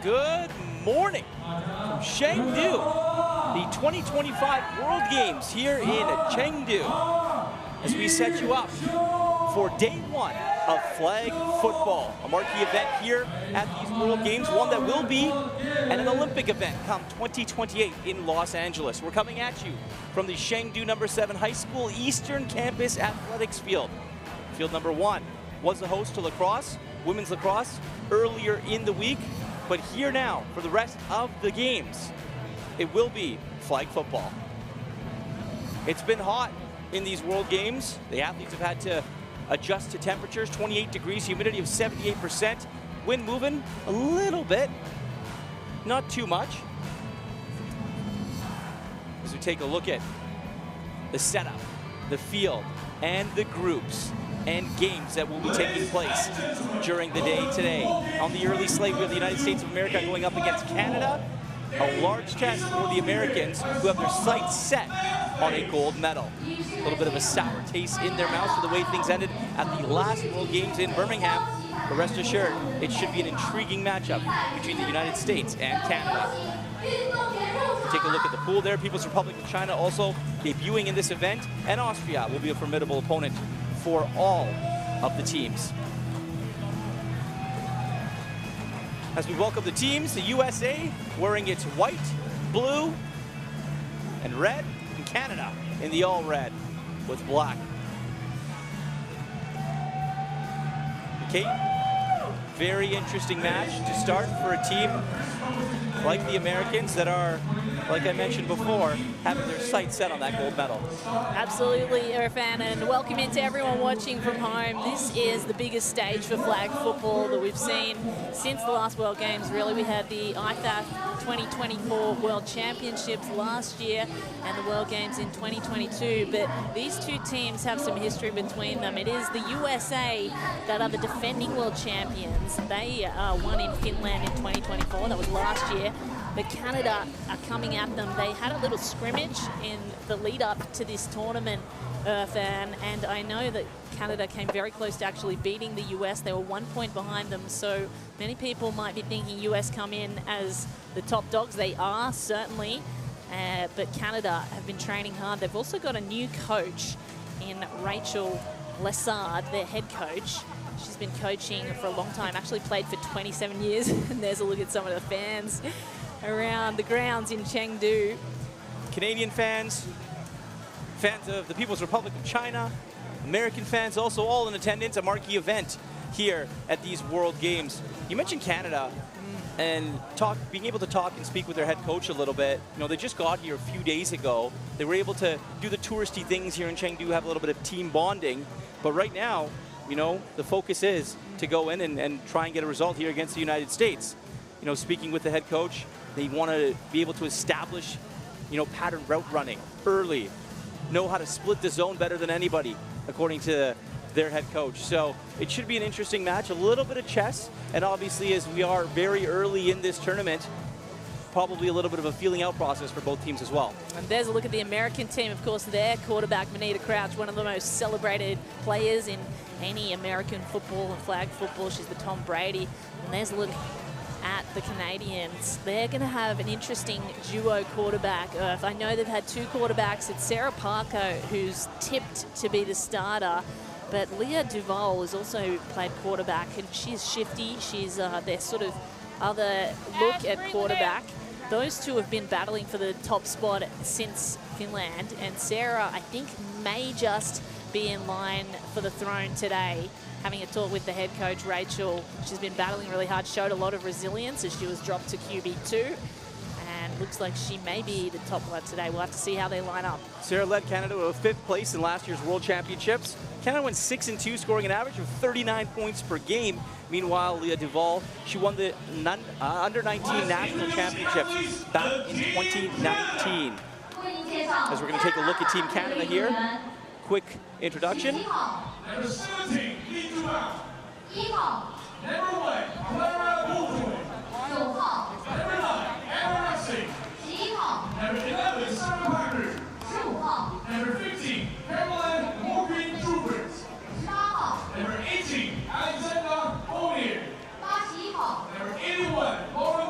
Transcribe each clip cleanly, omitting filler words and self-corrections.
Good morning from Chengdu, the 2025 World Games here in Chengdu, as we set you up for day one of flag football, a marquee event here at these World Games, one that will be an Olympic event come 2028 in Los Angeles. We're coming at you from the Chengdu No. 7 High School Eastern Campus Athletics Field. Field number 1 was the host to lacrosse, women's lacrosse, earlier in the week. But here now, for the rest of the games, it will be flag football. It's been hot in these World Games. The athletes have had to adjust to temperatures, 28 degrees, humidity of 78%. Wind moving a little bit, not too much. As we take a look at the setup, the field, and the groups and games that will be taking place during the day today. On the early slate, we have the United States of America going up against Canada. A large test for the Americans, who have their sights set on a gold medal. A little bit of a sour taste in their mouths for the way things ended at the last World Games in Birmingham. But rest assured, it should be an intriguing matchup between the United States and Canada. Take a look at the pool there. People's Republic of China also debuting in this event, and Austria will be a formidable opponent for all of the teams. As we welcome the teams, the USA wearing its white, blue, and red, and Canada in the all red with black. Kate, very interesting match to start for a team like the Americans that are, like I mentioned before, having their sights set on that gold medal. Absolutely, Irfan, and welcome into everyone watching from home. This is the biggest stage for flag football that we've seen since the last World Games. Really, we had the IFAF 2024 World Championships last year and the World Games in 2022, but these two teams have some history between them. It is the USA that are the defending world champions. They won in Finland in 2024, that was last year. But Canada are coming at them. They had a little scrimmage in the lead up to this tournament, and I know that Canada came very close to actually beating the US. They were 1 point behind them, so many people might be thinking US come in as the top dogs. They are, certainly, but Canada have been training hard. They've also got a new coach in Rachel Lessard, their head coach. She's been coaching for a long time, actually played for 27 years, and there's a look at some of the fans around the grounds in Chengdu. Canadian fans, fans of the People's Republic of China, American fans also all in attendance, a marquee event here at these World Games. You mentioned Canada and being able to talk and speak with their head coach a little bit. You know, they just got here a few days ago. They were able to do the touristy things here in Chengdu, have a little bit of team bonding. But right now, you know, the focus is to go in and try and get a result here against the United States. You know, speaking with the head coach, they want to be able to establish, you know, pattern route running early, know how to split the zone better than anybody, according to their head coach. So it should be an interesting match, a little bit of chess, and obviously as we are very early in this tournament, probably a little bit of a feeling out process for both teams as well. And there's a look at the American team. Of course, their quarterback, Manita Crouch, one of the most celebrated players in any American football and flag football. She's the Tom Brady. And there's a look at the Canadians. They're going to have an interesting duo quarterback. I know they've had two quarterbacks. It's Sarah Parker, who's tipped to be the starter, but Leah Duval has also played quarterback, and she's shifty. She's their sort of other look at quarterback. Those two have been battling for the top spot since Finland, and Sarah, I think, may just be in line for the throne today. Having a talk with the head coach, Rachel, she's been battling really hard, showed a lot of resilience as she was dropped to QB2, and looks like she may be the top one today. We'll have to see how they line up. Sarah led Canada to a 5th place in last year's World Championships. Canada went 6-2, scoring an average of 39 points per game. Meanwhile, Leah Duval, she won the Under-19 National Championships back in 2019. As we're going to take a look at Team Canada here. Quick introduction. Number 17, Li Zhuang. 1号 Number 1, Clara Wu. 9号 Number 9, Anna Racing. 11号 Number 11, Sarah Parker. 15号 Number 15, Caroline Morgan Troopers. 18号 Number 18, Alexander O'Neill. 81号 Number 81, Laura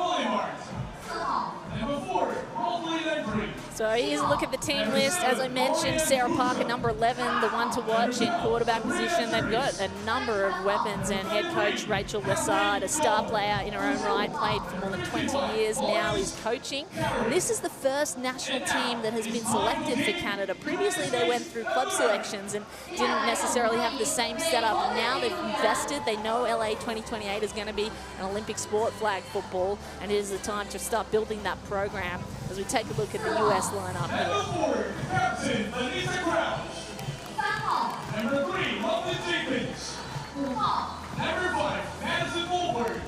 here's a look at the team list. As I mentioned, Sarah Parker, number 11, the one to watch in quarterback position. They've got a number of weapons, and head coach Rachel Lessard, a star player in her own right, played for more than 20 years, now is coaching. And this is the first national team that has been selected for Canada. Previously, they went through club selections and didn't necessarily have the same setup. Now they've invested. They know LA 2028 is going to be an Olympic sport, flag football, and it is the time to start building that program as we take a look at the US lineup here. Captain Anita Crouch. Number 3, Lovely Jenkins. Number 5, Madison Wolford.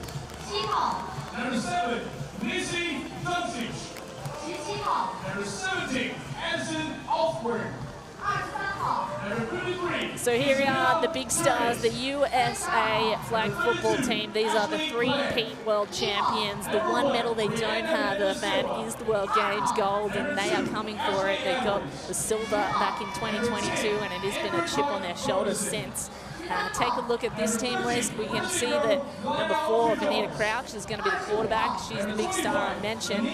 Number 7, Missy Dunsich. Number 17, Addison Osborne. Number 33. So here are the big stars, the USA flag football team. These are the 3-peat world champions. The one medal they don't have, Irfan, is the World Games gold, and they are coming for it. They got the silver back in 2022, and it has been a chip on their shoulders since. Take a look at this team list. We can see that number 4, Anita Crouch, is going to be the quarterback. She's the big star I mentioned.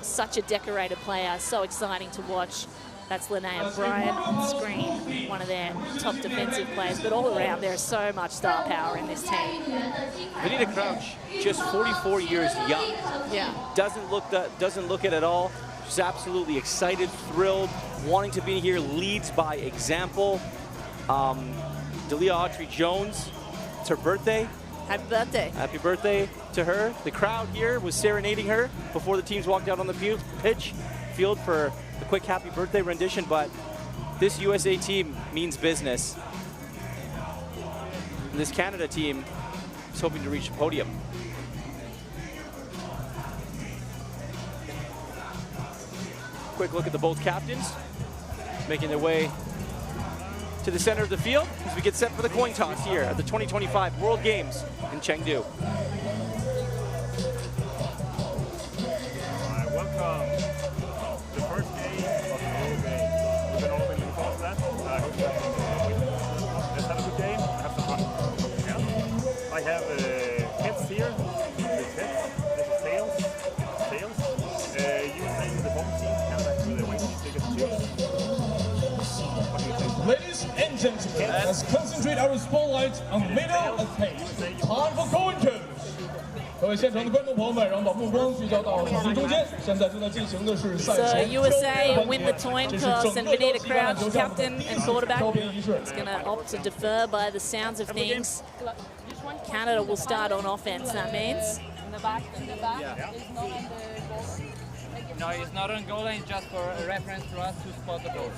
Such a decorated player, so exciting to watch. That's Linnea Bryant on the screen, one of their top defensive players. But all around, there's so much star power in this team. Anita Crouch, just 44 years young. Yeah. Doesn't look it at all. She's absolutely excited, thrilled, wanting to be here, leads by example. Dalia Autry-Jones, it's her birthday. Happy birthday. Happy birthday to her. The crowd here was serenading her before the teams walked out on the field for a quick happy birthday rendition, but this USA team means business. And this Canada team is hoping to reach the podium. Quick look at the both captains making their way to the center of the field as we get set for the coin toss here at the 2025 World Games in Chengdu. Welcome. The first game of the World Games. We've been all been looking forward to that. I hope you let's have a good game. Have some fun. Yeah. I have heads here. The heads. This is tails. USA with the home team. Canada with the away team. They get to choose. What do you think? Ladies and gentlemen, let's concentrate our spotlight on the middle of the page. Time for coin toss. 各位现场的观众朋友们，让我们把目光聚焦到场地中间。现在正在进行的是赛 So 前 USA win the coin toss, and Vanita Crouch, captain and quarterback, is going to opt to defer by the sounds of things. Canada will start on offense, that means. In the back, is not on the goal line? No, it's not on goal line, it's just for a reference for us to spot the ball.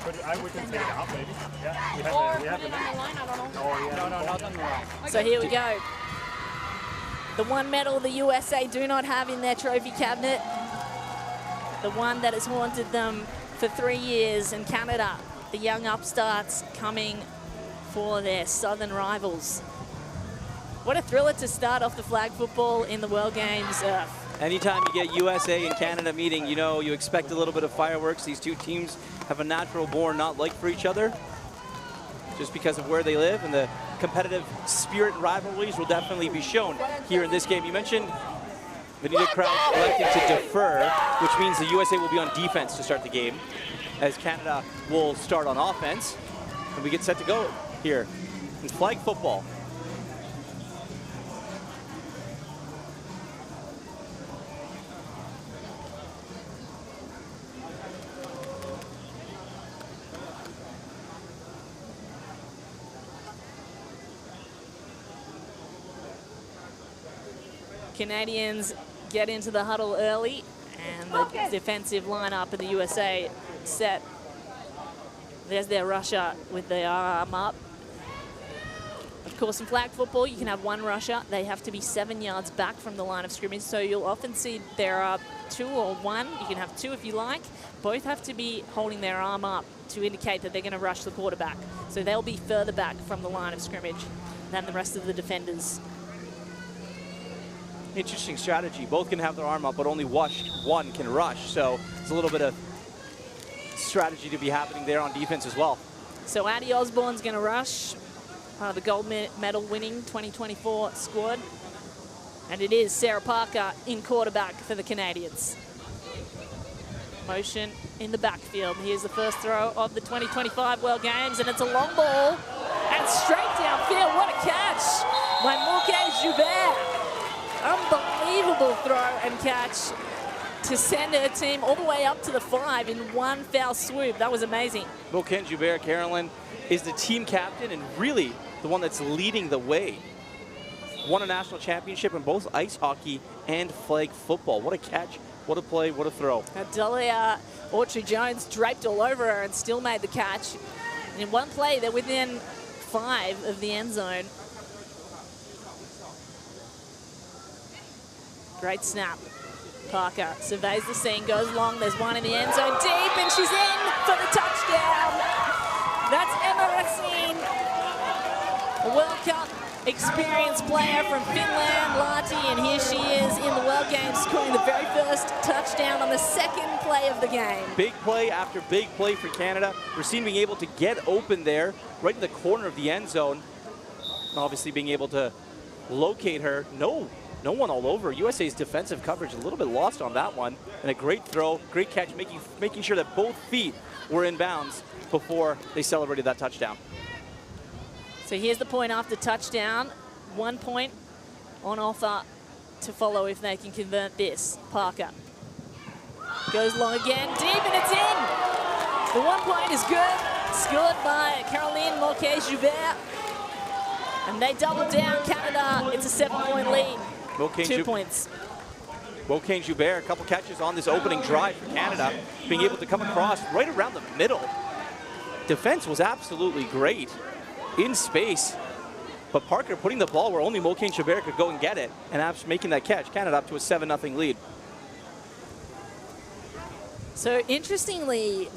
But we can take it out, maybe. Yeah, we have the line, I don't know. Oh, yeah. No, not on the line. So here we go. The one medal the USA do not have in their trophy cabinet. The one that has haunted them for 3 years. And Canada, the young upstarts, coming for their southern rivals. What a thriller to start off the flag football in the World Games. Anytime you get USA and Canada meeting, you know, you expect a little bit of fireworks. These two teams have a natural born not like for each other, just because of where they live, and the competitive spirit and rivalries will definitely be shown here in this game. You mentioned Vanita Crouch electing to defer, which means the USA will be on defense to start the game, as Canada will start on offense, and we get set to go here in flag football. Canadians get into the huddle early, and the defensive lineup of the USA set. There's their rusher with their arm up. Of course, in flag football, you can have one rusher. They have to be 7 yards back from the line of scrimmage, so you'll often see there are 2 or 1. You can have 2 if you like. Both have to be holding their arm up to indicate that they're going to rush the quarterback. So they'll be further back from the line of scrimmage than the rest of the defenders. Interesting strategy. Both can have their arm up, but only one can rush. So there's a little bit of strategy to be happening there on defense as well. So Addie Osborne's going to rush, part of the gold medal winning 2024 squad. And it is Sarah Parker in quarterback for the Canadians. motion in the backfield. Here's the first throw of the 2025 World Games, and it's a long ball. And straight downfield, what a catch by Morquez Joubert. Unbelievable throw and catch to send her team all the way up to the 5 in one foul swoop. That was amazing. Morquez Joubert, Carolyn, is the team captain and really the one that's leading the way. Won a national championship in both ice hockey and flag football. What a catch, what a play, what a throw. Adelia Autry-Jones draped all over her and still made the catch. And in one play, they're within 5 of the end zone. Great snap. Parker surveys the scene, goes long. There's one in the end zone, deep, and she's in for the touchdown. That's Emma Racine, a World Cup experienced player from Finland, Lahti, and here she is in the World Games scoring the very first touchdown on the second play of the game. Big play after big play for Canada. Racine being able to get open there, right in the corner of the end zone. Obviously being able to locate her. No one all over. USA's defensive coverage a little bit lost on that one. And a great throw, great catch, making sure that both feet were in bounds before they celebrated that touchdown. So here's the point after touchdown. 1 point on offer to follow if they can convert this. Parker goes long again, deep, and it's in. The 1 point is good, scored by Caroline Morquez Joubert. And they double down Canada. It's a 7-point lead. 2 points. Morquez Joubert, a couple catches on this opening drive for Canada, being able to come across right around the middle. Defense was absolutely great in space, but Parker putting the ball where only Morquez Joubert could go and get it, and making that catch. Canada up to a 7-0 lead. So interestingly,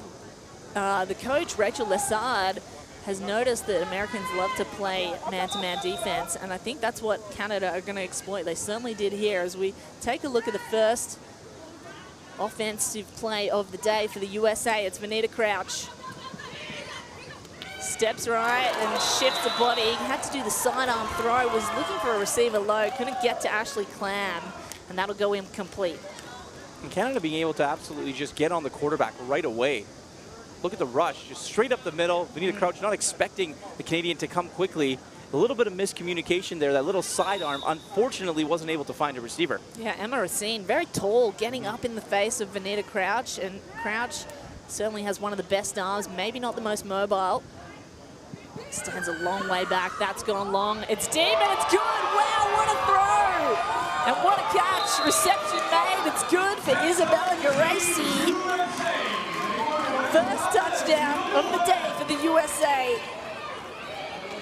the coach, Rachel Lessard, has noticed that Americans love to play man-to-man defense, and I think that's what Canada are going to exploit. They certainly did here. As we take a look at the first offensive play of the day for the USA, it's Vanita Crouch. Steps right and shifts the body. Had to do the sidearm throw, was looking for a receiver low, couldn't get to Ashley Clam, and that'll go incomplete. And Canada being able to absolutely just get on the quarterback right away. Look at the rush, just straight up the middle. Vanita Crouch not expecting the Canadian to come quickly. A little bit of miscommunication there. That little sidearm, unfortunately, wasn't able to find a receiver. Yeah, Emma Racine, very tall, getting up in the face of Vanita Crouch, and Crouch certainly has one of the best arms, maybe not the most mobile. Stands a long way back. That's gone long. It's deep and it's good. Wow, what a throw! And what a catch. Reception made. It's good for Isabella Geraci. First touchdown of the day for the USA.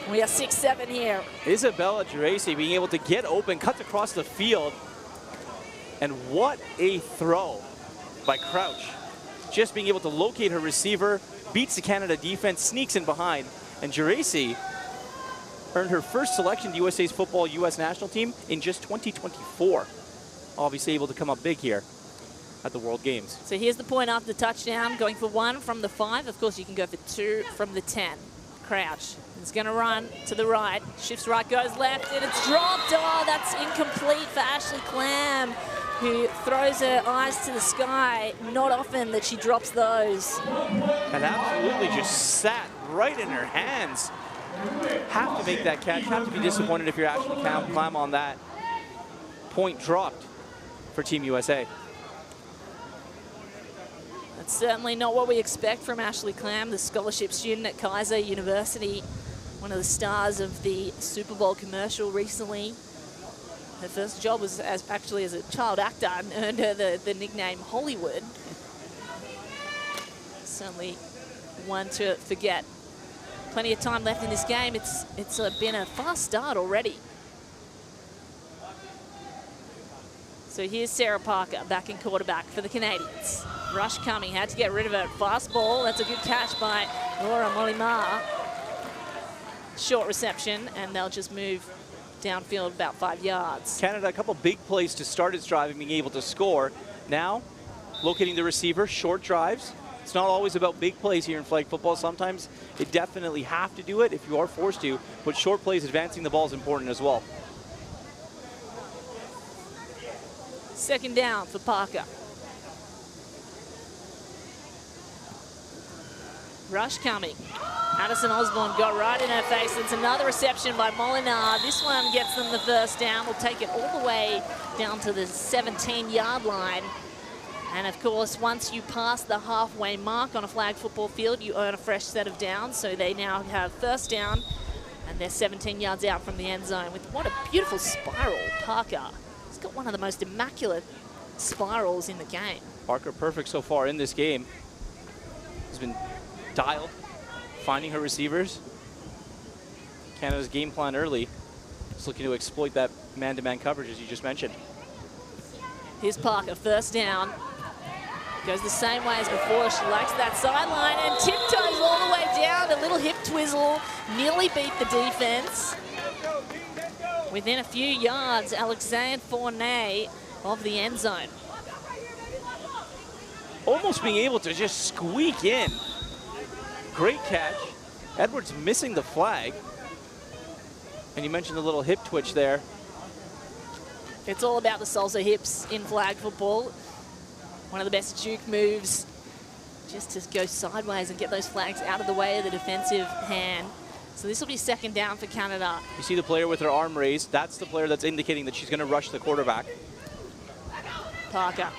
We are 6-7 here. Isabella Geraci being able to get open, cuts across the field. And what a throw by Crouch. Just being able to locate her receiver, beats the Canada defense, sneaks in behind. And Geraci earned her first selection to USA's football U.S. national team in just 2024. Obviously able to come up big here at the World Games. So here's the point after the touchdown, going for 1 from the 5. Of course, you can go for 2 from the 10. Crouch is going to run to the right, shifts right, goes left, and it's dropped. Oh, that's incomplete for Ashley Clam, who throws her eyes to the sky. Not often that she drops those. And absolutely just sat right in her hands. Have to make that catch. Have to be disappointed if you're Ashley Clam on that. Point dropped for Team USA. That's certainly not what we expect from Ashley Clam, the scholarship student at Kaiser University, one of the stars of the Super Bowl commercial recently. Her first job was actually as a child actor and earned her the nickname Hollywood. Certainly one to forget. Plenty of time left in this game. It's been a fast start already. So here's Sarah Parker back in quarterback for the Canadians. Rush coming, had to get rid of it. Fast ball, that's a good catch by Laura Molimar. Short reception, and they'll just move downfield about 5 yards. Canada, a couple big plays to start its drive and being able to score. Now, locating the receiver, short drives. It's not always about big plays here in flag football. Sometimes you definitely have to do it if you are forced to, but short plays, advancing the ball is important as well. Second down for Parker. Rush coming. Addison Osborne got right in her face. It's another reception by Molinar. This one gets them the first down. Will take it all the way down to the 17-yard line. And of course, once you pass the halfway mark on a flag football field, you earn a fresh set of downs. So they now have first down, and they're 17 yards out from the end zone with what a beautiful spiral. Parker, he's got one of the most immaculate spirals in the game. Parker perfect so far in this game. Has been dialed, finding her receivers. Canada's game plan early is looking to exploit that man-to-man coverage, as you just mentioned. Here's Parker, first down. Goes the same way as before. She likes that sideline and tiptoes all the way down. A little hip twizzle, nearly beat the defense. Within a few yards, Alexandre Fournet of the end zone. Almost being able to just squeak in. Great catch. Edwards missing the flag. And you mentioned the little hip twitch there. It's all about the salsa hips in flag football. One of the best juke moves, just to go sideways and get those flags out of the way of the defensive hand. So this will be second down for Canada. You see the player with her arm raised. That's the player that's indicating that she's going to rush the quarterback. Parker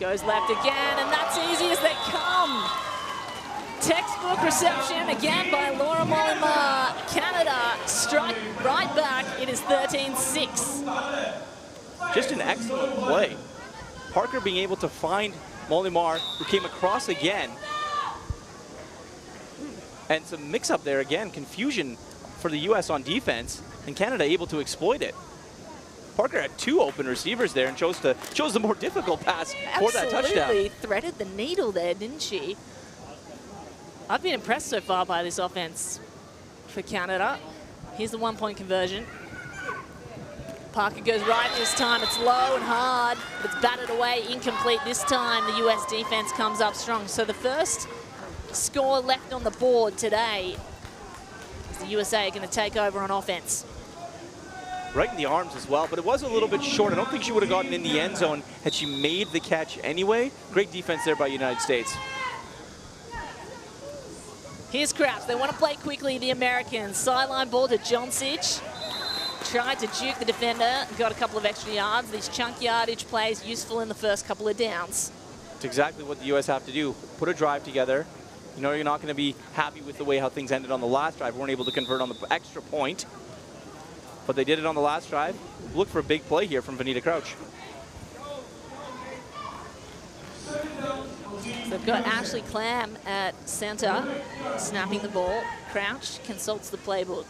goes left again, and that's easy as they come. Textbook reception again by Laura Molimar. Canada strike right back. It is 13-6. Just an excellent play. Parker being able to find Molimar, who came across again. And some mix-up there again, confusion for the U.S. on defense, and Canada able to exploit it. Parker had two open receivers there and chose the more difficult pass for that touchdown. Absolutely threaded the needle there, didn't she? I've been impressed so far by this offense for Canada. Here's the one-point conversion. Parker goes right this time. It's low and hard, but it's batted away, incomplete. This time the U.S. defense comes up strong. So the first score left on the board today is the USA going to take over on offense. Right in the arms as well, but it was a little bit short. I don't think she would have gotten in the end zone had she made the catch anyway. Great defense there by United States. Here's Crouch. They want to play quickly, the Americans. Sideline ball to Johnsich. Tried to juke the defender, got a couple of extra yards. These chunk yardage plays useful in the first couple of downs. It's exactly what the U.S. have to do. Put a drive together. You know you're not going to be happy with the way how things ended on the last drive. Weren't able to convert on the extra point. But they did it on the last drive. Look for a big play here from Vanita Crouch. So they've got Ashley Clam at center, snapping the ball. Crouch consults the playbook.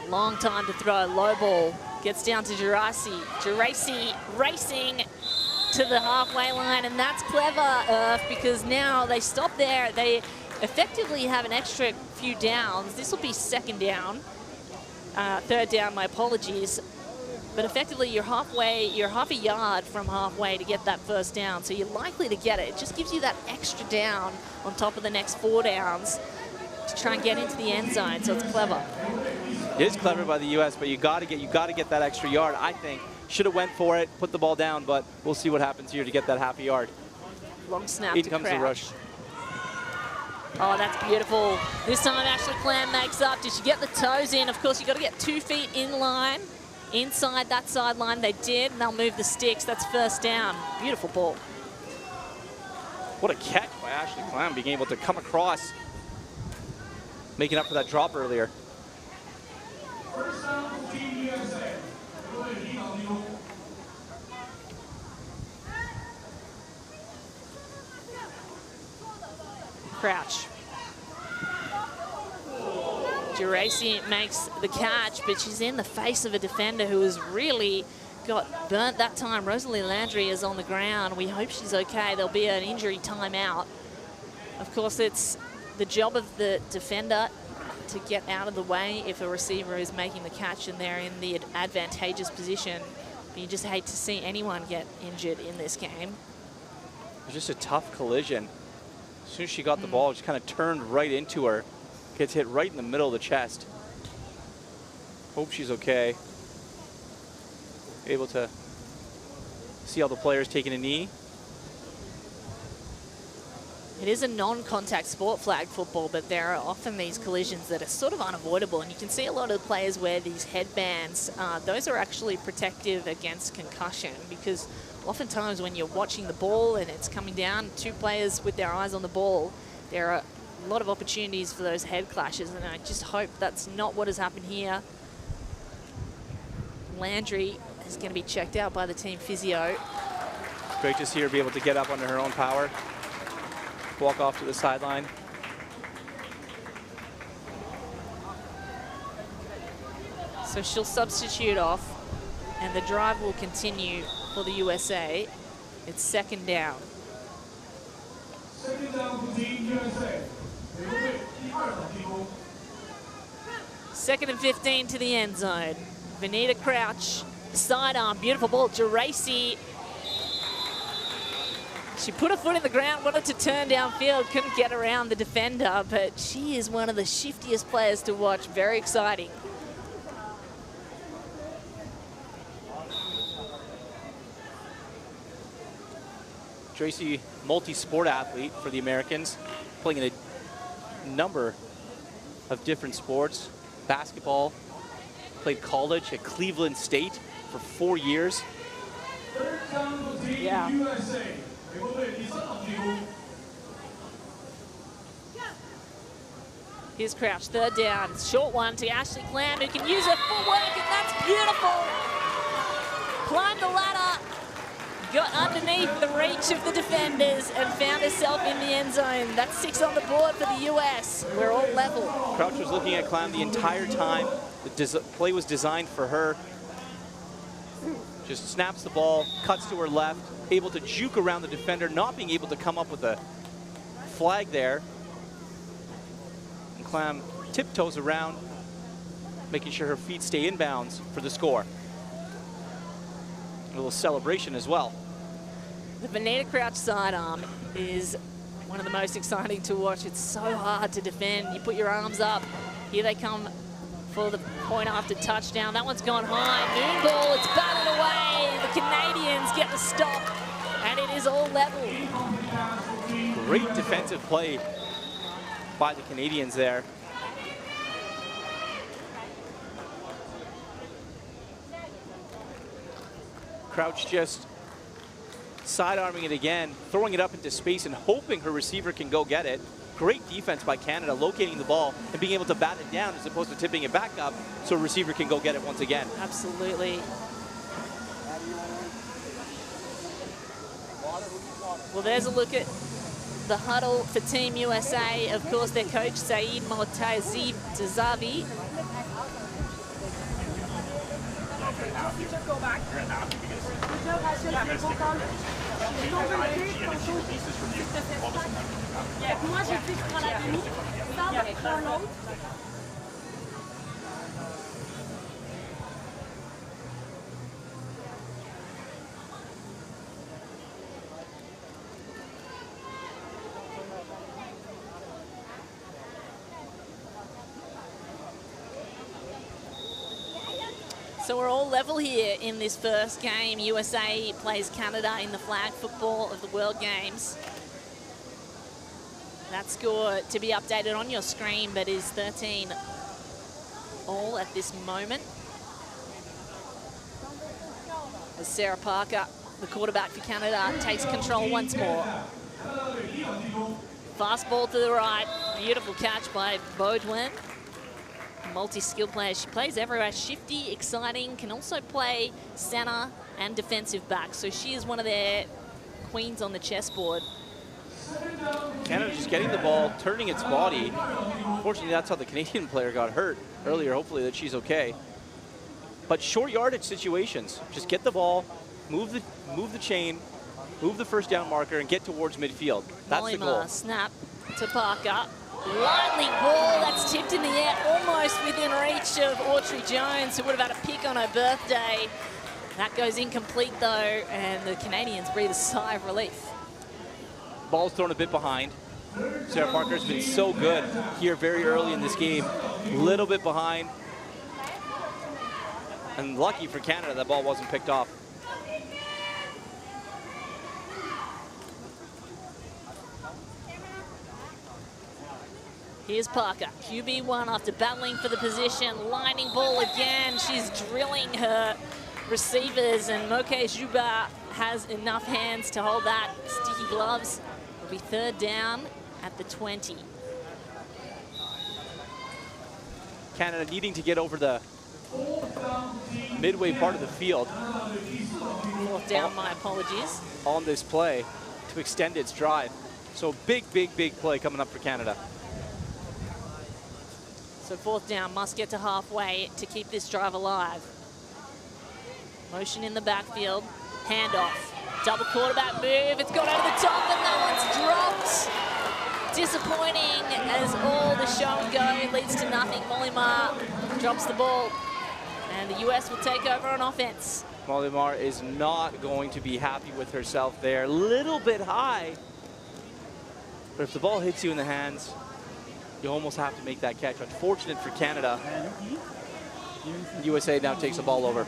Long time to throw, low ball. Gets down to Geraci. Geraci racing to the halfway line, and that's clever, because now they stop there. They effectively have an extra few downs. This will be second down. Third down, my apologies. But effectively, you're half a yard from halfway to get that first down, so you're likely to get it. It just gives you that extra down on top of the next 4 downs to try and get into the end zone, so it's clever. It is clever by the U.S., but you got to get that extra yard. I think should have went for it, put the ball down, but we'll see what happens here to get that half a yard. Long snap In to comes Crouch. the rush. Oh, that's beautiful. This time Ashley Clam makes up. Did she get the toes in? Of course, you got to get 2 feet in line. Inside that sideline, they did, and they'll move the sticks. That's first down. Beautiful ball. What a catch by Ashley Clam, being able to come across, making up for that drop earlier. First down for Team USA. Crouch. Geraci makes the catch, but she's in the face of a defender who has really got burnt that time. Rosalie Landry is on the ground. We hope she's okay. There'll be an injury timeout. Of course, it's the job of the defender to get out of the way if a receiver is making the catch and they're in the advantageous position. But you just hate to see anyone get injured in this game. It was just a tough collision. As soon as she got the ball, it just kind of turned right into her. Gets hit right in the middle of the chest. Hope she's okay. Able to see all the players taking a knee. It is a non-contact sport, flag football, but there are often these collisions that are sort of unavoidable, and you can see a lot of the players wear these headbands. Those are actually protective against concussion, because oftentimes when you're watching the ball and it's coming down, two players with their eyes on the ball, there are a lot of opportunities for those head clashes, and I just hope that's not what has happened here. Landry is going to be checked out by the team physio. Great to see her be able to get up under her own power, walk off to the sideline. So she'll substitute off, and the drive will continue for the USA. It's second down. Second down for Team USA. Second and 15 to the end zone. Vanita Crouch, sidearm, beautiful ball. Geraci, she put her foot in the ground, wanted to turn downfield, couldn't get around the defender, but she is one of the shiftiest players to watch. Very exciting. Tracy, multi-sport athlete for the Americans, playing in a number of different sports. Basketball, played college at Cleveland State for 4 years. Third down for Team Yeah. USA. 美国队第3号进攻。 Here's Crouch, third down. Short one to Ashley Clam, who can use her footwork, and that's beautiful. Climbed the ladder, got underneath the reach of the defenders, and found herself in the end zone. That's 6 on the board for the US. We're all level. Crouch was looking at Clam the entire time. The play was designed for her. Just snaps the ball, cuts to her left, able to juke around the defender, not being able to come up with a flag there. And Clam tiptoes around, making sure her feet stay inbounds for the score. A little celebration as well. The Vanita Crouch sidearm is one of the most exciting to watch. It's so hard to defend. You put your arms up. Here they come for the point after touchdown. That one's gone high. Moon ball, it's batted away. The Canadians get the stop, and it is all level. Great defensive play by the Canadians there. Crouch just side-arming it again, throwing it up into space and hoping her receiver can go get it. Great defense by Canada, locating the ball and being able to bat it down as opposed to tipping it back up so a receiver can go get it once again. Absolutely. Well, there's a look at the huddle for Team USA. Of course, their coach, Saeed Mortazavi. Moi, j'ai fait sur la demi, ça, prends l'autre. So we're all level here in this first game. USA plays Canada in the flag football of the World Games. That score to be updated on your screen, but is 13 all at this moment. As Sarah Parker, the quarterback for Canada, takes control once more. Fast ball to the right. Beautiful catch by Baudouin. Multi-skilled player. She plays everywhere. Shifty, exciting, can also play center and defensive back. So she is one of their queens on the chessboard. Canada just getting the ball, turning its body. Unfortunately, that's how the Canadian player got hurt earlier. Hopefully that she's okay. But short yardage situations. Just get the ball, move the chain, move the first down marker, and get towards midfield. That's the goal. Snap to Parker. Lightning ball that's tipped in the air, almost within reach of Autry Jones, who would have had a pick on her birthday. That goes incomplete though, and the Canadians breathe a sigh of relief. Ball's thrown a bit behind. Sarah Parker's been so good here very early in this game. Little bit behind. And lucky for Canada, that ball wasn't picked off. Here's Parker, QB1 after battling for the position, lining ball again. She's drilling her receivers, and Moke Juba has enough hands to hold that. Sticky gloves. It'll be third down at the 20. Canada needing to get over the midway part of the field. Fourth down, my apologies. On this play to extend its drive. So big play coming up for Canada. So fourth down, must get to halfway to keep this drive alive. Motion in the backfield, handoff, double quarterback move, it's gone over the top and that one's dropped. Disappointing as all the show and go leads to nothing. Molimar drops the ball and the US will take over on offense. Molimar is not going to be happy with herself there. A little bit high, but if the ball hits you in the hands, you almost have to make that catch. Unfortunate for Canada. USA now takes the ball over.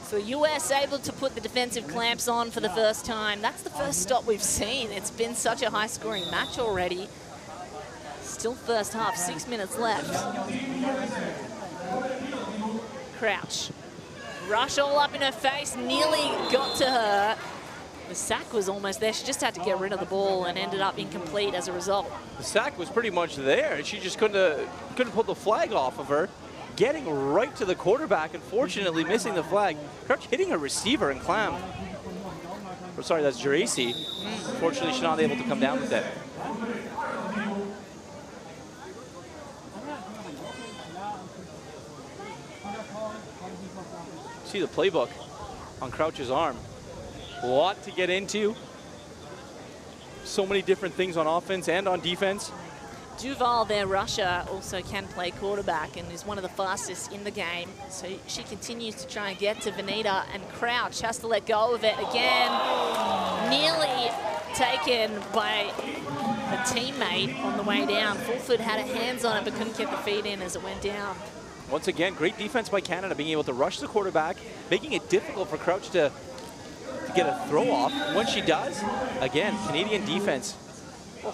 So US able to put the defensive clamps on for the first time. That's the first stop we've seen. It's been such a high-scoring match already. Still first half, 6 minutes left. Crouch. Rush all up in her face, nearly got to her. The sack was almost there. She just had to get rid of the ball and ended up incomplete as a result. The sack was pretty much there, and she just couldn't pull the flag off of her. Getting right to the quarterback, unfortunately missing the flag. Crouch hitting a receiver and Clam. Or sorry, that's Geraci. Unfortunately, she's not able to come down with it. See the playbook on Crouch's arm. A lot to get into. So many different things on offense and on defense. Duval, their rusher, also can play quarterback and is one of the fastest in the game. So she continues to try and get to Venita, and Crouch has to let go of it again. Nearly taken by a teammate on the way down. Fulford had her hands on it but couldn't get the feet in as it went down. Once again, great defense by Canada, being able to rush the quarterback, making it difficult for Crouch to get a throw off. When she does, again, Canadian defense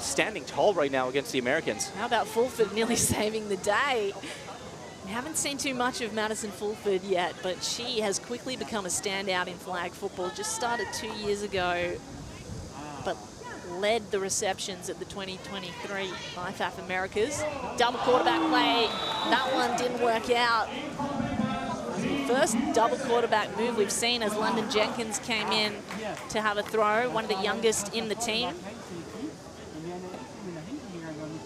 standing tall right now against the Americans. How about Fulford nearly saving the day? We haven't seen too much of Madison Fulford yet, but she has quickly become a standout in flag football. Just started 2 years ago, but led the receptions at the 2023 IFAF Americas. Double quarterback play, that one didn't work out. First double quarterback move we've seen as London Jenkins came in to have a throw, one of the youngest in the team.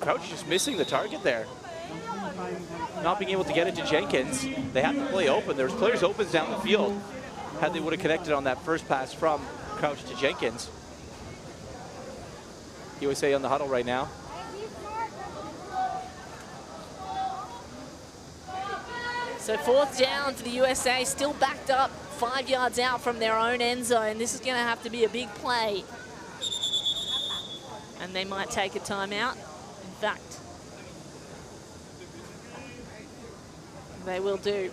Crouch just missing the target there. Not being able to get it to Jenkins. They have to play open. There's players open down the field. Had they would have connected on that first pass from Crouch to Jenkins. USA on the huddle right now. So fourth down for the USA, still backed up 5 yards out from their own end zone. This is going to have to be a big play. And they might take a timeout. In fact, they will do.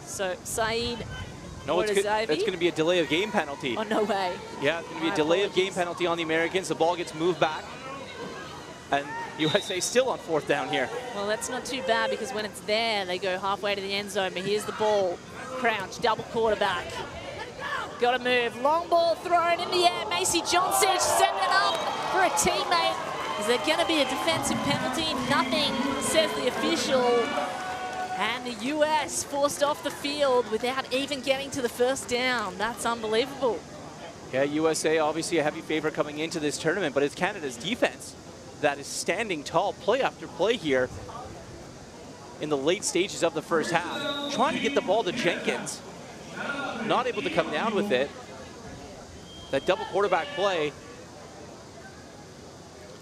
So Saeed, no, it's going to be a delay of game penalty. Oh, no way. Yeah, it's going to be a delay of game penalty on the Americans. The ball gets moved back. And USA still on fourth down here. Well, that's not too bad because when it's there, they go halfway to the end zone. But here's the ball. Crouch, double quarterback. Got to move. Long ball thrown in the air. Macy Johnson setting it up for a teammate. Is there going to be a defensive penalty? Nothing, says the official. And the US forced off the field without even getting to the first down. That's unbelievable. Yeah, USA obviously a heavy favorite coming into this tournament, but it's Canada's defense that is standing tall play after play here in the late stages of the first half. Trying to get the ball to Jenkins. Not able to come down with it. That double quarterback play.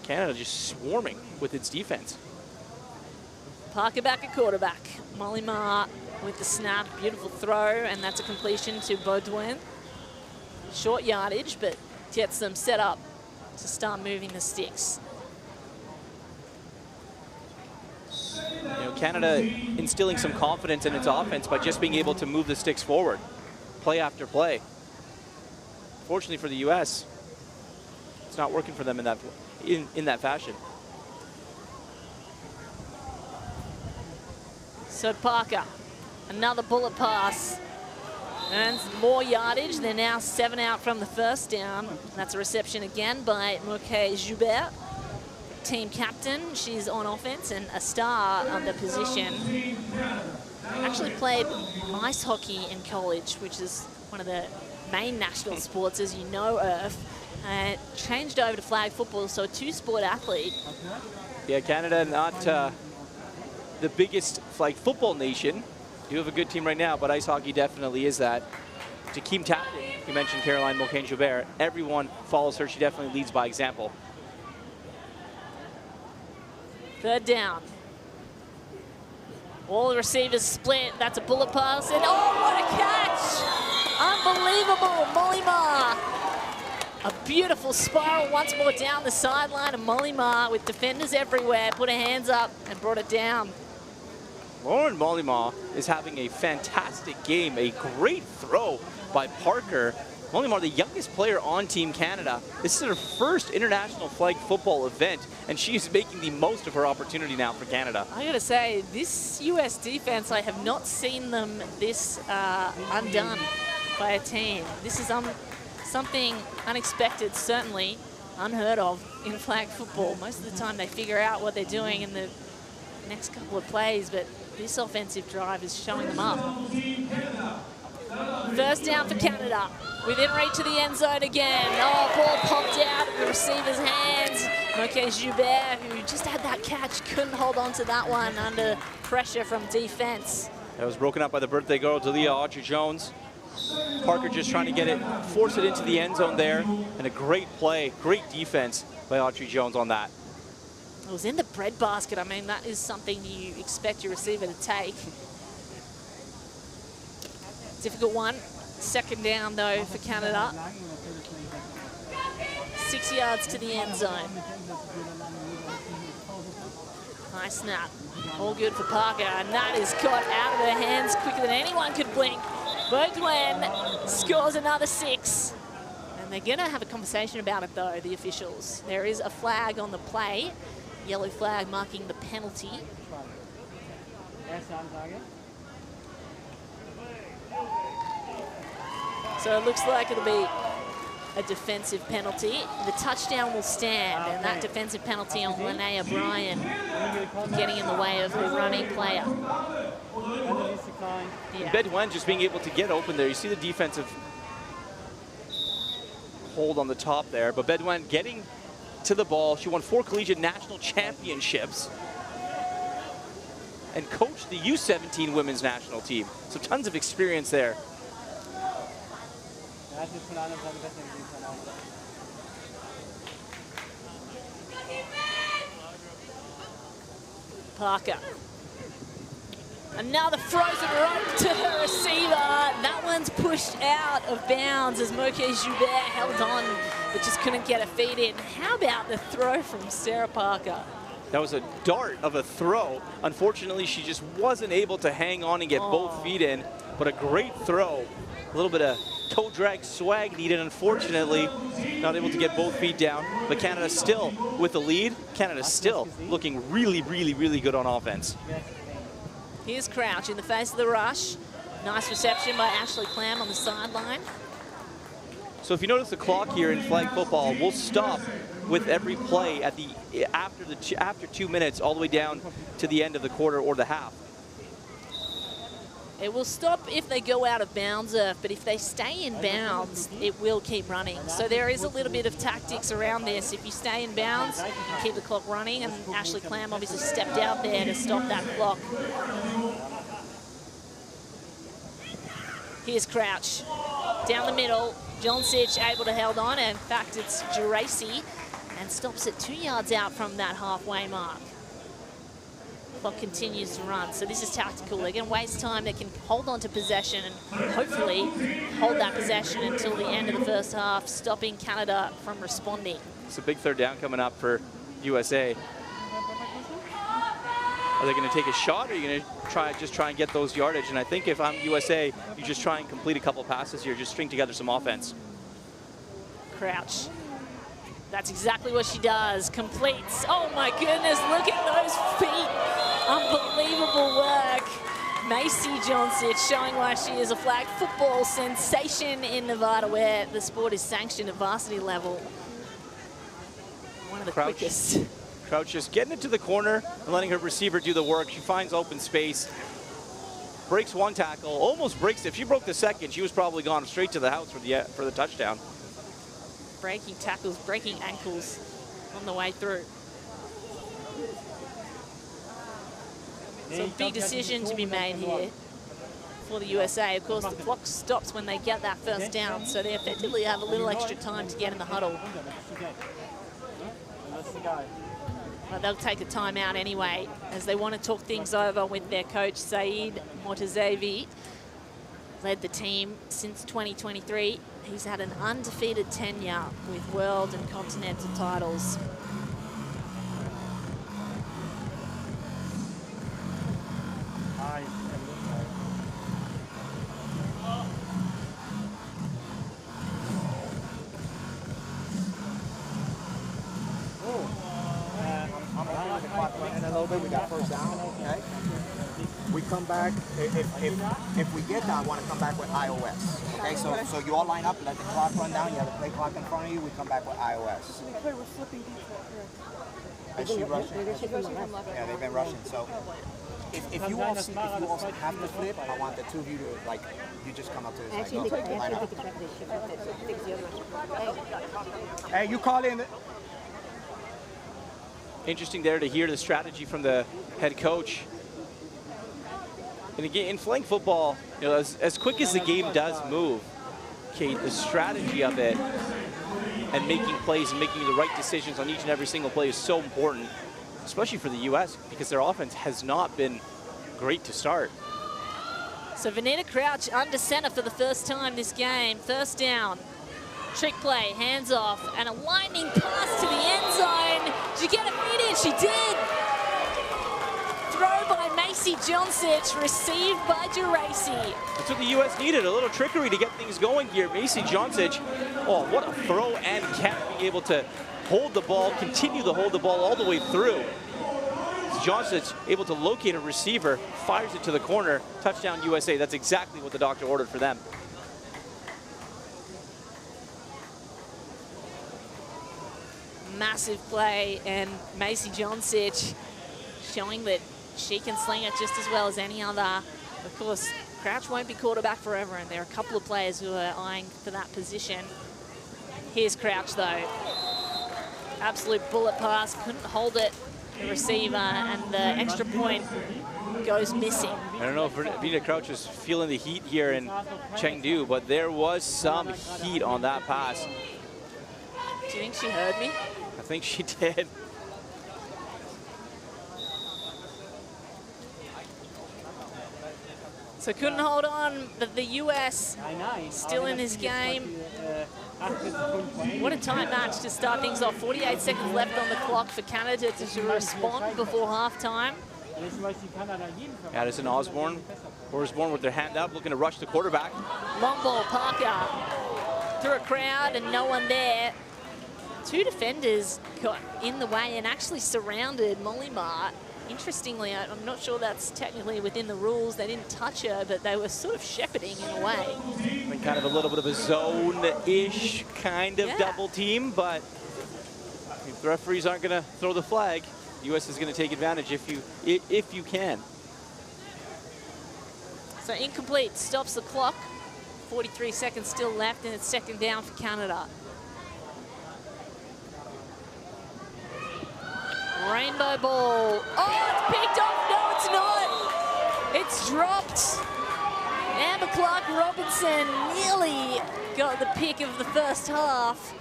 Canada just swarming with its defense. Parker back at quarterback. Molly Ma with the snap, beautiful throw, and that's a completion to Baudouin. Short yardage, but gets them set up to start moving the sticks. You know, Canada instilling some confidence in its offense by just being able to move the sticks forward, play after play. Fortunately for the US, it's it's not working for them in that fashion. So Parker, another bullet pass. And more yardage. They're now 7 out from the first down. That's a reception again by Moke Joubert, team captain. She's on offense and a star of the position. Actually played ice hockey in college, which is one of the main national sports, as you know, Irv. Changed over to flag football, so a two-sport athlete. Yeah, Canada not the biggest flag football nation. You have a good team right now, but ice hockey definitely is that. To team captain, you mentioned Caroline Moquin-Joubert. Everyone follows her. She definitely leads by example. Third down. All the receivers split. That's a bullet pass. And oh, what a catch! Unbelievable, Mollimar. A beautiful spiral once more down the sideline. And Mollimar, with defenders everywhere, put her hands up and brought it down. Lauren Mollimar is having a fantastic game. A great throw by Parker. Mollimar, the youngest player on Team Canada. This is her first international flag football event, and she's making the most of her opportunity now for Canada. I gotta say, this US defense, I have not seen them this undone by a team. This is something unexpected, certainly unheard of in flag football. Most of the time they figure out what they're doing in the next couple of plays, but this offensive drive is showing them up. First down for Canada. Within reach of the end zone again. Oh, ball popped out of the receiver's hands. Moke Joubert, who just had that catch, couldn't hold on to that one under pressure from defense. That was broken up by the birthday girl, Dalia Autry-Jones. Parker just trying to get it, force it into the end zone there. And a great play, great defense by Autry-Jones on that. It was in the breadbasket. I mean, that is something you expect your receiver to take. Difficult one. Second down, though, for Canada. 6 yards to the end zone. Nice snap. All good for Parker, and that is got out of her hands quicker than anyone could blink. Beaudoin scores another 6. And they're going to have a conversation about it, though, the officials. There is a flag on the play. Yellow flag marking the penalty. So it looks like it'll be a defensive penalty. The touchdown will stand, and that defensive penalty on Linnea Bryan getting in the way of the running player. Yeah. Beaudoin just being able to get open there. You see the defensive hold on the top there, but Beaudoin getting to the ball. She won 4 collegiate national championships and coached the U17 women's national team. So tons of experience there. Parker. Another frozen rope to her receiver. That one's pushed out of bounds as Moke Joubert held on, but just couldn't get a feed in. How about the throw from Sarah Parker? That was a dart of a throw. Unfortunately, she just wasn't able to hang on and get both feet in, but a great throw. A little bit of toe drag swag needed, unfortunately. Not able to get both feet down, but Canada still with the lead. Canada still looking really, really, really good on offense. Here's Crouch in the face of the rush. Nice reception by Ashley Clam on the sideline. So if you notice the clock here in flag football, we'll stop with every play at the after 2 minutes all the way down to the end of the quarter or the half. It will stop if they go out of bounds, but if they stay in bounds, it will keep running. So there is a little bit of tactics around this. If you stay in bounds, you keep the clock running, and Ashley Clam obviously stepped out there to stop that clock. Here's Crouch. Down the middle, John Sitch able to hold on, and in fact it's Geraci, and stops it 2 yards out from that halfway mark. Clock continues to run, so this is tactical. They're going to waste time. They can hold on to possession and hopefully hold that possession until the end of the first half, stopping Canada from responding. It's a big third down coming up for USA. Are they going to take a shot, or are you going to just try and get those yardage? And I think if I'm USA, you just try and complete a couple passes here, just string together some offense. Crouch That's exactly what she does. Completes. Oh my goodness, look at those feet. Unbelievable work. Macy Joncic showing why she is a flag football sensation in Nevada, where the sport is sanctioned at varsity level. One of the quickest. Crouch just getting it to the corner and letting her receiver do the work. She finds open space, breaks one tackle, almost breaks it. If she broke the second, she was probably gone straight to the house for the touchdown. Breaking tackles, breaking ankles on the way through. So a big decision to be made here for the USA. Of course, the clock stops when they get that first down, so they effectively have a little extra time to get in the huddle. But they'll take a timeout anyway, as they want to talk things over with their coach, Saeed Mortazavi. Led the team since 2023. He's had an undefeated tenure with world and continental titles. In a little bit, we got first down, okay? We come back, if we get that, I want to come back with iOS, okay? So you all line up, let the clock run down, you have the play clock in front of you, we come back with iOS. Is she rushing? Yeah, they've been rushing, so if you all have to flip, I want the two of you to, like, you just come up to this side, line up. Hey, you call in. Interesting there to hear the strategy from the head coach. And again, in flag football, you know, as quick as the game does move, Kate, the strategy of it and making plays and making the right decisions on each and every single play is so important, especially for the U.S., because their offense has not been great to start. So Vanita Crouch under center for the first time this game. First down. Trick play, hands off, and a lightning pass to the end zone. Did you get a feed in? She did. Throw by Macy Joncic, received by Geraci. That's what the U.S. needed, a little trickery to get things going here. Macy Joncic, oh, what a throw and catch, being able to hold the ball, continue to hold the ball all the way through. Joncic able to locate a receiver, fires it to the corner, touchdown USA. That's exactly what the doctor ordered for them. Massive play, and Macy Joncic showing that she can sling it just as well as any other. Of course, Crouch won't be quarterback forever, and there are a couple of players who are eyeing for that position. Here's Crouch, though. Absolute bullet pass, couldn't hold it, the receiver, and the extra point goes missing. I don't know if Vanita Crouch is feeling the heat here in Chengdu, but there was some heat on that pass. Do you think she heard me? I think she did. So couldn't hold on, but the US still in this game. What a tight match to start things off. 48 seconds left on the clock for Canada to respond before halftime. Addison Osborne with their hand up, looking to rush the quarterback. Long ball, Parker through a crowd and no one there. Two defenders got in the way and actually surrounded Molimar. Interestingly, I'm not sure that's technically within the rules. They didn't touch her, but they were sort of shepherding in a way. And kind of a little bit of a zone-ish kind of double team, but if the referees aren't going to throw the flag, the U.S. is going to take advantage if you can. So incomplete, stops the clock. 43 seconds still left, and it's second down for Canada. Rainbow ball. Oh, it's picked off. No, it's not. It's dropped. Amber Clark-Robinson nearly got the pick of the first half.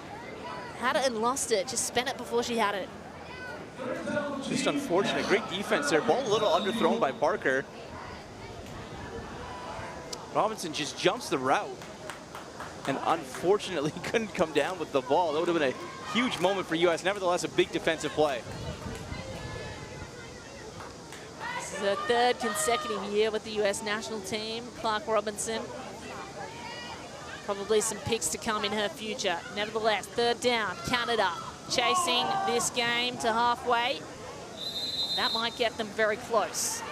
Had it and lost it. Just spent it before she had it. Just unfortunate. Great defense there. Ball a little underthrown by Parker. Robinson just jumps the route and unfortunately couldn't come down with the ball. That would have been a huge moment for U.S. Nevertheless, a big defensive play. This is her third consecutive year with the U.S. national team. Clark-Robinson. Probably some picks to come in her future. Nevertheless, third down, Canada. chasing this game to halfway. That might get them very close.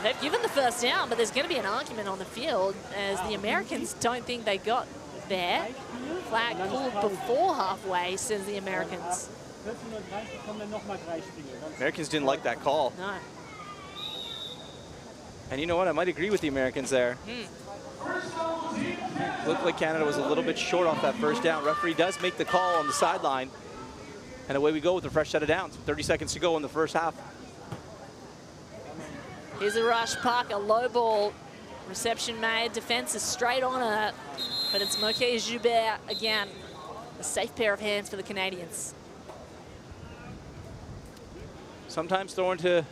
They've given the first down, but there's going to be an argument on the field as the Americans don't think they got there. Flag pulled before halfway, says the Americans. Americans didn't like that call. No. And you know what? I might agree with the Americans there. Looked like Canada was a little bit short off that first down. Referee does make the call on the sideline. And away we go with a fresh set of downs. 30 seconds to go in the first half. Here's a rush. Parker, low ball. Reception made. Defense is straight on it. But it's Moquet-Joubert again. A safe pair of hands for the Canadians. Sometimes throwing to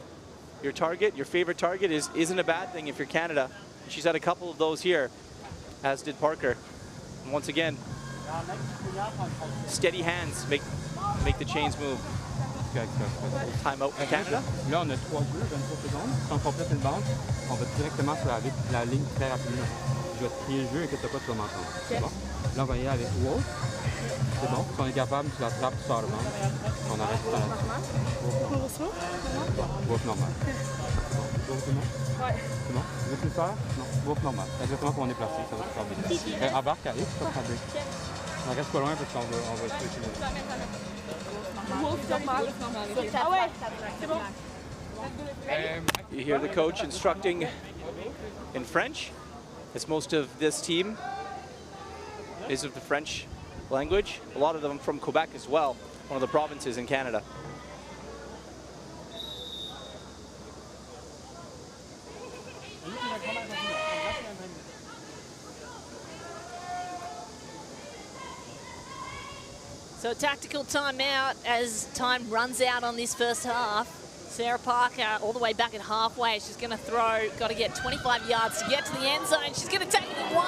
your target, your favorite target, isn't a bad thing if you're Canada. She's had a couple of those here, as did Parker. And once again, steady hands make the chains move. Timeout for Canada. Là, on a 3 jeux, 23 secondes. Si on complète une banque, on va directement sur la ligne très rapidement. Je vais te crier le jeu et que tu n'as pas, tu vas m'entendre. C'est bon? Là, on va y aller avec Wolf. C'est bon. Si on est capable, tu l'attrapes, tu sors le banc. On arrête tout à l'heure. Wolf normal. Wolf c'est bon? Ouais. C'est bon? Tu veux que tu le fasses? Non. Wolf normal. Exactement comme on est placé. Ça va te faire bien. Embarque, arrive, ça va te faire bien. On reste pas loin parce qu'on va switcher le You hear the coach instructing in French, as most of this team is of the French language. A lot of them from Quebec as well, one of the provinces in Canada. So a tactical timeout as time runs out on this first half. Sarah Parker all the way back at halfway. She's going to throw, got to get 25 yards to get to the end zone. She's going to take it at 1,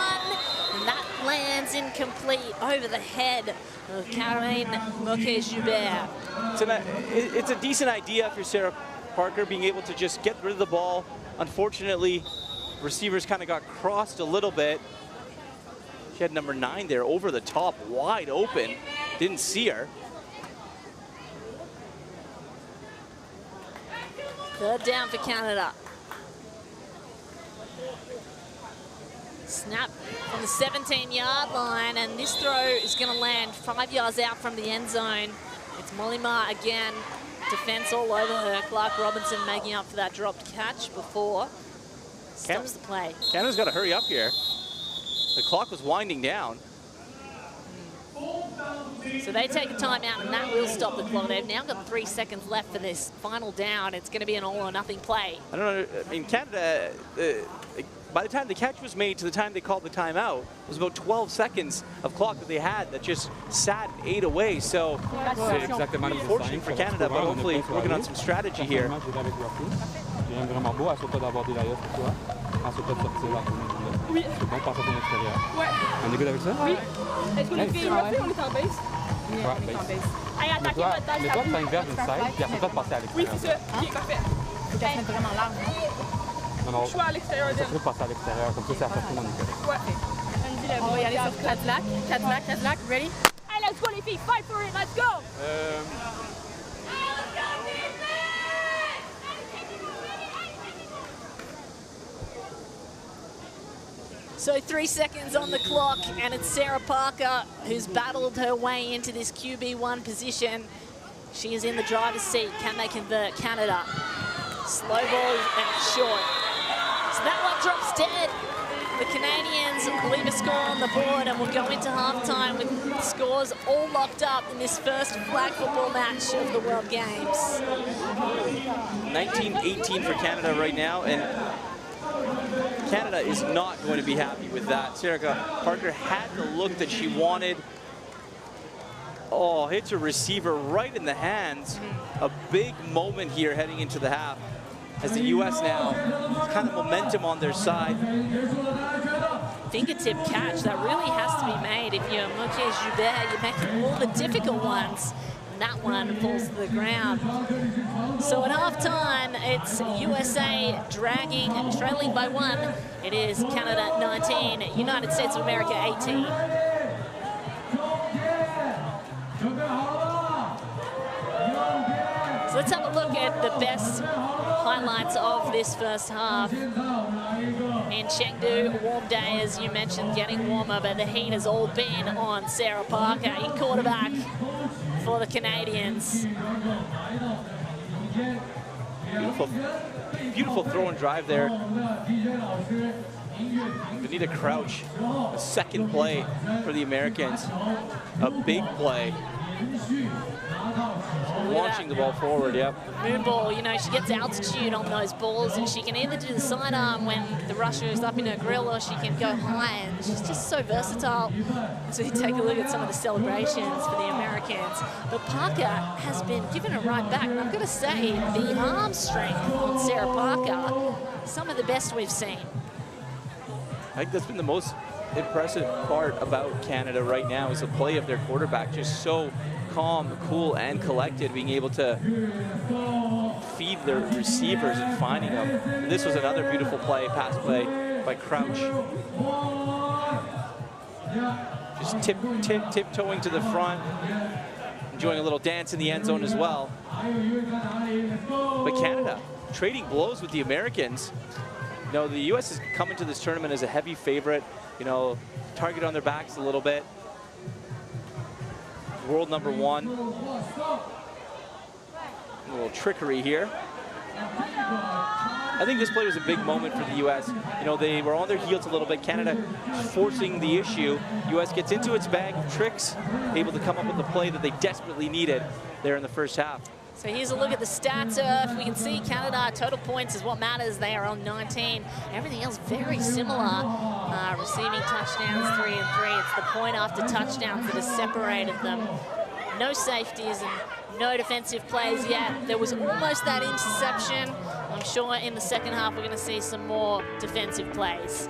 and that lands incomplete over the head of Caroline Moquet-Joubert. It's a decent idea for Sarah Parker being able to just get rid of the ball. Unfortunately, receivers kind of got crossed a little bit. She had number 9 there over the top, wide open. Didn't see her. Third down for Canada. Snap from the 17-yard line, and this throw is going to land 5 yards out from the end zone. It's Mollima again. Defense all over her. Clark Robinson making up for that dropped catch before. Stops the play. Canada's got to hurry up here. The clock was winding down. So they take a timeout, and that will stop the clock. They've now got 3 seconds left for this final down. It's going to be an all-or-nothing play. I don't know. I mean, Canada, by the time the catch was made to the time they called the timeout, it was about 12 seconds of clock that they had that just sat and ate away. So, unfortunate for Canada, but hopefully working on some strategy here. Oui. C'est bon, passe à ton extérieur. Ouais. On est good avec ça? Oui. Est-ce qu'on est filles? On est en base? Oui, on est en base. Allez, attaquez votre tâche. Mais toi, tu t'inverses une side, puis après toi, de passer à l'extérieur. Oui, c'est ça. OK, parfait. Faut qu'elle se mette vraiment large. Non, non. Je suis à l'extérieur d'elle. Ça peut passer à l'extérieur, comme ça, c'est à faire tout le monde. Ouais. On va y aller sur Cadillac. Cadillac, ready? Allez, let's go les filles, fight for it, let's go! So 3 seconds on the clock, and it's Sarah Parker who's battled her way into this QB1 position. She is in the driver's seat. Can they convert? Canada. Slow ball and short. So that one drops dead. The Canadians leave a score on the board, and we'll go into halftime with scores all locked up in this first flag football match of the World Games. 19-18 for Canada right now, and Canada is not going to be happy with that. Sarah Parker had the look that she wanted. Oh, hits a receiver right in the hands. A big moment here heading into the half as the U.S. now has kind of momentum on their side. Fingertip catch, that really has to be made. If you're Moquet-Joubert, you're making all the difficult ones. That one falls to the ground. So at halftime, it's USA trailing by 1. It is Canada 19, United States of America 18. So let's have a look at the best highlights of this first half. In Chengdu, a warm day, as you mentioned, getting warmer, but the heat has all been on Sarah Parker in quarterback for the Canadians. Beautiful throw and drive there. Vanita Crouch, a second play for the Americans. A big play. Launching the ball forward, yep. Moon ball, you know, she gets altitude on those balls, and she can either do the sidearm when the rusher is up in her grill, or she can go high, and she's just so versatile. So you take a look at some of the celebrations for the Americans. But Parker has been given it right back, and I've got to say, the arm strength on Sarah Parker, some of the best we've seen. I think that's been the most impressive part about Canada right now, is the play of their quarterback, just so calm, cool, and collected, being able to feed their receivers and finding them. And this was another beautiful play, pass play by Crouch. Just tiptoeing to the front, enjoying a little dance in the end zone as well. But Canada trading blows with the Americans. You know, the U.S. has come into this tournament as a heavy favorite, you know, target on their backs a little bit. World number one. A little trickery here. I think this play was a big moment for the U.S. You know, they were on their heels a little bit. Canada forcing the issue. U.S. gets into its bag of tricks, able to come up with the play that they desperately needed there in the first half. So here's a look at the stats. We can see Canada, total points is what matters. They are on 19. Everything else very similar. Receiving touchdowns, 3 and 3. It's the point after touchdowns that has separated them. No safeties and no defensive plays yet. There was almost that interception. I'm sure in the second half we're going to see some more defensive plays.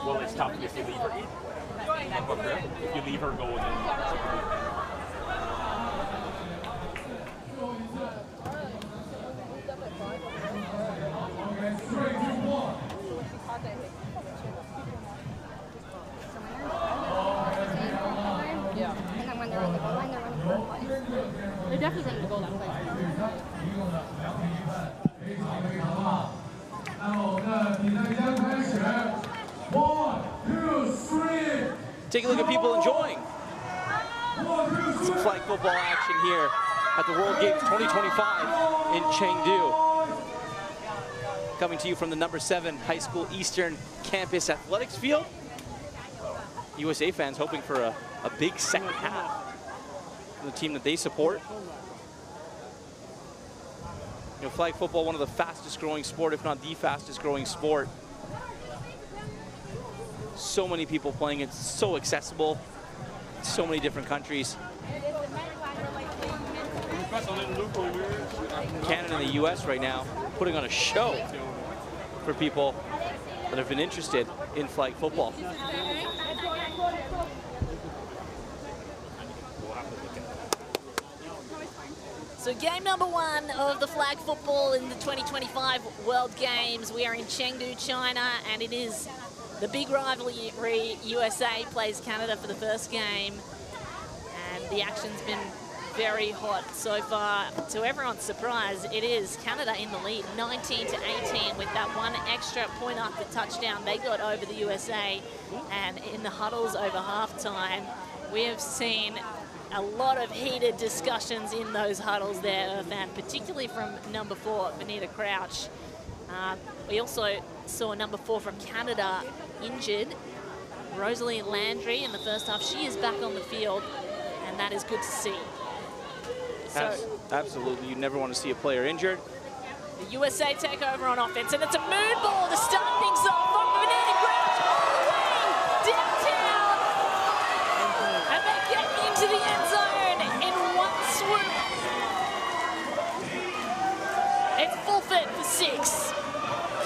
Well, it's tough if you leave her. If you leave her go then. Yeah. And then when they're on the goal line, they're running the goal line. They're definitely running the goal line. Take a look at people enjoying some flag football action here at the World Games 2025 in Chengdu. Coming to you from the number 7 High School Eastern Campus Athletics Field. USA fans hoping for a big second half from the team that they support. You know, flag football, one of the fastest growing sport, if not the fastest growing sport. So many people playing it, so accessible, so many different countries. Canada and the US right now putting on a show for people that have been interested in flag football. So game number 1 of the flag football in the 2025 World Games. We are in Chengdu, China, and it is the big rivalry. USA plays Canada for the first game, and the action's been very hot so far. To everyone's surprise, it is Canada in the lead, 19-18, with that one extra point after touchdown they got over the USA. And in the huddles over halftime, we have seen a lot of heated discussions in those huddles there, and particularly from number 4, Vanita Crouch. We also saw number 4 from Canada injured, Rosalie Landry, in the first half. She is back on the field, and that is good to see. So Absolutely, you never want to see a player injured. the USA take over on offense, and it's a moon ball to start things off. Banana Grouch all the way downtown, and they get into the end zone in one swoop. It's Fulford for 6.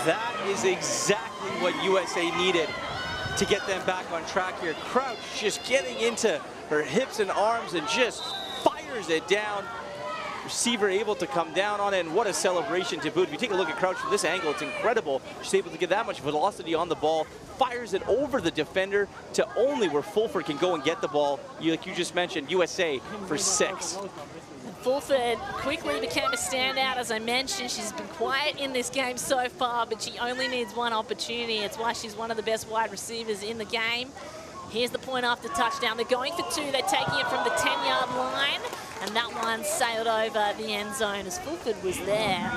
That is exactly what USA needed to get them back on track here. Crouch just getting into her hips and arms and just fires it down. Receiver able to come down on it, and what a celebration to boot. If you take a look at Crouch from this angle, it's incredible. She's able to get that much velocity on the ball, fires it over the defender to only where Fulford can go and get the ball. Like you just mentioned, USA for 6. Fulford quickly became a standout, as I mentioned. She's been quiet in this game so far, but she only needs one opportunity. It's why she's one of the best wide receivers in the game. Here's the point after touchdown. They're going for 2. They're taking it from the 10-yard line, and that one sailed over the end zone as Fulford was there.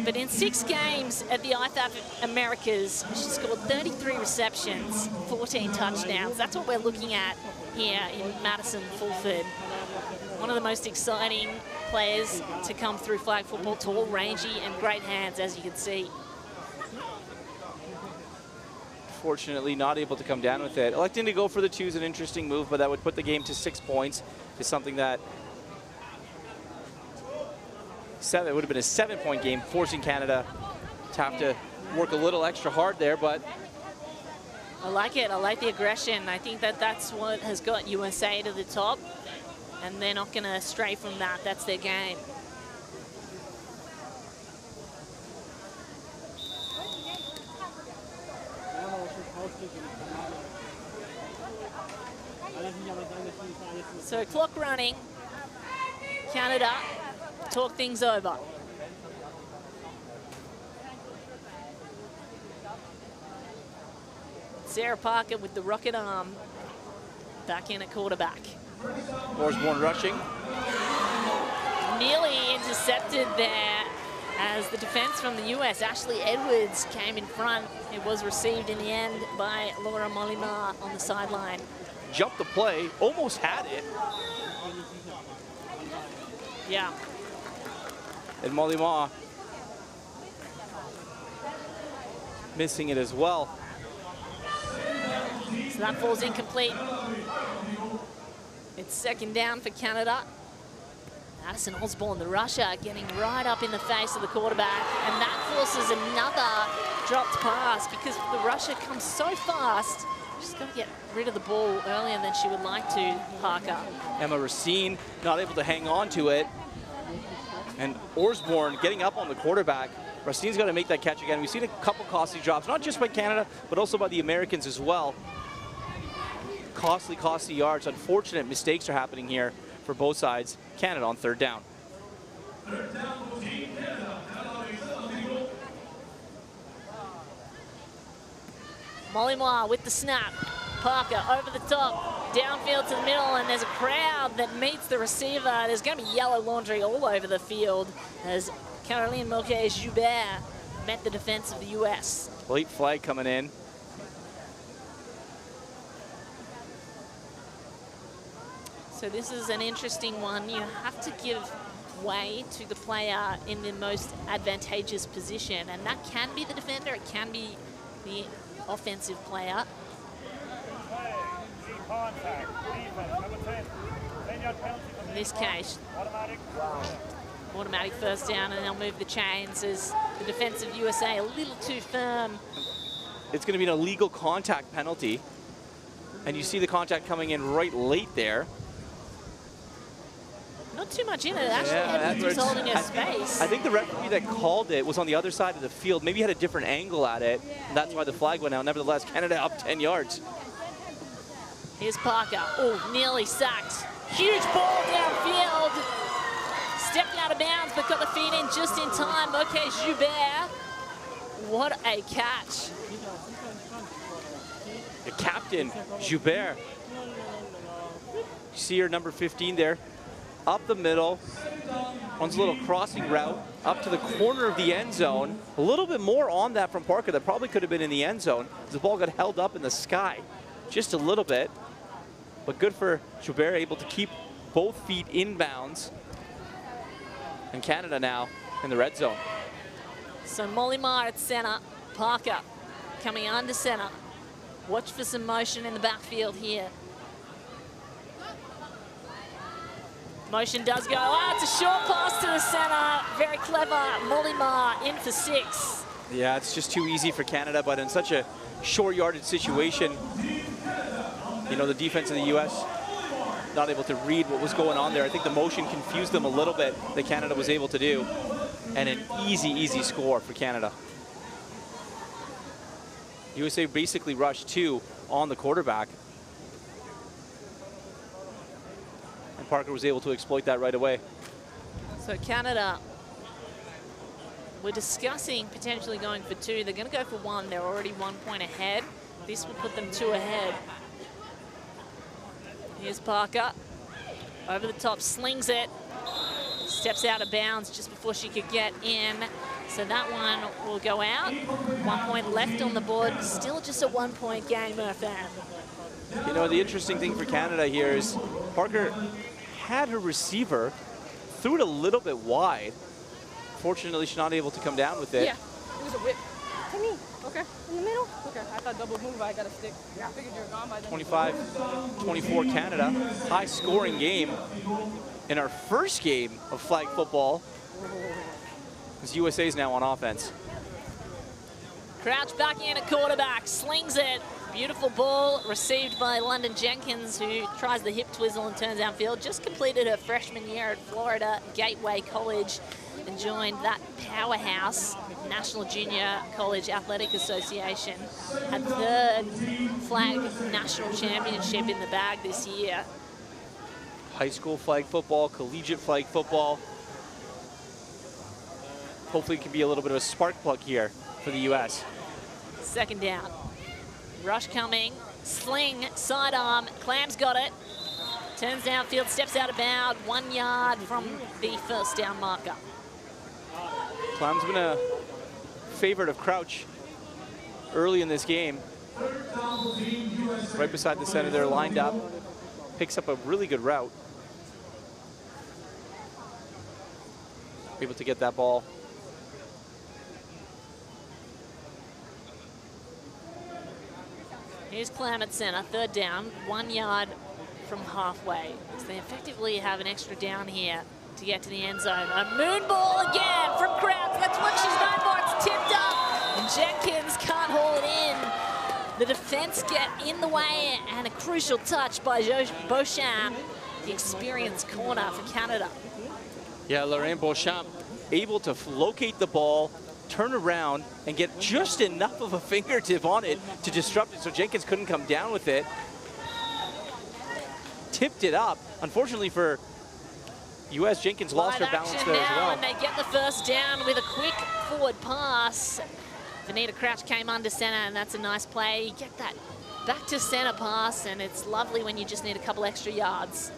But in 6 games at the IFAF Americas, she scored 33 receptions, 14 touchdowns. That's what we're looking at here in Madison Fulford. One of the most exciting players to come through flag football, tall, rangy, and great hands, as you can see. Fortunately, not able to come down with it. Electing to go for the 2 is an interesting move, but that would put the game to 6 points. Is something that it would have been a 7-point game, forcing Canada to have to work a little extra hard there, but I like it. I like the aggression. I think that that's what has got USA to the top, and they're not going to stray from that. That's their game. So clock running. Canada talk things over. Sarah Parker with the rocket arm back in at quarterback. Osborne rushing. Nearly intercepted there as the defense from the US, Ashley Edwards, came in front. It was received in the end by Laura Molima on the sideline. Jumped the play, almost had it. Yeah. And Molima missing it as well. So that falls incomplete. It's second down for Canada. Addison Osborne, the rusher, getting right up in the face of the quarterback, and that forces another dropped pass because the rusher comes so fast. She's got to get rid of the ball earlier than she would like to, Parker. Emma Racine not able to hang on to it. And Osborne getting up on the quarterback. Racine's got to make that catch again. We've seen a couple costly drops, not just by Canada, but also by the Americans as well. Costly yards. Unfortunate mistakes are happening here for both sides. Canada on third down. Molly Moore with the snap. Parker over the top, downfield to the middle, and there's a crowd that meets the receiver. There's going to be yellow laundry all over the field as Caroline Moquet-Joubert met the defense of the US. Late flag coming in. So this is an interesting one. You have to give way to the player in the most advantageous position, and that can be the defender, it can be the offensive player. In this case, automatic first down, and they'll move the chains as the defensive USA a little too firm. It's going to be an illegal contact penalty, and you see the contact coming in right late there. Not too much in it, actually. Edwards was holding her space. I think the referee that called it was on the other side of the field. Maybe had a different angle at it. And that's why the flag went out. Nevertheless, Canada up 10 yards. Here's Parker. Oh, nearly sacked. Huge ball downfield. Stepped out of bounds, but got the feet in just in time. Okay, Joubert. What a catch. The captain, Joubert. You see her number 15 there. Up the middle, runs a little crossing route, up to the corner of the end zone. A little bit more on that from Parker that probably could have been in the end zone. The ball got held up in the sky just a little bit. But good for Joubert, able to keep both feet in bounds. And Canada now in the red zone. So Molimar at center, Parker coming under center. Watch for some motion in the backfield here. Motion does go, it's a short pass to the center. Very clever, Molimar in for 6. Yeah, it's just too easy for Canada, but in such a short yardage situation, you know, the defense of the U.S. not able to read what was going on there. I think the motion confused them a little bit that Canada was able to do. And an easy score for Canada. USA basically rushed 2 on the quarterback. And Parker was able to exploit that right away. So Canada, we're discussing potentially going for 2. They're going to go for 1. They're already 1 point ahead. This will put them 2 ahead. Here's Parker. Over the top, slings it. Steps out of bounds just before she could get in. So that one will go out. 1 point left on the board. Still just a 1 point game, Murphan. You know, the interesting thing for Canada here is Parker had her receiver, threw it a little bit wide. Fortunately, she's not able to come down with it. Yeah, it was a whip. To me. Okay. In the middle? Okay, I thought double move, I got a stick. I figured you were gone by then. 25-24 Canada. High scoring game in our first game of flag football. As USA is now on offense. Crouch back in at quarterback, slings it. Beautiful ball received by London Jenkins, who tries the hip twizzle and turns downfield. Just completed her freshman year at Florida Gateway College and joined that powerhouse National Junior College Athletic Association. Had 3rd flag national championship in the bag this year. High school flag football, collegiate flag football. Hopefully it can be a little bit of a spark plug here for the U.S. 2nd down. Rush coming, sling, sidearm, Clam's got it. Turns downfield, steps out of bounds, 1 yard from the 1st down marker. Clam's been a favorite of Crouch early in this game. Right beside the center there, lined up. Picks up a really good route. Able to get that ball. Here's Clam at center, 3rd down, 1 yard from halfway. So they effectively have an extra down here to get to the end zone. A moon ball again from Crouch. That's what she's known for. It's tipped up. And Jenkins can't haul it in. The defense get in the way, and a crucial touch by Beauchamp, the experienced corner for Canada. Yeah, Lorraine Beauchamp able to locate the ball, turn around, and get just enough of a fingertip on it to disrupt it so Jenkins couldn't come down with it. Tipped it up. Unfortunately for U.S., Jenkins lost her balance there as well. And they get the 1st down with a quick forward pass. Vanita Crouch came under center, and that's a nice play. You get that back to center pass, and it's lovely when you just need a couple extra yards.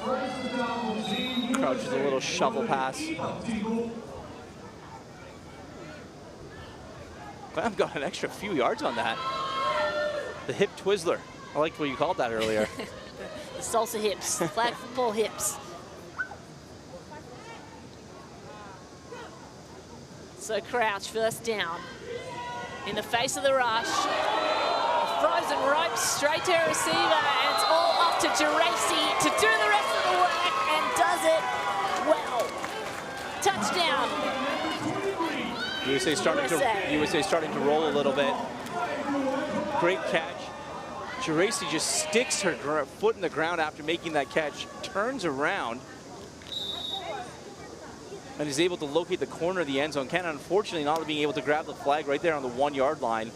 Crouch is a little shovel pass. Clam got an extra few yards on that. The hip twizzler. I liked what you called that earlier. The salsa hips, flag football hips. So Crouch, 1st down. In the face of the rush. A frozen rope straight to her receiver, and it's all up to Geraci to do the rest of the work, and does it well. Touchdown. USA starting to roll a little bit. Great catch. Geraci just sticks her foot in the ground after making that catch, turns around, and is able to locate the corner of the end zone. Canada, unfortunately, not being able to grab the flag right there on the 1 yard line.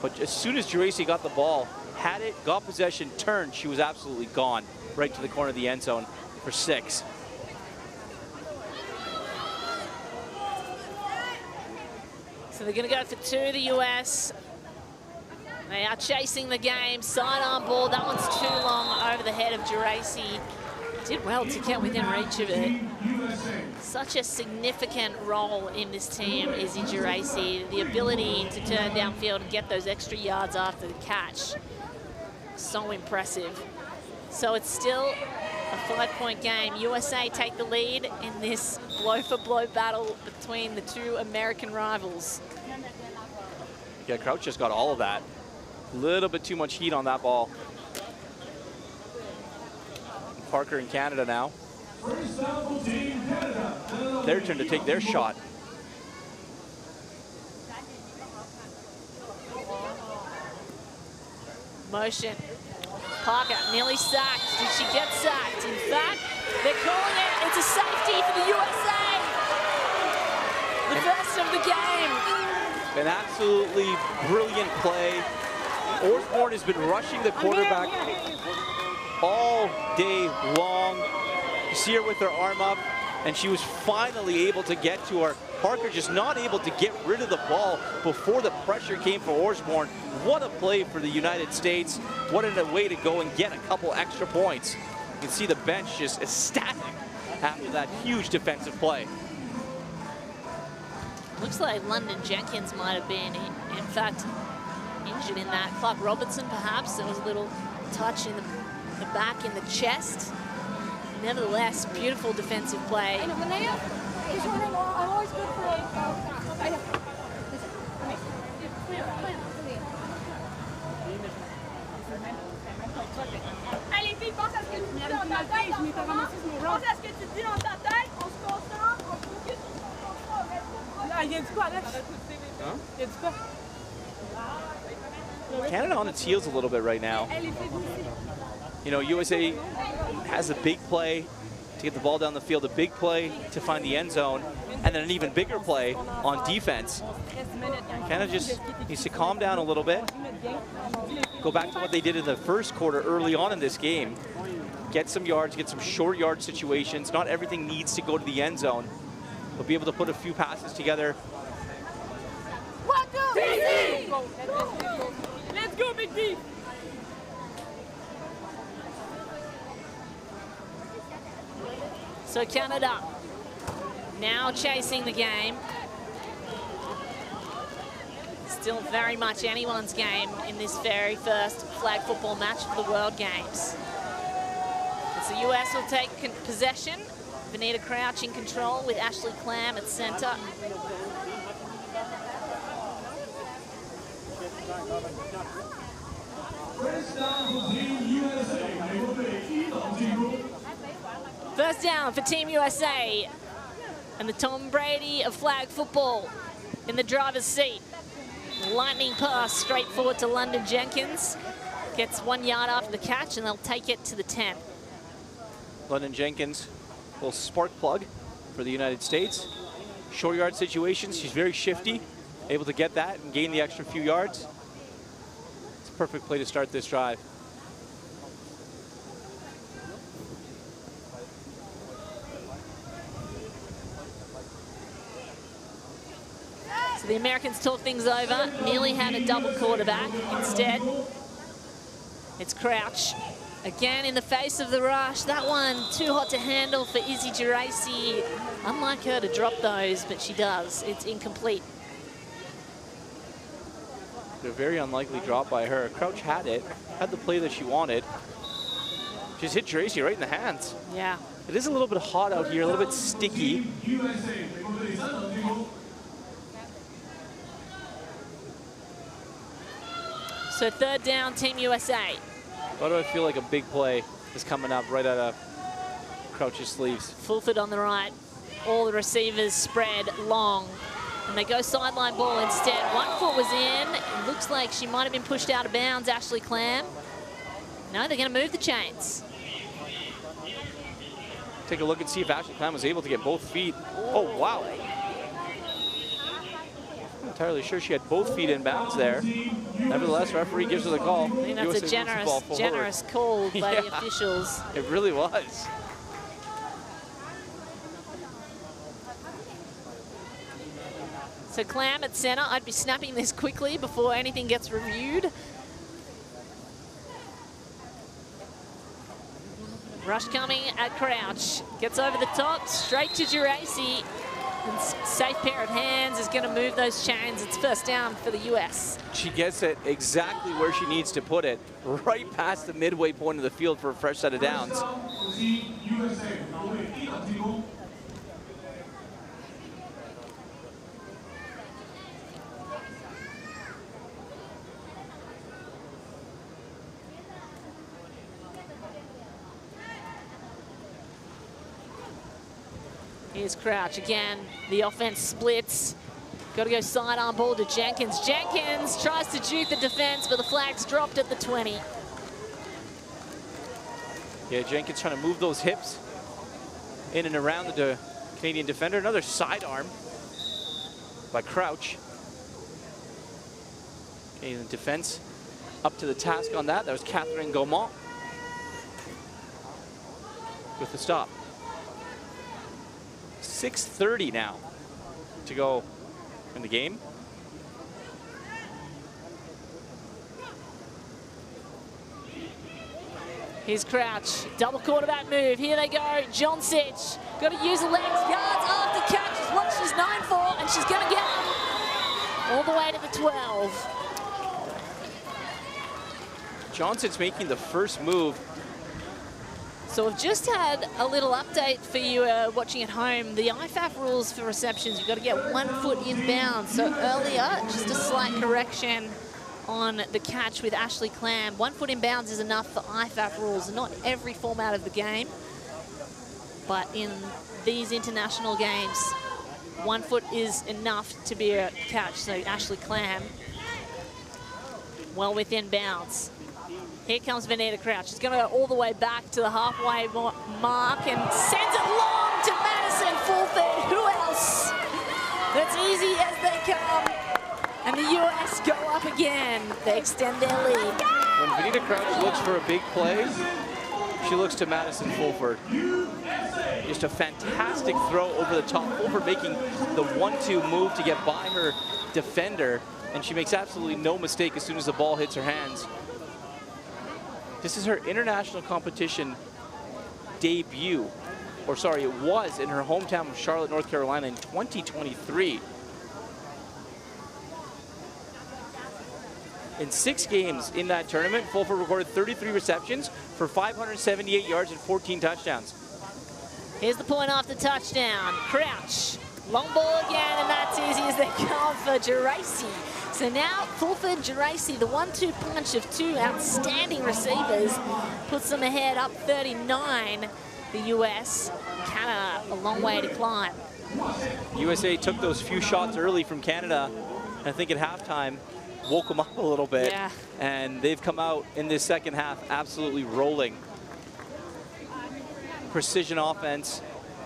But as soon as Geraci got the ball, had it, got possession, turned, she was absolutely gone right to the corner of the end zone for 6. So they're going to go for 2, the US. They are chasing the game. Sidearm ball. That one's too long over the head of Geraci. Did well to get within reach of it. Such a significant role in this team is in Geraci. The ability to turn downfield and get those extra yards after the catch. So impressive. So it's still a 5-point game. USA take the lead in this blow-for-blow battle between the two American rivals. Yeah, Crouch just got all of that. A little bit too much heat on that ball. Parker in Canada now. Their turn to take their shot. Motion. Parker nearly sacked. Did she get sacked? In fact, they're calling it. It's a safety for the USA. The first of the game. An absolutely brilliant play. Osborne has been rushing the quarterback all day long. You see her with her arm up, and she was finally able to get to her. Parker just not able to get rid of the ball before the pressure came for Osborne. What a play for the United States. What a way to go and get a couple extra points. You can see the bench just ecstatic after that huge defensive play. Looks like London Jenkins might have been, in fact, injured in that. Clark Robertson, perhaps. There was a little touch in the back, in the chest. Nevertheless, beautiful defensive play. Allez, filles, pense à ce que tu dis dans ta tête. Pense à ce que tu dis dans ta tête. On se concentre, on focus, on se concentre. Là, il y a du quoi, Alex? Il y a du quoi? Canada on its heels a little bit right now. You know, USA has a big play to get the ball down the field, a big play to find the end zone, and then an even bigger play on defense. Canada just needs to calm down a little bit, go back to what they did in the first quarter early on in this game, get some yards, get some short yard situations. Not everything needs to go to the end zone, but be able to put a few passes together. Let's go, Big D! So Canada now chasing the game. Still very much anyone's game in this very first flag football match of the World Games. As the US will take possession. Vanita Crouch in control with Ashley Clam at center. First down for Team USA, and the Tom Brady of flag football in the driver's seat. Lightning pass straight forward to London Jenkins. Gets 1 yard after the catch, and they'll take it to the 10. London Jenkins, a little spark plug for the United States. Short yard situations, she's very shifty, able to get that and gain the extra few yards. It's a perfect play to start this drive. So the Americans talk things over, nearly had a double quarterback. Instead, it's Crouch. Again in the face of the rush. That one too hot to handle for Izzy Geraci. Unlike her to drop those, but she does. It's incomplete. A very unlikely drop by her. Crouch had it, had the play that she wanted. Just hit Geraci right in the hands. Yeah. It is a little bit hot out here, a little bit sticky. So third down, Team USA. Why do I feel like a big play is coming up right out of Crouch's sleeves? Fulford on the right. All the receivers spread long. And they go sideline ball instead. 1 foot was in. It looks like she might have been pushed out of bounds, Ashley Clam. No, they're going to move the chains. Take a look and see if Ashley Clam was able to get both feet. Oh, wow. Not entirely sure she had both feet in bounds there. Nevertheless, referee gives her the call. I think that's a generous call by the officials. It really was. So Clam at center. I'd be snapping this quickly before anything gets reviewed. Rush coming at Crouch. Gets over the top, straight to Geraci. And safe pair of hands is going to move those chains. It's first down for the US. She gets it exactly where she needs to put it, right past the midway point of the field for a fresh set of downs. Here's Crouch again. The offense splits. Got to go sidearm ball to Jenkins. Jenkins tries to juke the defense, but the flag's dropped at the 20. Yeah, Jenkins trying to move those hips in and around the Canadian defender. Another sidearm by Crouch. Canadian defense up to the task on that. That was Catherine Gaumont with the stop. 6:30 now to go in the game. Here's Crouch, double quarterback move. Here they go, Joncic. Got to use the legs, yards after catch is what she's known for, and she's going to get them all the way to the 12. Johnson's making the first move. So we've just had a little update for you watching at home. The IFAF rules for receptions, you've got to get 1 foot inbound. So earlier, just a slight correction on the catch with Ashley Clam. 1 foot inbounds is enough for IFAF rules. Not every format of the game, but in these international games, 1 foot is enough to be a catch. So Ashley Clam, well within bounds. Here comes Vanita Crouch. She's going to go all the way back to the halfway mark and sends it long to Madison Fulford. Who else? That's easy as they come. And the US go up again. They extend their lead. When Vanita Crouch looks for a big play, she looks to Madison Fulford. Just a fantastic throw over the top. Fulford making the 1-2 move to get by her defender, and she makes absolutely no mistake as soon as the ball hits her hands. This is her international competition debut, or sorry, it was in her hometown of Charlotte, North Carolina in 2023. In 6 games in that tournament, Fulford recorded 33 receptions for 578 yards and 14 touchdowns. Here's the point after touchdown. Crouch, long ball again, and that's easy as they come for Geraci. So now Fulford, Geraci, the 1-2 punch of 2 outstanding receivers, puts them ahead up 39. The US, Canada, a long way to climb. USA took those few shots early from Canada, and I think at halftime woke them up a little bit. Yeah. And they've come out in this second half absolutely rolling. Precision offense,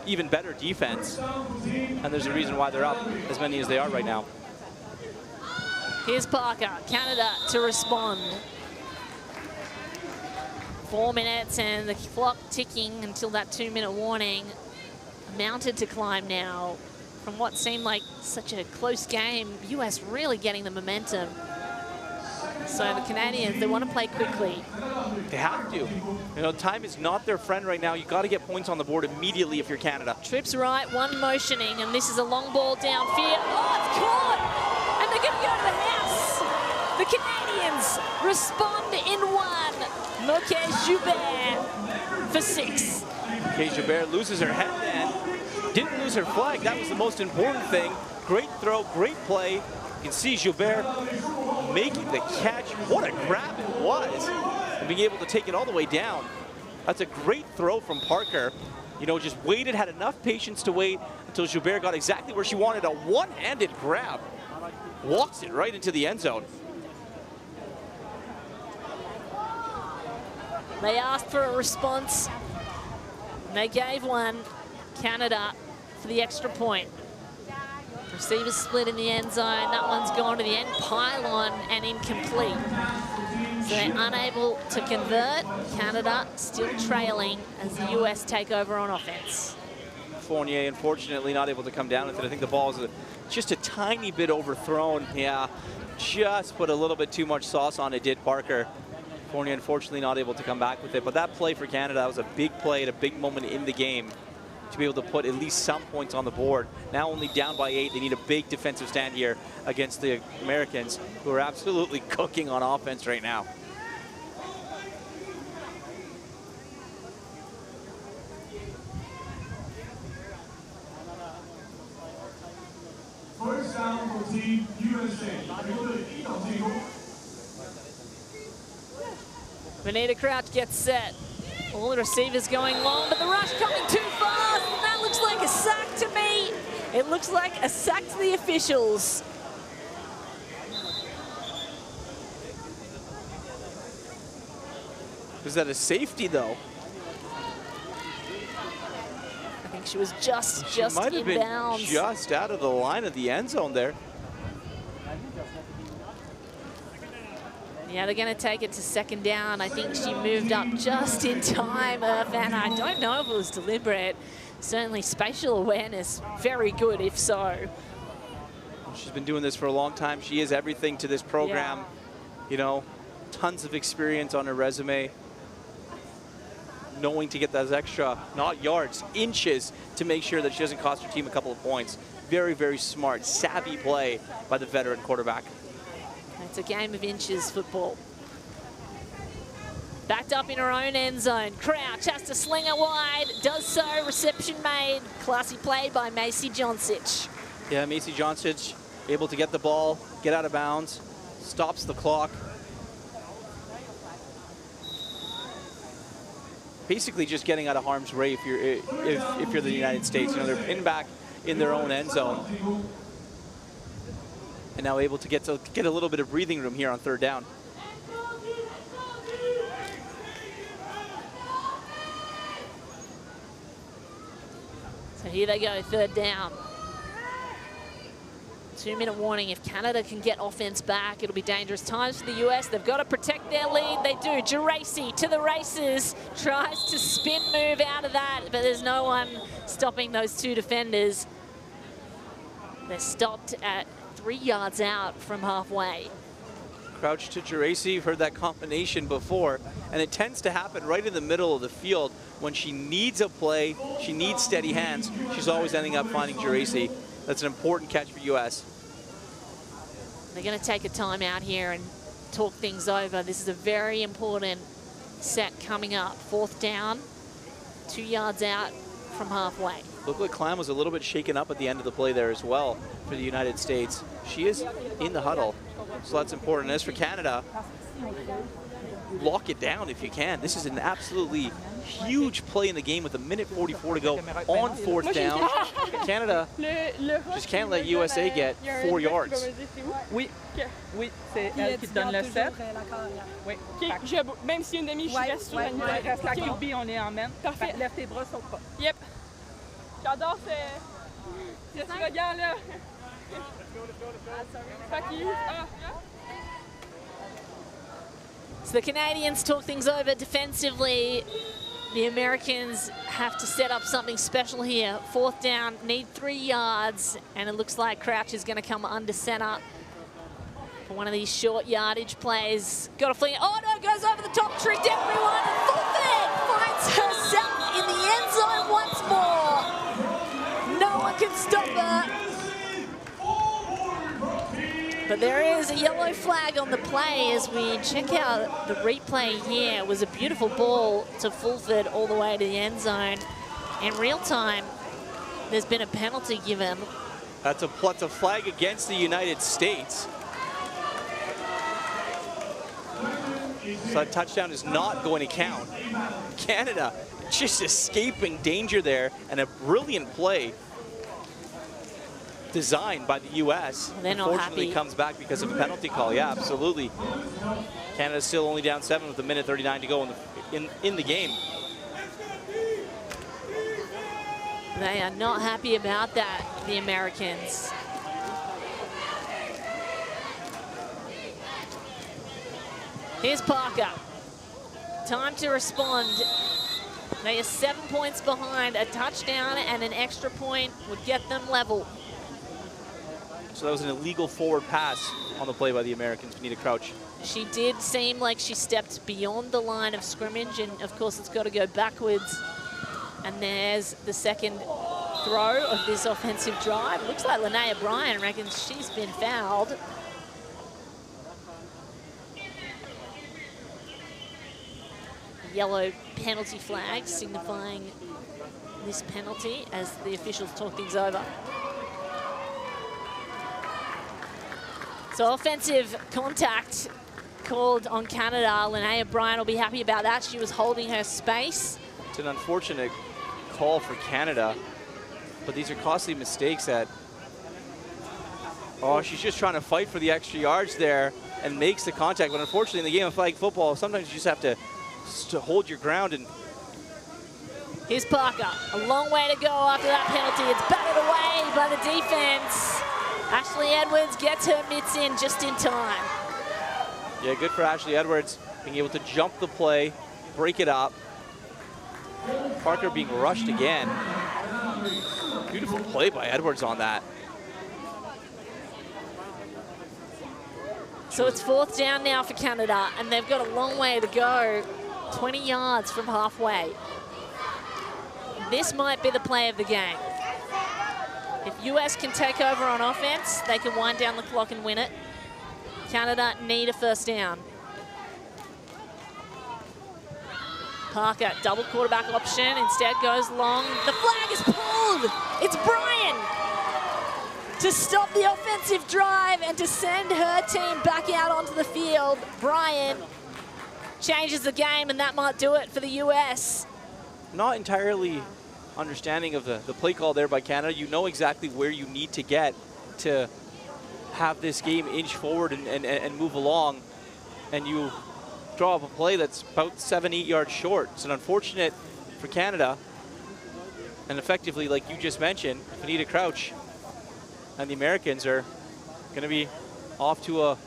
even better defense, and there's a reason why they're up as many as they are right now. Here's Parker, Canada to respond. 4 minutes and the clock ticking until that 2-minute warning. Mounted to climb now from what seemed like such a close game. US really getting the momentum. So the Canadians, they want to play quickly. They have to. You know, time is not their friend right now. You got to get points on the board immediately if you're Canada. Trips right, one motioning, and this is a long ball downfield. Oh, it's caught! And they're going to go to the house. The Canadians respond in 1. Moquet Joubert for 6. Okay, Joubert loses her headband. Didn't lose her flag. That was the most important thing. Great throw, great play. You can see Joubert making the catch. What a grab it was. And being able to take it all the way down. That's a great throw from Parker. You know, just waited, had enough patience to wait until Joubert got exactly where she wanted. A one-handed grab. Walks it right into the end zone. They asked for a response, and they gave one. Canada for the extra point. Receivers split in the end zone. That one's gone to the end pylon and incomplete. So they're unable to convert. Canada still trailing as the US take over on offense. Fournier, unfortunately, not able to come down with it. I think the ball is just a tiny bit overthrown. Yeah, just put a little bit too much sauce on it, did Parker. Fournier, unfortunately, not able to come back with it. But that play for Canada was a big play at a big moment in the game. to be able to put at least some points on the board. Now only down by 8. They need a big defensive stand here against the Americans, who are absolutely cooking on offense right now. First down for Team USA. Bonita Crouch gets set. All the receivers going long, but the rush coming too fast. And that looks like a sack to me. It looks like a sack to the officials. Was that a safety, though? I think she was just might have been inbounds. just out of the line of the end zone there. Yeah, they're going to take it to second down. I think she moved up just in time, and I don't know if it was deliberate. Certainly spatial awareness, very good if so. She's been doing this for a long time. She is everything to this program. Yeah. You know, tons of experience on her resume. Knowing to get those extra, not yards, inches, to make sure that she doesn't cost her team a couple of points. Very, very smart, savvy play by the veteran quarterback. It's a game of inches football. Backed up in her own end zone. Crouch has to sling it wide. Does so. Reception made. Classy play by Macy Johnsich. Yeah, Macy Johnsich able to get the ball, get out of bounds, stops the clock. Basically just getting out of harm's way if you're the United States. You know, they're pinned back in their own end zone. And now able to get a little bit of breathing room here on third down. So here they go, third down. 2-minute warning. If Canada can get offense back, it'll be dangerous times for the US. They've got to protect their lead. They do. Geraci to the races. Tries to spin move out of that, but there's no one stopping those two defenders. They're stopped at 3 yards out from halfway. Crouch to Geraci. You've heard that combination before, and it tends to happen right in the middle of the field when she needs a play, she needs steady hands. She's always ending up finding Geraci. That's an important catch for US. They're going to take a timeout here and talk things over. This is a very important set coming up. Fourth down, 2 yards out from halfway. Looked like Clam was a little bit shaken up at the end of the play there as well for the United States. She is in the huddle, so that's important. As for Canada, lock it down if you can. This is an absolutely huge play in the game with 1:44 to go on fourth down. Canada just can't let USA get 4 yards. Oui, oui, c'est elle qui donne le set. Oui. Même si une demi, je reste sur la ligne. Reste la QB, on est en même. Parfait. Lève tes bras, saute pas. Yep. J'adore ce regard-là. Fuck you. So the Canadians talk things over defensively. The Americans have to set up something special here. Fourth down, need 3 yards, and it looks like Crouch is going to come under center for one of these short yardage plays. Got to fling it. Oh no, goes over the top, tricked everyone. Fulford finds herself in the end zone once more. No one can stop her. But there is a yellow flag on the play as we check out the replay here. It was a beautiful ball to Fulford all the way to the end zone. In real time, there's been a penalty given. That's a flag against the United States. So that touchdown is not going to count. Canada just escaping danger there, and a brilliant play designed by the U.S. They're not Unfortunately happy. comes back because of a penalty call. Yeah, absolutely. Canada's still only down 7 with 1:39 to go in the game. They are not happy about that, the Americans. Here's Parker. Time to respond. They are 7 points behind. A touchdown and an extra point would get them level. So that was an illegal forward pass on the play by the Americans, Bonita Crouch. She did seem like she stepped beyond the line of scrimmage, and of course it's got to go backwards And there's the second throw of this offensive drive. Looks like Linnea Bryan reckons she's been fouled. Yellow penalty flag signifying this penalty as the officials talk things over. So offensive contact called on Canada. Linnea Bryan will be happy about that. She was holding her space. It's an unfortunate call for Canada, but these are costly mistakes that, oh, she's just trying to fight for the extra yards there and makes the contact. But unfortunately, in the game of flag football, sometimes you just have to hold your ground. And here's Parker. A long way to go after that penalty. It's batted away by the defense. Ashley Edwards gets her mitts in just in time. Yeah, good for Ashley Edwards being able to jump the play, break it up. Parker being rushed again. Beautiful play by Edwards on that. So it's 4th down now for Canada, and they've got a long way to go, 20 yards from halfway. This might be the play of the game. If US can take over on offense, they can wind down the clock and win it. Canada need a 1st down. Parker, double quarterback option, instead goes long. The flag is pulled. It's Bryan to stop the offensive drive and to send her team back out onto the field. Bryan changes the game, and that might do it for the US. Not entirely understanding of the play call there by Canada. You know exactly where you need to get to have this game inch forward and move along, and you draw up a play that's about 7-8 yards short. It's unfortunate for Canada, and effectively, like you just mentioned, Anita Crouch and the Americans are going to be off to a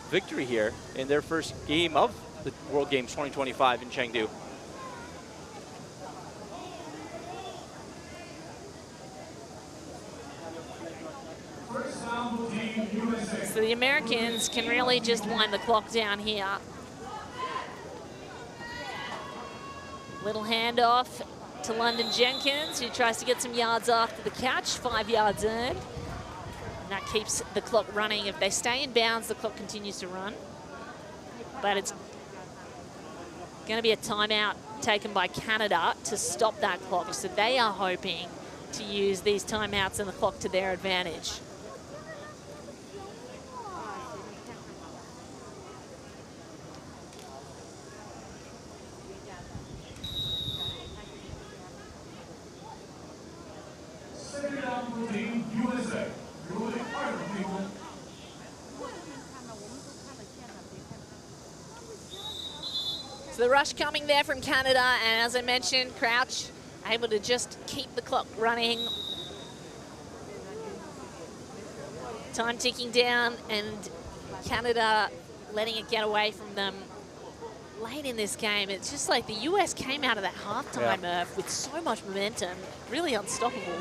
victory here in their first game of the World Games 2025 in Chengdu. So the Americans can really just wind the clock down here. Little handoff to London Jenkins, who tries to get some yards after the catch, 5 yards earned. And that keeps the clock running. If they stay in bounds, the clock continues to run. But it's going to be a timeout taken by Canada to stop that clock. So they are hoping to use these timeouts and the clock to their advantage. So the rush coming there from Canada, and as I mentioned, Crouch able to just keep the clock running. Time ticking down, and Canada letting it get away from them late in this game. It's just like the US came out of that halftime with so much momentum, really unstoppable.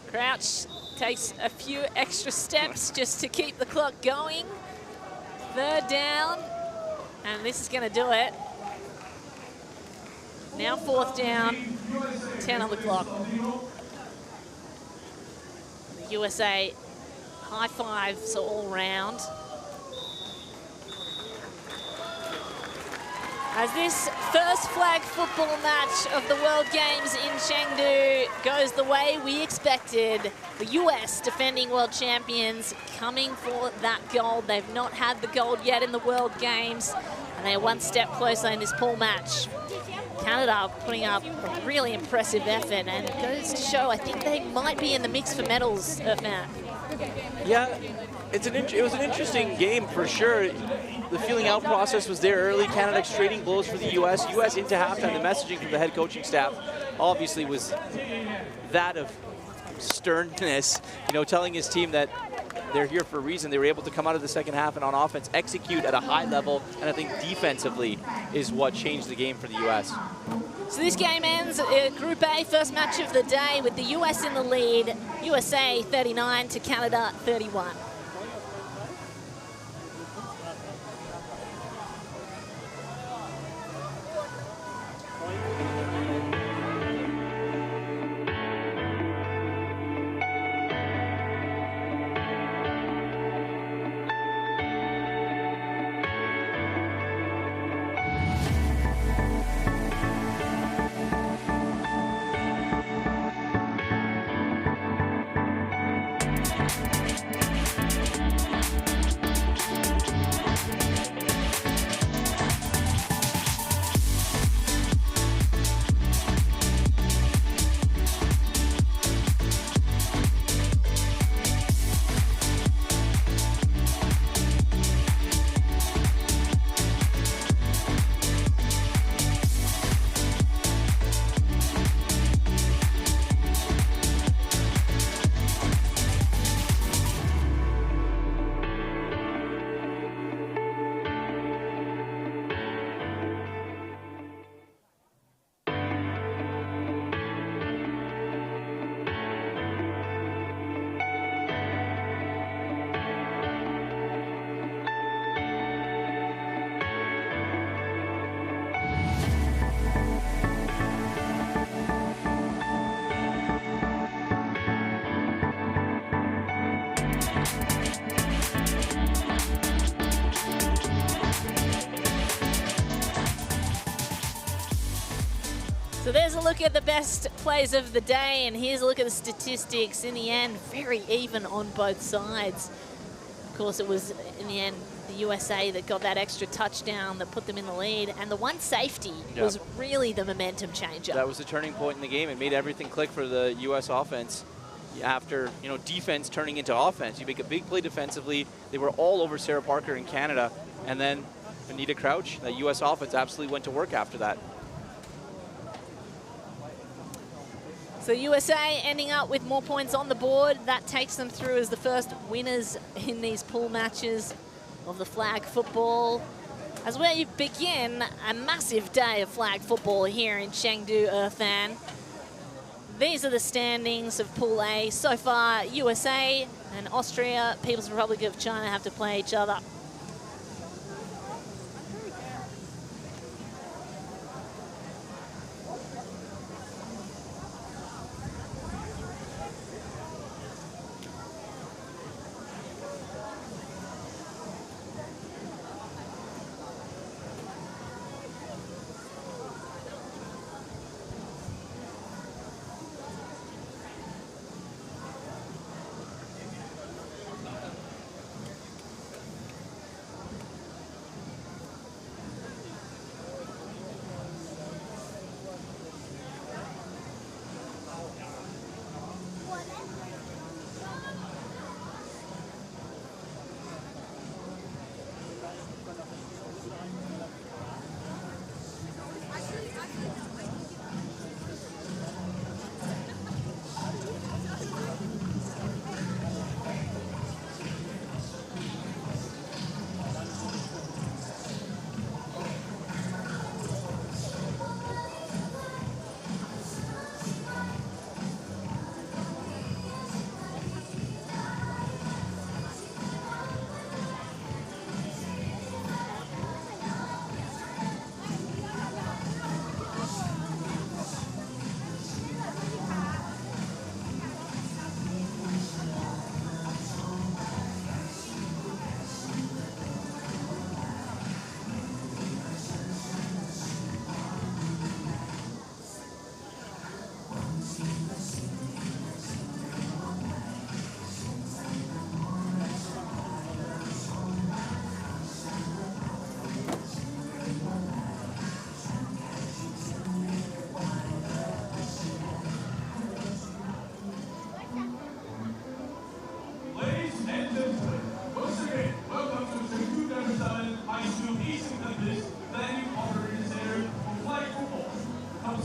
Crouch takes a few extra steps just to keep the clock going. 3rd down, and this is going to do it. Now 4th down, 10 on the clock. The USA high fives all round. As this first flag football match of the World Games in Chengdu goes the way we expected, the US defending world champions coming for that gold. They've not had the gold yet in the World Games, and they're one step closer in this pool match. Canada putting up a really impressive effort, and it goes to show I think they might be in the mix for medals, Matt. Yeah, it was an interesting game for sure. The feeling out process was there early. Canada trading blows for the US. US into halftime. The messaging from the head coaching staff obviously was that of sternness, you know, telling his team that they're here for a reason. They were able to come out of the second half and on offense execute at a high level, and I think defensively is what changed the game for the U.S. So this game ends at Group A, first match of the day, with the U.S. in the lead. USA 39 to Canada 31. So there's a look at the best plays of the day, and here's a look at the statistics. In the end, very even on both sides. Of course, it was, in the end, the USA that got that extra touchdown that put them in the lead, and the one safety was really the momentum changer. That was the turning point in the game. It made everything click for the U.S. offense. After, you know, defense turning into offense, you make a big play defensively. They were all over Sarah Parker in Canada, and then Anita Crouch, the U.S. offense absolutely went to work after that. So USA ending up with more points on the board. That takes them through as the first winners in these pool matches of the flag football. As we begin a massive day of flag football here in Chengdu, Earthan. These are the standings of Pool A. So far, USA and Austria, People's Republic of China have to play each other.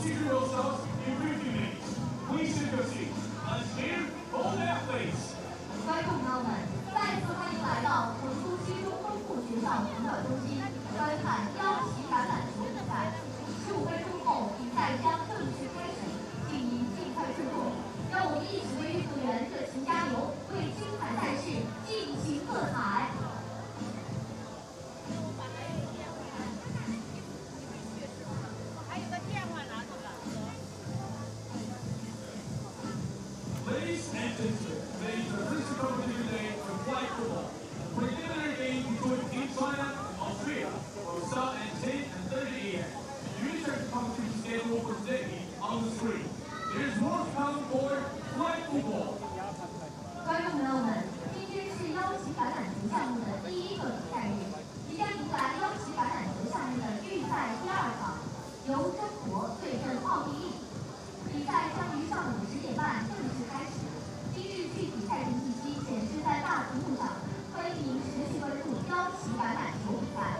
Procedural stops in 50 minutes. Please take your seats. Center. Today is the first competitive day for flag football. The preliminary game between China and Austria will start at 10 and 30 a.m. The research competition schedule for today on the screen. There's more come for flag football. 观众朋友们，今天是腰旗橄榄球项目的第一个比赛日，即将迎来腰旗橄榄球项目的预赛第2场，由中国对阵奥地利。比赛将于上午10点半正式开始。今日具体赛程信息显示在大屏幕上，欢迎您持续关注腰旗橄榄球比赛。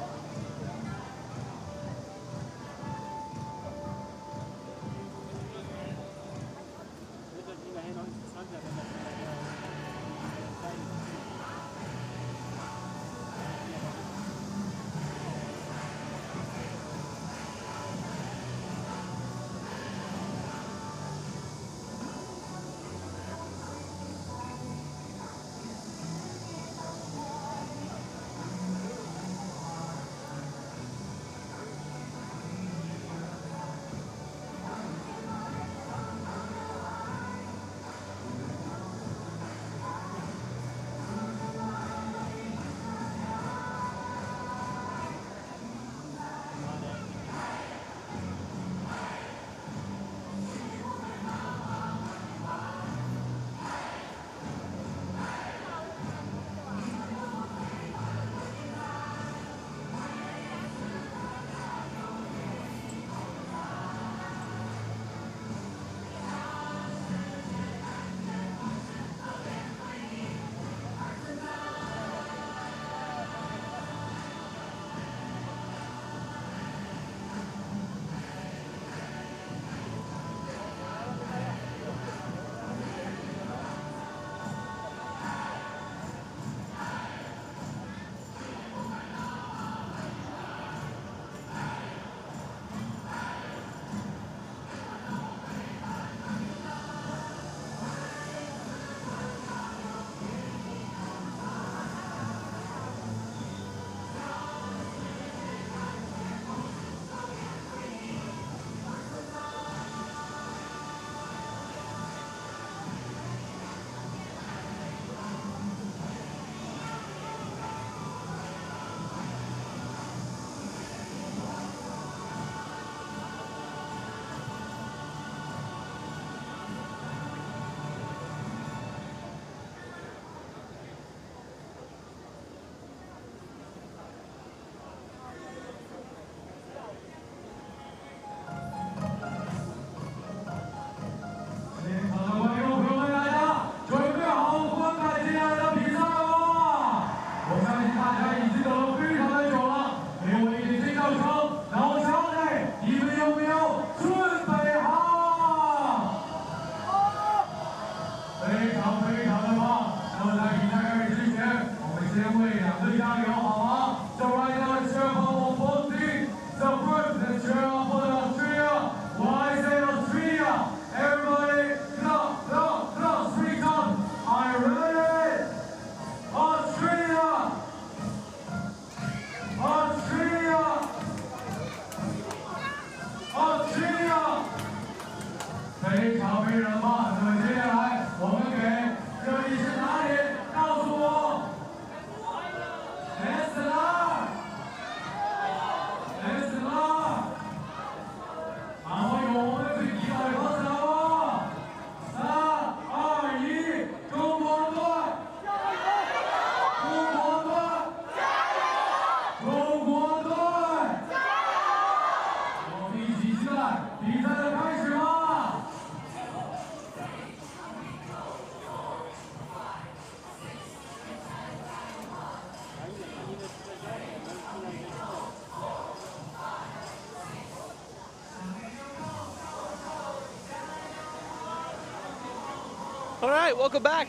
All right, welcome back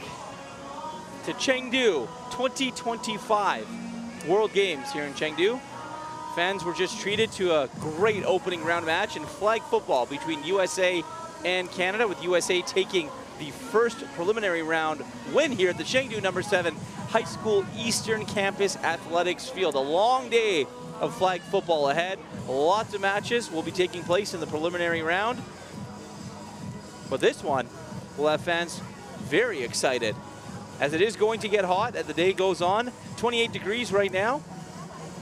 to Chengdu 2025 World Games here in Chengdu. Fans were just treated to a great opening round match in flag football between USA and Canada, with USA taking the first preliminary round win here at the Chengdu #7 High School Eastern Campus Athletics Field. A long day of flag football ahead. Lots of matches will be taking place in the preliminary round. But this one will have fans very excited, as it is going to get hot as the day goes on. 28 degrees right now,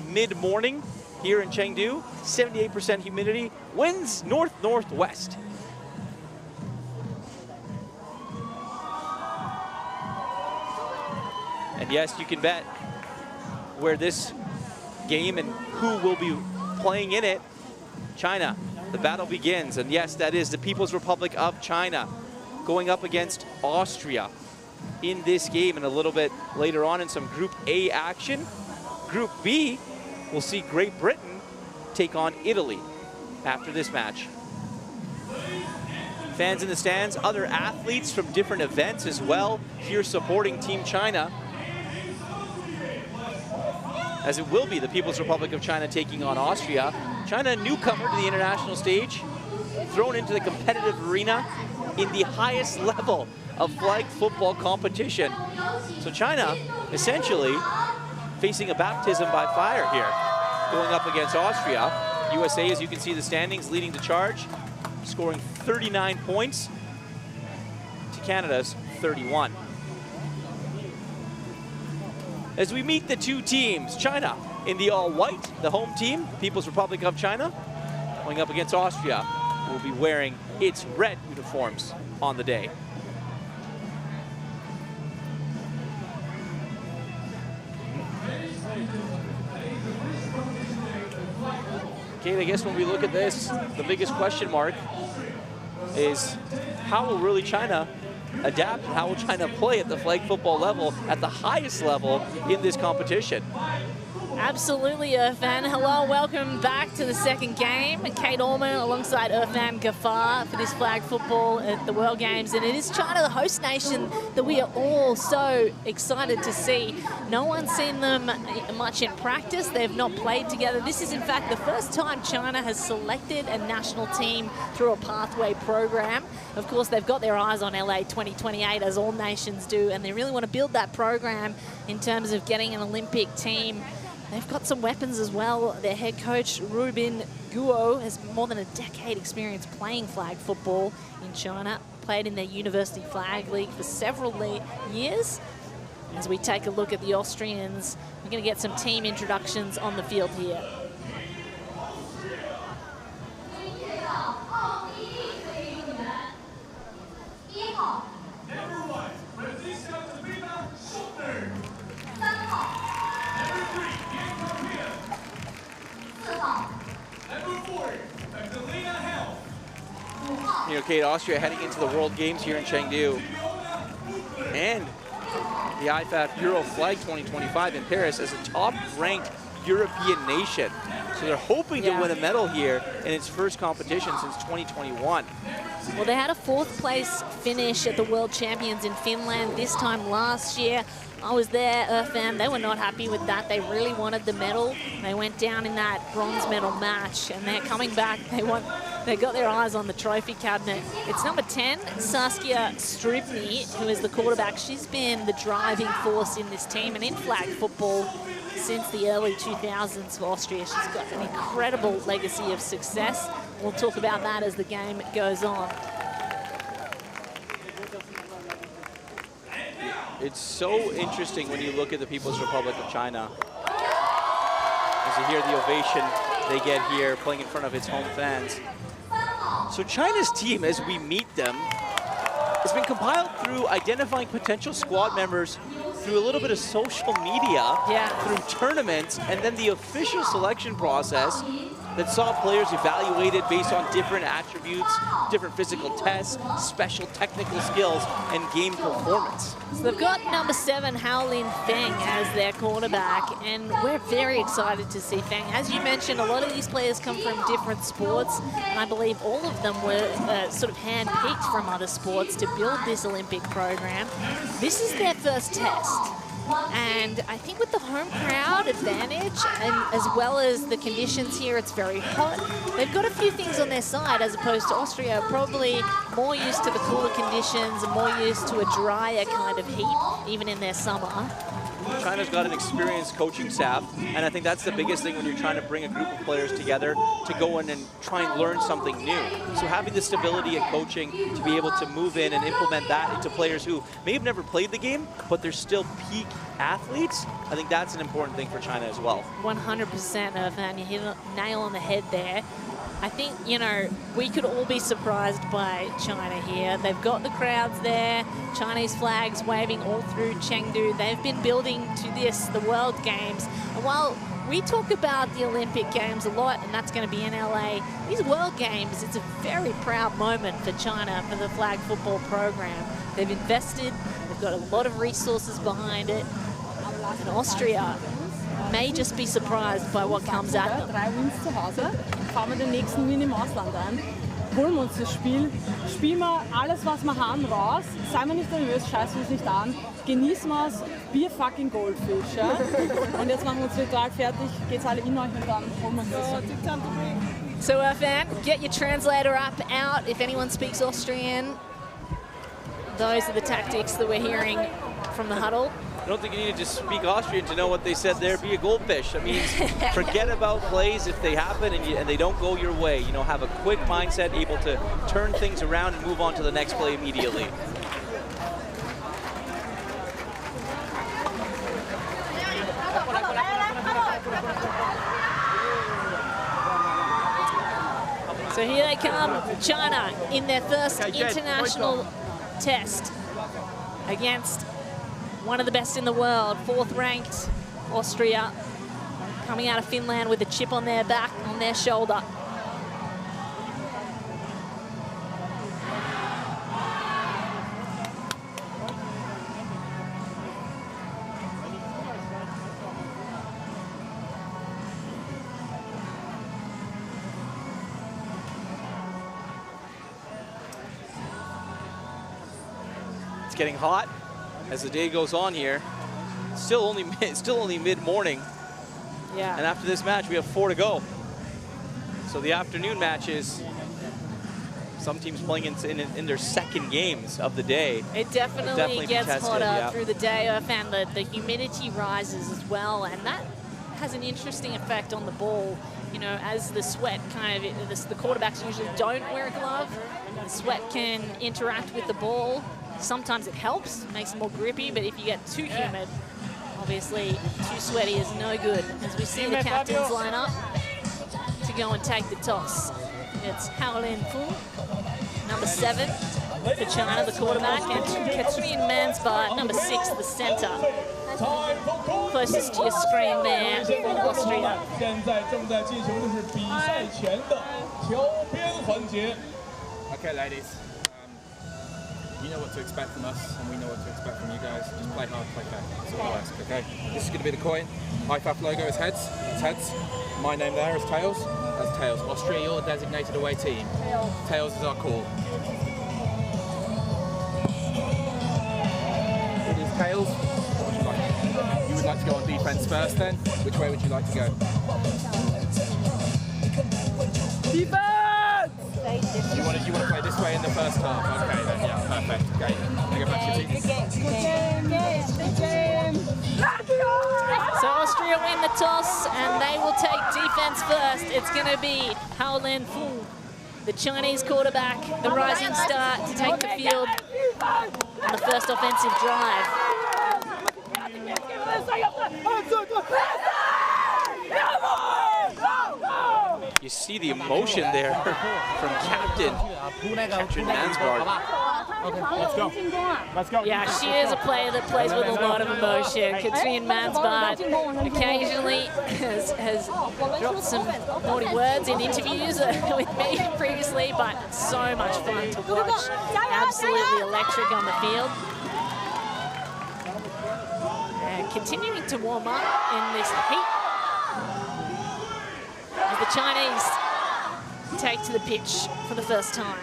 mid-morning here in Chengdu, 78% humidity, winds north-northwest. And yes, you can bet where this game and who will be playing in it. China, the battle begins. And yes, that is the People's Republic of China going up against Austria in this game, and a little bit later on in some Group A action. Group B will see Great Britain take on Italy after this match. Fans in the stands, other athletes from different events as well here supporting Team China, as it will be the People's Republic of China taking on Austria. China, a newcomer to the international stage, thrown into the competitive arena in the highest level of flag football competition. So China, essentially, facing a baptism by fire here, going up against Austria. USA, as you can see the standings, leading the charge, scoring 39 points to Canada's 31. As we meet the two teams, China in the all-white, the home team, People's Republic of China, going up against Austria, will be wearing its red uniforms on the day. Kate, I guess when we look at this, the biggest question mark is how will really China adapt, and how will China play at the flag football level, at the highest level in this competition? Absolutely, Irfan. Hello, welcome back to the second game. Kate Orman alongside Irfan Ghaffar for this flag football at the World Games. And it is China, the host nation, that we are all so excited to see. No one's seen them much in practice. They've not played together. This is, in fact, the first time China has selected a national team through a pathway program. Of course, they've got their eyes on LA 2028, as all nations do, and they really want to build that program in terms of getting an Olympic team. They've got some weapons as well. Their head coach, Rubin Guo, has more than a decade experience playing flag football in China, played in their University Flag League for several years. As we take a look at the Austrians, we're going to get some team introductions on the field here. You know, Kate, Austria heading into the World Games here in Chengdu, and the IFAF Euro Flag 2025 in Paris as a top-ranked European nation. So they're hoping to win a medal here in its first competition since 2021. Well, they had a fourth place finish at the World Champions in Finland this time last year. I was there, Irfan. They were not happy with that. They really wanted the medal. They went down in that bronze medal match, and they're coming back. They got their eyes on the trophy cabinet. It's number 10, Saskia Stribny, who is the quarterback. She's been the driving force in this team and in flag football since the early 2000s for Austria. She's got an incredible legacy of success. We'll talk about that as the game goes on. It's so interesting when you look at the People's Republic of China. As you hear the ovation they get here playing in front of its home fans. So China's team, as we meet them, has been compiled through identifying potential squad members through a little bit of social media, through tournaments, and then the official selection process that saw players evaluated based on different attributes, different physical tests, special technical skills, and game performance. So they've got number 7, Haolin Feng, as their quarterback, and we're very excited to see Feng. As you mentioned, a lot of these players come from different sports, and I believe all of them were sort of hand-picked from other sports to build this Olympic program. This is their first test. And I think with the home crowd advantage, and as well as the conditions here, it's very hot. They've got a few things on their side, as opposed to Austria, probably more used to the cooler conditions and more used to a drier kind of heat, even in their summer. China's got an experienced coaching staff, and I think that's the biggest thing when you're trying to bring a group of players together to go in and try and learn something new. So having the stability in coaching to be able to move in and implement that into players who may have never played the game, but they're still peak athletes, I think that's an important thing for China as well. 100%, and you hit a nail on the head there. I think, you know, we could all be surprised by China here. They've got the crowds there, Chinese flags waving all through Chengdu. They've been building to this, the World Games. And while we talk about the Olympic Games a lot, and that's going to be in LA, these World Games, it's a very proud moment for China, for the flag football program. They've invested, they've got a lot of resources behind it. And Austria may just be surprised by what comes at them. 3 Wins zu Hause, fahren wir den nächsten Win im Ausland ein, holen wir uns das Spiel, spielen wir alles, was wir haben, raus, seien wir nicht nervös, scheißen wir uns nicht an, genießen wir es, be a fucking goldfish. Ja? Und jetzt machen wir uns virtual fertig, geht's alle in euch und dann holen wir uns das. So fan, get your translator app out if anyone speaks Austrian. Those are the tactics that we're hearing from the huddle. I don't think you need to just speak Austrian to know what they said there. Be a goldfish. That means forget about plays if they happen and they don't go your way. You know, have a quick mindset, able to turn things around and move on to the next play immediately. So here they come, China, in their first international test against one of the best in the world, 4th ranked Austria, coming out of Finland with a chip on their back, on their shoulder. It's getting hot as the day goes on here. Still only mid-morning. Yeah. And after this match, we have 4 to go. So the afternoon matches, some teams playing in their second games of the day. It definitely gets tested, hotter through the day. I found that the humidity rises as well, and that has an interesting effect on the ball. You know, as the sweat kind of, the quarterbacks usually don't wear a glove. The sweat can interact with the ball. Sometimes it helps, makes it more grippy, but if you get too humid, obviously too sweaty is no good. As we see the captains line up to go and take the toss. It's Haolin Fu, number 7 for China, the quarterback, and Katrine Mansbart, number 6, the center. Closest to your screen there for Austria. Okay, ladies. You know what to expect from us, and we know what to expect from you guys. Just play hard, play fair. That's all I ask, okay? This is going to be the coin. IFAF logo is heads. It's heads. My name there is tails. That's tails. Austria, you're the designated away team. Tails is our call. It is tails. What would you like? You would like to go on defense first, then? Which way would you like to go? Defense! You want to play this way in the first half? Okay, then, yeah, perfect. Okay, now go back to your team. So Austria win the toss, and they will take defense first. It's going to be Haolin Fu, the Chinese quarterback, the rising star, to take the field on the first offensive drive. You see the emotion there from Captain Mansbart. Okay, let's go. Let's go. Yeah, she is a player that plays with a lot of emotion. Katrine Mansbart occasionally has dropped some naughty words in interviews with me previously, but so much fun to watch. Absolutely electric on the field. And continuing to warm up in this heat as the Chinese take to the pitch for the first time.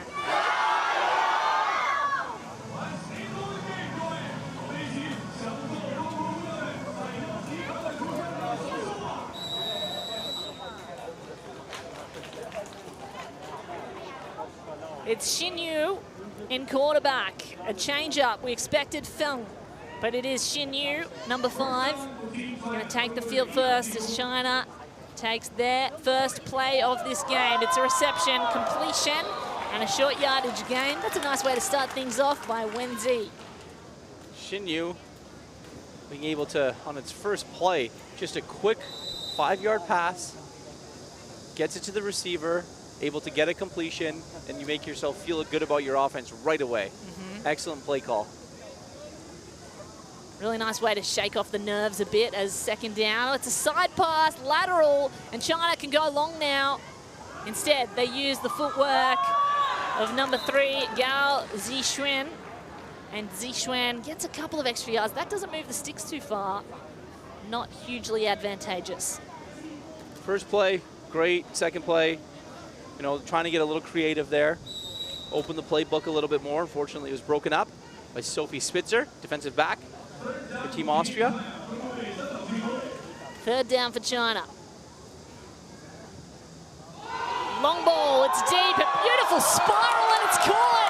It's Xinyu in quarterback. A change-up. We expected Feng, but it is Xinyu, number 5. Going to take the field first as China takes their first play of this game. It's a reception, completion, and a short yardage gain. That's a nice way to start things off by Wenzi. Xinyu being able to, on its first play, just a quick 5-yard pass, gets it to the receiver, able to get a completion, and you make yourself feel good about your offense right away. Excellent play call. Really nice way to shake off the nerves a bit as second down. It's a side pass, lateral, and China can go long now. Instead, they use the footwork of number 3, Gao Zixuan. And Zixuan gets a couple of extra yards. That doesn't move the sticks too far. Not hugely advantageous. First play, great. Second play, you know, trying to get a little creative there. Open the playbook a little bit more. Unfortunately, it was broken up by Sophie Spitzer, defensive back for Team Austria. Third down for China. Long ball, it's deep, a beautiful spiral, and it's caught.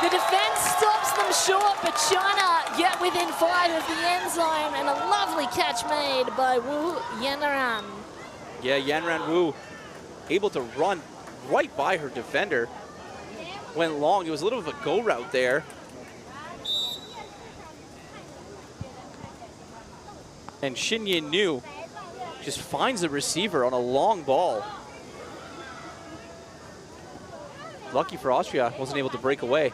The defense stops them short, but China get within 5 of the end zone, and a lovely catch made by Wu Yanran. Yeah, Yanran Wu able to run right by her defender. Went long. It was a little bit of a go route there. And Xinyu just finds the receiver on a long ball. Lucky for Austria, wasn't able to break away.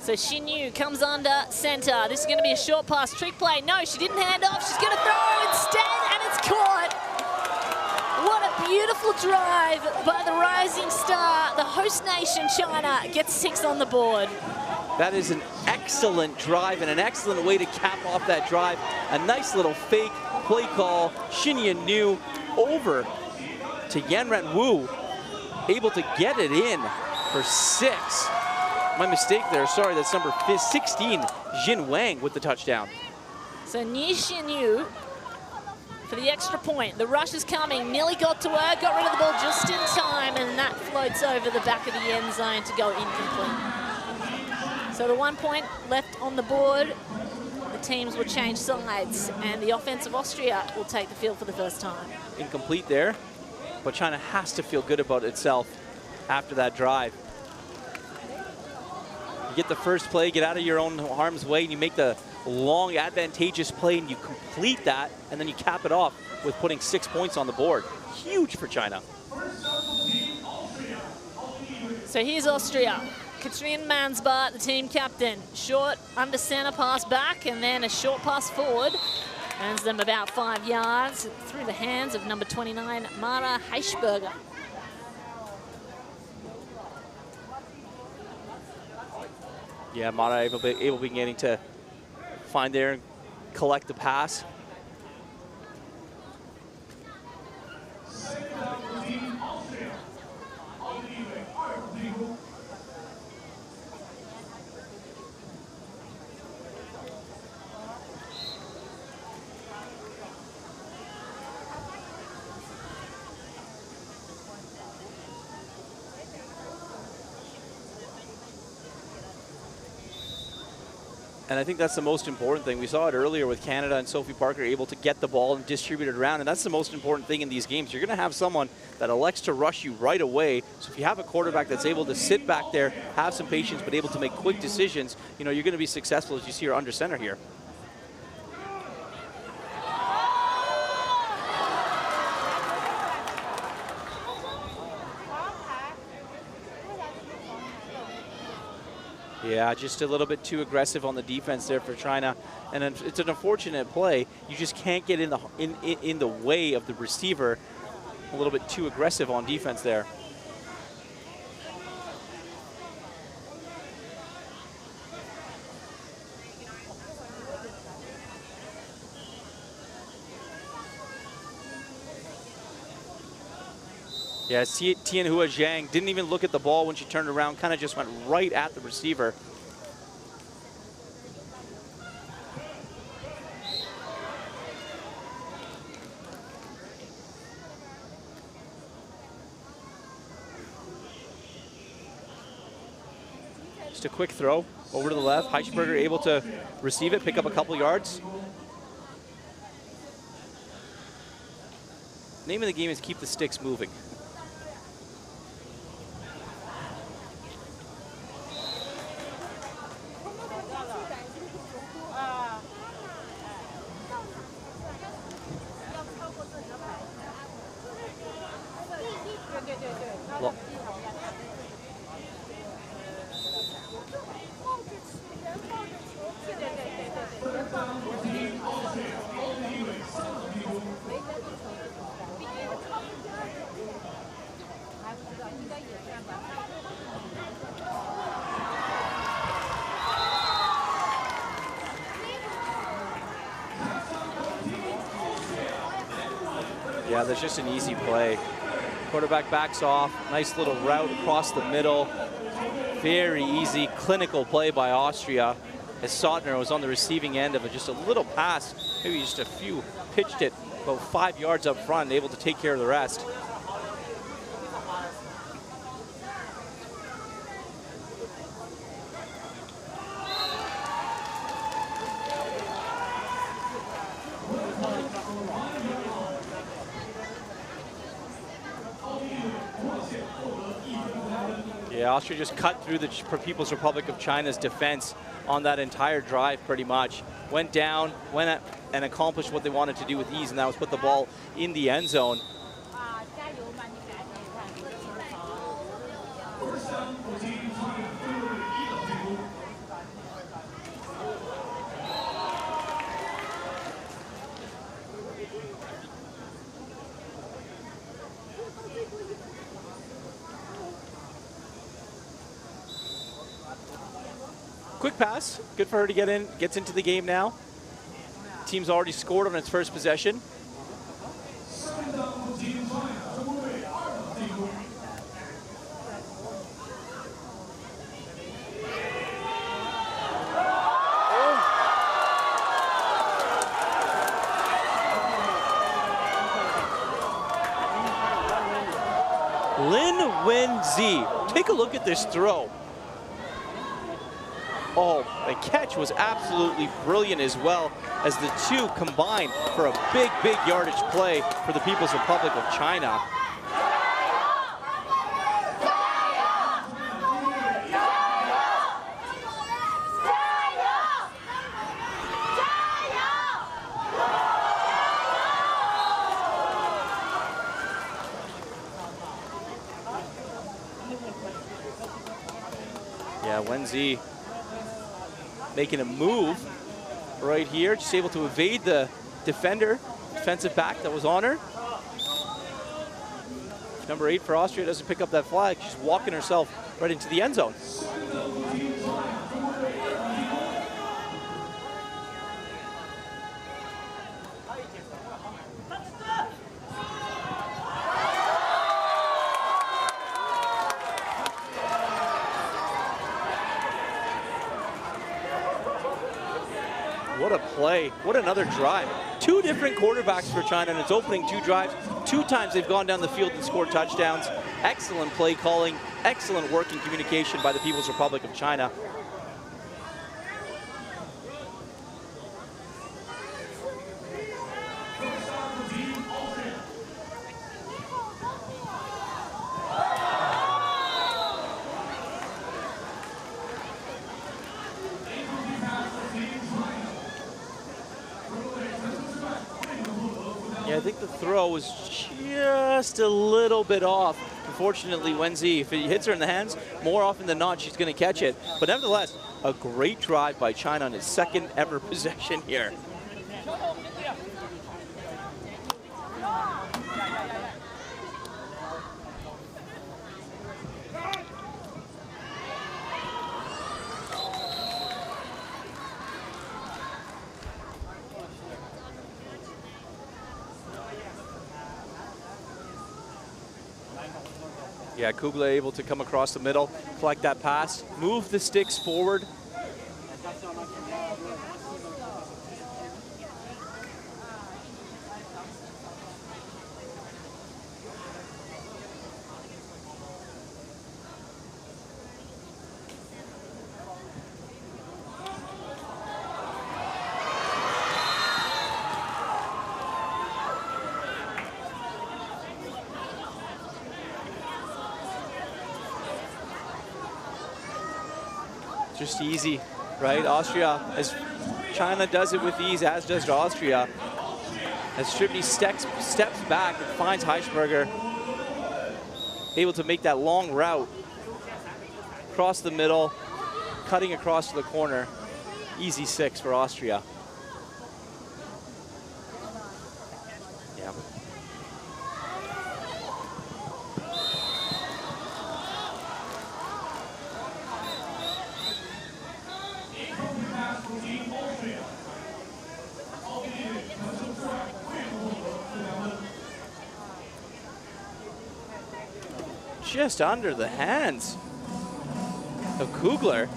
So Xinyu comes under center. This is going to be a short pass trick play. No, she didn't hand off. She's going to throw instead, and it's caught. What a beautiful drive by the rising star. The host nation, China, gets 6 on the board. That is an excellent drive and an excellent way to cap off that drive. A nice little fake play call. Xinyu over to Yanran Wu, able to get it in for 6. My mistake there, sorry, that's number 16, Jin Wang with the touchdown. So Ni Xinyu for the extra point. The rush is coming, nearly got to her, got rid of the ball just in time, and that floats over the back of the end zone to go incomplete. So the 1 point left on the board. The teams will change sides, and the offensive Austria will take the field for the first time. Incomplete there, but China has to feel good about itself after that drive. You get the first play, get out of your own harm's way, and you make the long, advantageous play, and you complete that, and then you cap it off with putting 6 points on the board. Huge for China. So here's Austria. Katrine Mansbart, the team captain. Short under center pass back, and then a short pass forward. Earns them about 5 yards through the hands of number 29, Mara Heischberger. Yeah, Mara able beginning to find there and collect the pass. And I think that's the most important thing. We saw it earlier with Canada and Sophie Parker able to get the ball and distribute it around, and that's the most important thing in these games. You're going to have someone that elects to rush you right away. So if you have a quarterback that's able to sit back there, have some patience, but able to make quick decisions, you know, you're going to be successful, as you see her under center here. Yeah, just a little bit too aggressive on the defense there for China, and it's an unfortunate play. You just can't get in the way of the receiver. A little bit too aggressive on defense there. Yeah, Tianhua Zhang didn't even look at the ball when she turned around, kind of just went right at the receiver. Just a quick throw over to the left. Heichberger able to receive it, pick up a couple yards. Name of the game is keep the sticks moving. Yeah, that's just an easy play. Quarterback backs off, nice little route across the middle. Very easy, clinical play by Austria as Sotner was on the receiving end of just a little pass, maybe just a few, pitched it about 5 yards up front, able to take care of the rest. Yeah, Austria just cut through the People's Republic of China's defense on that entire drive pretty much. Went down, and accomplished what they wanted to do with ease, and that was put the ball in the end zone. Quick pass, good for her to get in, gets into the game now. Team's already scored on its first possession. Lin Wen-zi, take a look at this throw. Oh, the catch was absolutely brilliant as well as the two combined for a big, big yardage play for the People's Republic of China. Yeah, Wen-zi making a move right here, just able to evade the defensive back that was on her. Number 8 for Austria doesn't pick up that flag. She's walking herself right into the end zone. What a play, what another drive. 2 different quarterbacks for China in its opening 2 drives. 2 times they've gone down the field and scored touchdowns. Excellent play calling, excellent working communication by the People's Republic of China. Yeah, I think the throw was just a little bit off. Unfortunately, Wen-zi, if it hits her in the hands, more often than not, she's going to catch it. But nevertheless, a great drive by China on its second ever possession here. Yeah, Kugler able to come across the middle, collect that pass, move the sticks forward. just easy, right? Austria, as China does it with ease, as does Austria. As Shribny steps back and finds Heischberger, able to make that long route across the middle, cutting across to the corner. Easy 6 for Austria. Yeah. Just under the hands of Kugler.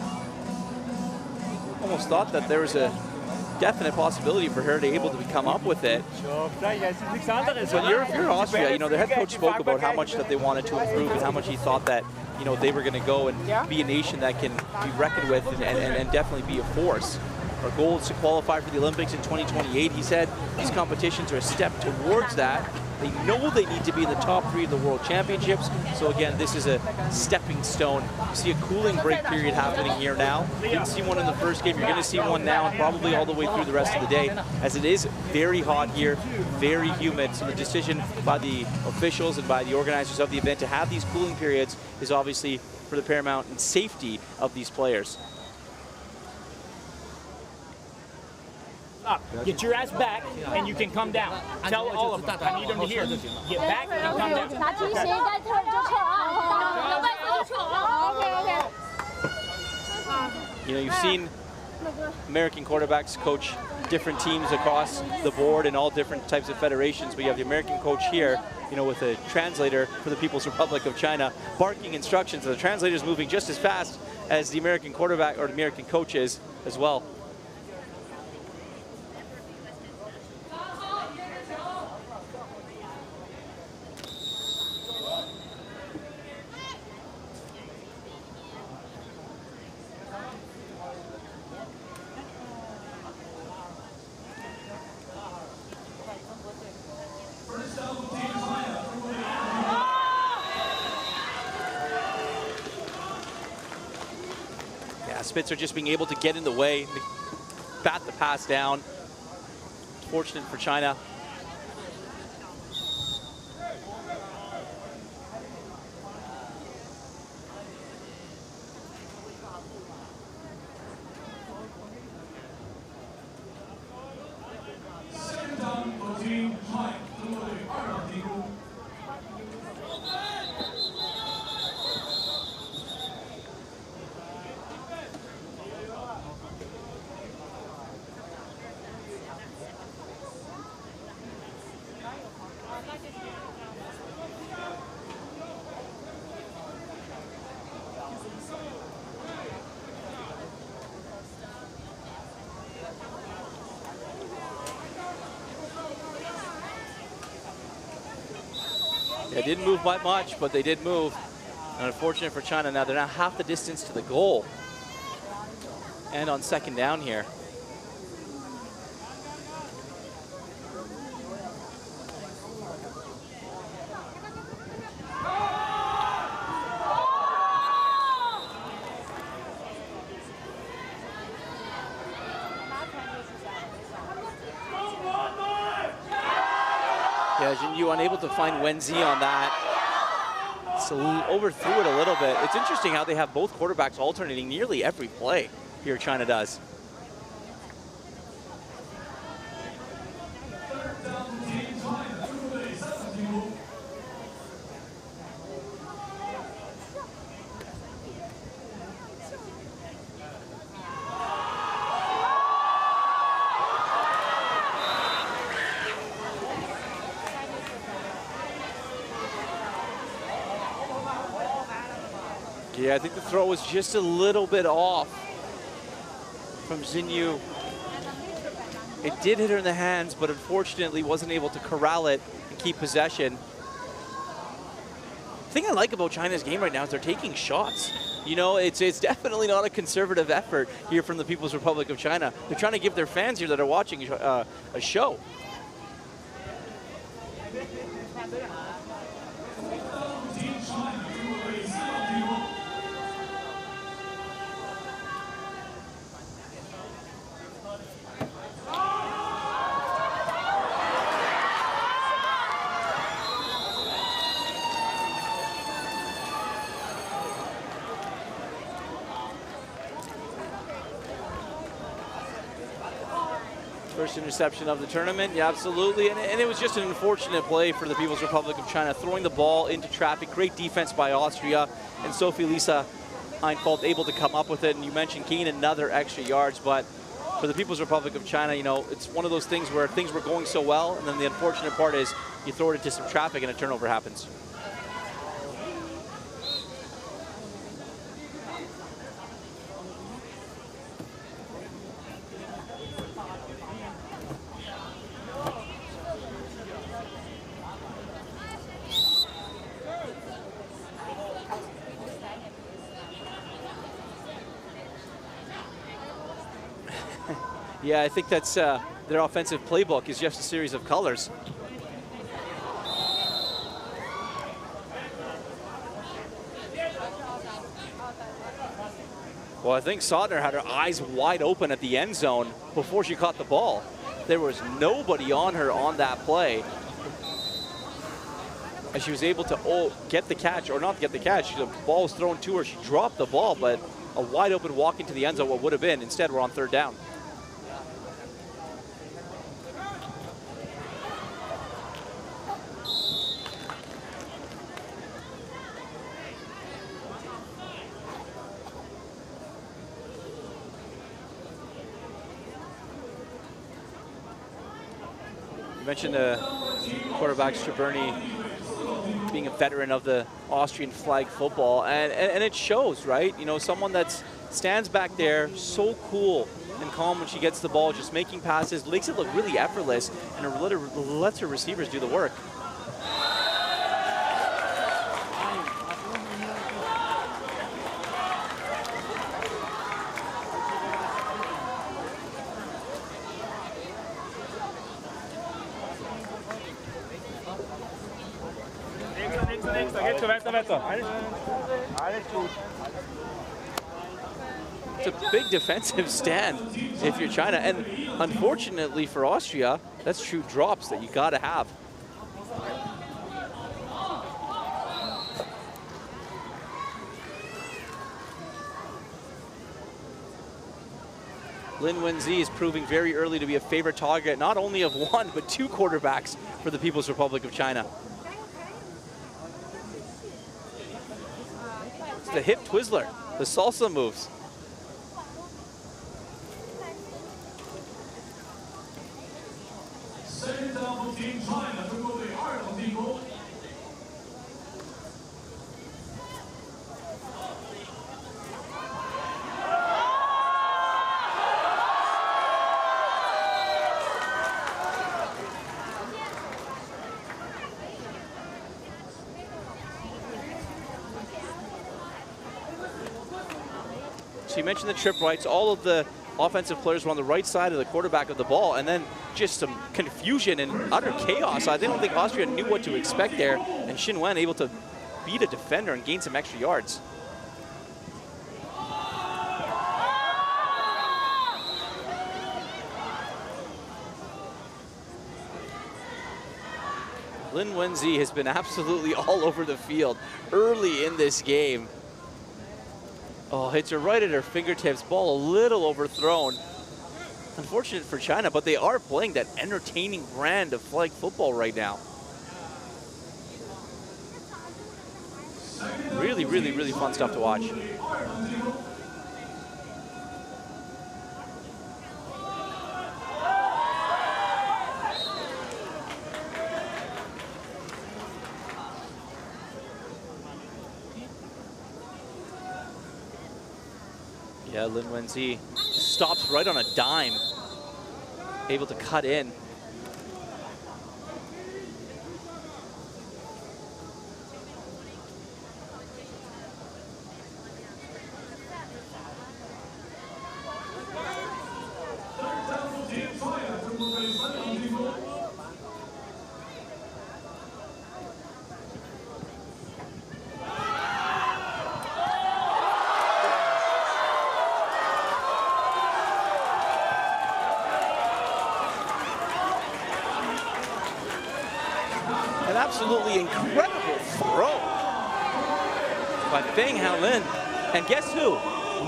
Almost thought that there was a definite possibility for her to able to come up with it. But you're Austria, you know, the head coach spoke about how much that they wanted to improve and how much he thought that, you know, they were going to go and be a nation that can be reckoned with and definitely be a force. Our goal is to qualify for the Olympics in 2028. He said these competitions are a step towards that. They know they need to be in the top 3 of the World Championships. So again, this is a stepping stone. You see a cooling break period happening here now. You didn't see one in the first game. You're going to see one now and probably all the way through the rest of the day, as it is very hot here, very humid. So the decision by the officials and by the organizers of the event to have these cooling periods is obviously for the paramount and safety of these players. Up. Get your ass back, and you can come down. Tell all of them. I need them to hear. Get back and come down. You know, you've seen American quarterbacks coach different teams across the board in all different types of federations, but you have the American coach here, you know, with a translator for the People's Republic of China, barking instructions. The translator's moving just as fast as the American quarterback or the American coach is as well. Spitzer just being able to get in the way, bat the pass down. Fortunate for China. They didn't move by much, but they did move. And unfortunate for China, now they're now half the distance to the goal. And on second down here. Yeah, Jinyu unable to find Wenzi on that. So overthrew it a little bit. It's interesting how they have both quarterbacks alternating nearly every play here China does. Yeah, I think the throw was just a little bit off from Jinyu. It did hit her in the hands, but unfortunately wasn't able to corral it and keep possession. The thing I like about China's game right now is they're taking shots. You know, it's definitely not a conservative effort here from the People's Republic of China. They're trying to give their fans here that are watching a show. First interception of the tournament, yeah, absolutely. And it was just an unfortunate play for the People's Republic of China, throwing the ball into traffic. Great defense by Austria, and Sophie Lisa Einfeld able to come up with it. And you mentioned gain another extra yards, but for the People's Republic of China, you know, it's one of those things where things were going so well, and then the unfortunate part is you throw it into some traffic and a turnover happens. Yeah, I think that's their offensive playbook is just a series of colors. Well, I think Sodner had her eyes wide open at the end zone before she caught the ball. There was nobody on her on that play. And she was able to get the catch, or not get the catch. The ball was thrown to her. She dropped the ball, but a wide open walk into the end zone, what would have been. Instead, we're on third down. You mentioned quarterback Straberny being a veteran of the Austrian flag football, and it shows, right? You know, someone that stands back there, so cool and calm when she gets the ball, just making passes, makes it look really effortless, and lets her receivers do the work. It's a big defensive stand if you're China, and unfortunately for Austria, that's true drops that you gotta have. Lin Wenzi is proving very early to be a favorite target, not only of one, but two quarterbacks for the People's Republic of China. It's the hip Twizzler, the salsa moves. Second down for Team China, 中国队2场进攻。So you mentioned the trip rights. All of the offensive players were on the right side of the quarterback of the ball, and then just some confusion and utter chaos. I don't think Austria knew what to expect there, and Xin Wen able to beat a defender and gain some extra yards. Lin Wenzi has been absolutely all over the field early in this game. Oh, hits her right at her fingertips. Ball a little overthrown. Unfortunate for China, but they are playing that entertaining brand of flag football right now. Really, really, really fun stuff to watch. Yeah, Lin Wenzi stops right on a dime, able to cut in. An absolutely incredible throw by Feng Haolin. And guess who?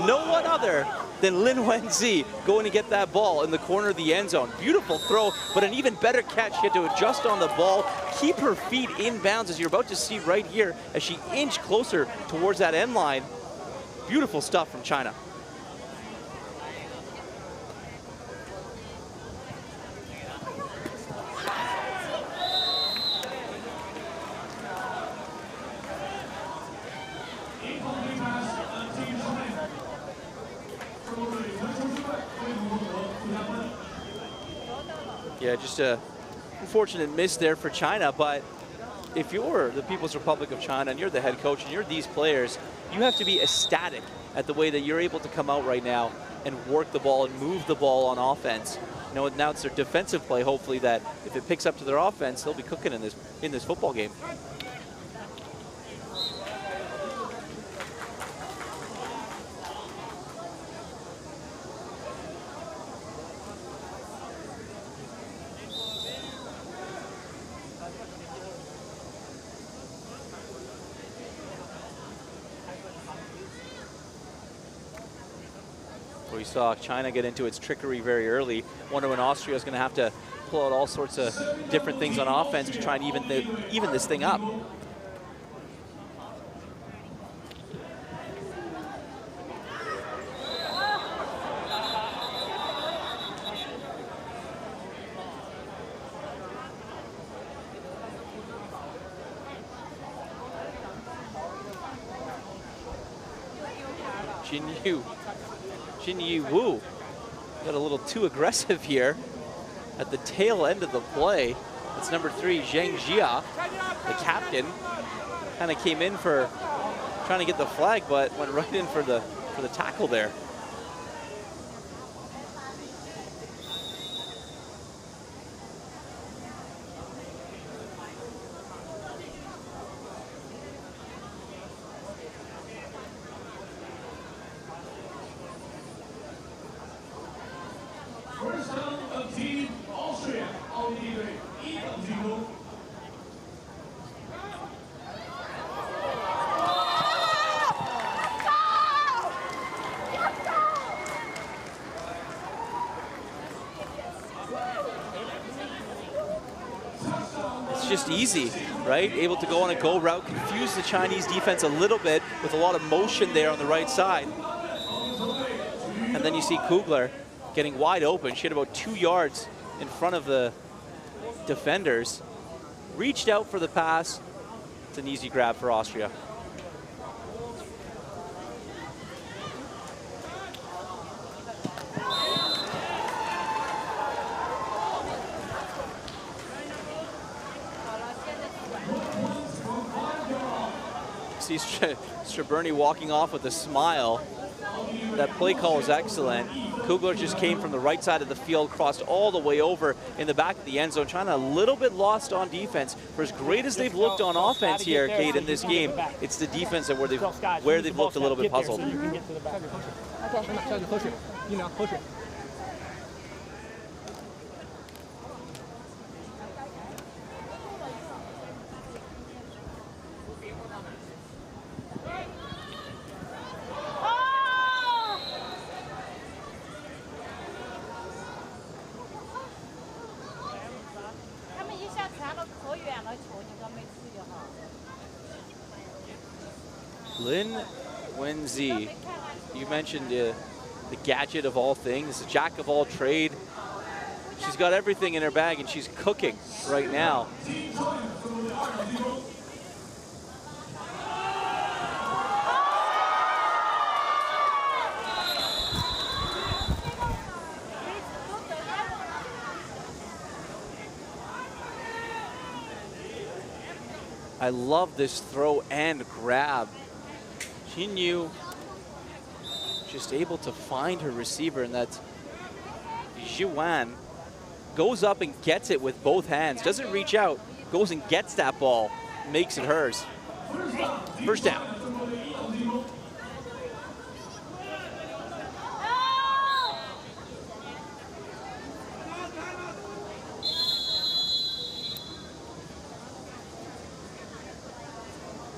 No one other Then Lin Wenzi going to get that ball in the corner of the end zone. Beautiful throw, but an even better catch. She had to adjust on the ball, keep her feet in bounds, as you're about to see right here, as she inched closer towards that end line. Beautiful stuff from China. Yeah, just a unfortunate miss there for China, but if you're the People's Republic of China and you're the head coach and you're these players, you have to be ecstatic at the way that you're able to come out right now and work the ball and move the ball on offense. You know, now it's their defensive play, hopefully, that if it picks up to their offense, they'll be cooking in this football game. We saw China get into its trickery very early. Wonder when Austria is going to have to pull out all sorts of different things on offense to try and even this thing up. Jinyu Wu got a little too aggressive here at the tail end of the play. It's number 3, Zheng Jia, the captain, kind of came in for trying to get the flag, but went right in for the tackle there. First down of Team Austria, auf die 1-0. It's just easy, right? Able to go on a go route, confuse the Chinese defense a little bit with a lot of motion there on the right side. And then you see Kugler getting wide open. She had about 2 yards in front of the defenders. Reached out for the pass. It's an easy grab for Austria. See Straburni walking off with a smile. That play call was excellent. Kugler just came from the right side of the field, crossed all the way over in the back of the end zone. China a little bit lost on defense. For as great as they've looked on offense here, Kate, in this game, it's the defense that where they've looked a little bit puzzled. Okay. You know, push it. Lin Wenzi, you mentioned the gadget of all things, the jack of all trade. She's got everything in her bag and she's cooking right now. I love this throw and grab. Jinyu just able to find her receiver, and that's Zhuan. Goes up and gets it with both hands. Doesn't reach out, goes and gets that ball, makes it hers. First down.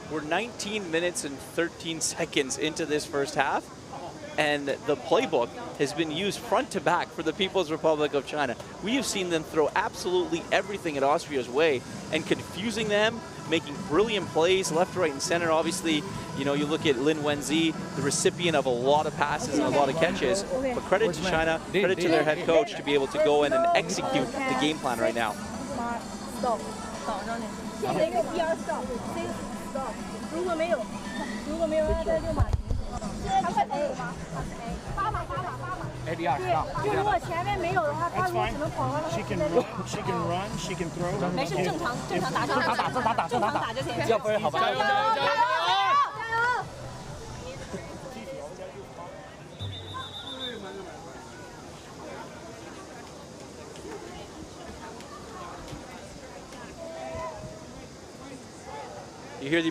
We're 19 minutes and 13 seconds into this first half, and the playbook has been used front to back for the People's Republic of China. We have seen them throw absolutely everything at Austria's way and confusing them, making brilliant plays left, right, and center. Obviously, you know, you look at Lin Wenzi, the recipient of a lot of passes and a lot of catches, but credit to China, credit to their head coach to be able to go in and execute the game plan right now. That's fine. She can run, she can throw. 没事，正常打，正常打就行。要不然好吧。 You hear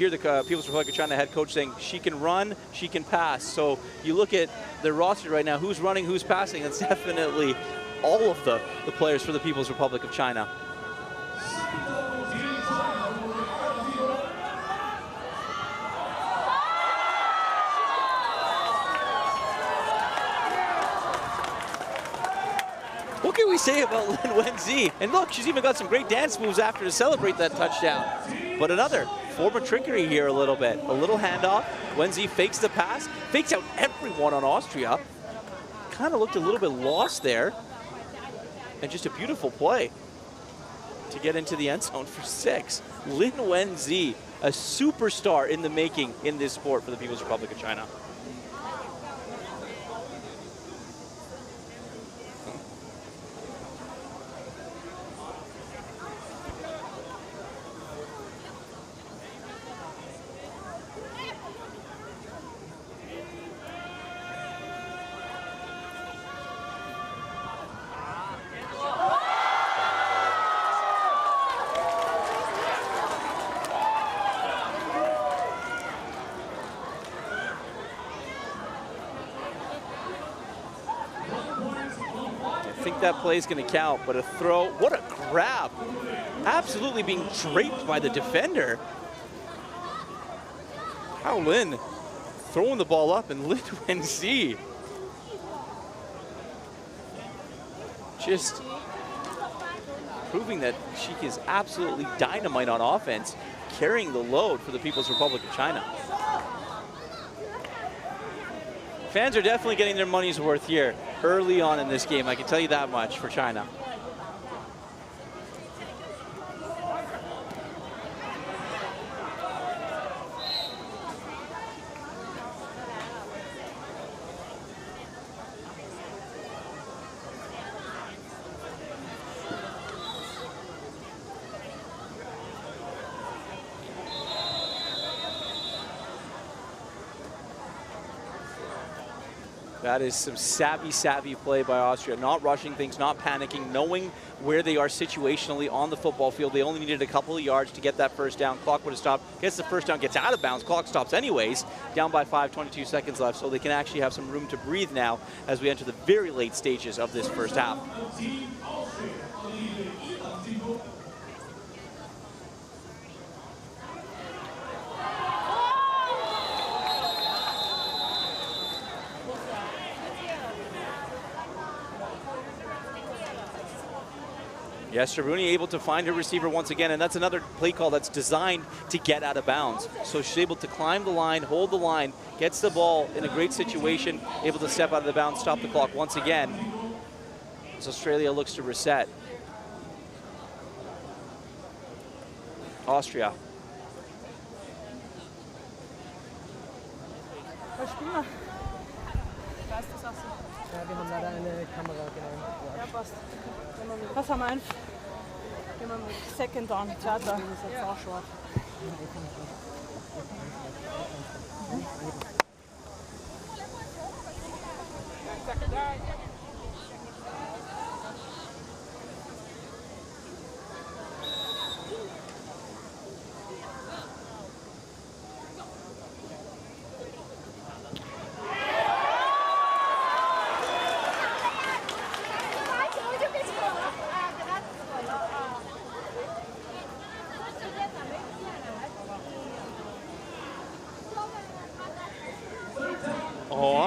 the People's Republic of China head coach saying she can run, she can pass. So you look at the roster right now, who's running, who's passing. It's definitely all of the players for the People's Republic of China. What can we say about Lin Wenzi? And look, she's even got some great dance moves after to celebrate that touchdown. But another form of trickery here a little bit. A little handoff. Wenzi fakes the pass, fakes out everyone on Austria. Kind of looked a little bit lost there. And just a beautiful play to get into the end zone for 6. Lin Wenzi, a superstar in the making in this sport for the People's Republic of China. I think that play is going to count, but a throw, what a grab. Absolutely being draped by the defender. Hao Lin throwing the ball up, and Lin Wenzi just proving that she is absolutely dynamite on offense, carrying the load for the People's Republic of China. Fans are definitely getting their money's worth here early on in this game. I can tell you that much for China. That is some savvy play by Austria. Not rushing things, not panicking, knowing where they are situationally on the football field. They only needed a couple of yards to get that first down. Clock would have stopped. Gets the first down, gets out of bounds. Clock stops anyways. Down by 5, 22 seconds left. So they can actually have some room to breathe now as we enter the very late stages of this first half. Yes, Sharuni able to find her receiver once again, and that's another play call that's designed to get out of bounds. So she's able to climb the line, hold the line, gets the ball in a great situation, able to step out of the bounds, stop the clock once again as Australia looks to reset. Austria. Ja, wir haben leider eine Kamera, genau. Ja, passt. Was haben wir ein? Gehen wir mit Second on, Theater. Das ist jetzt auch short.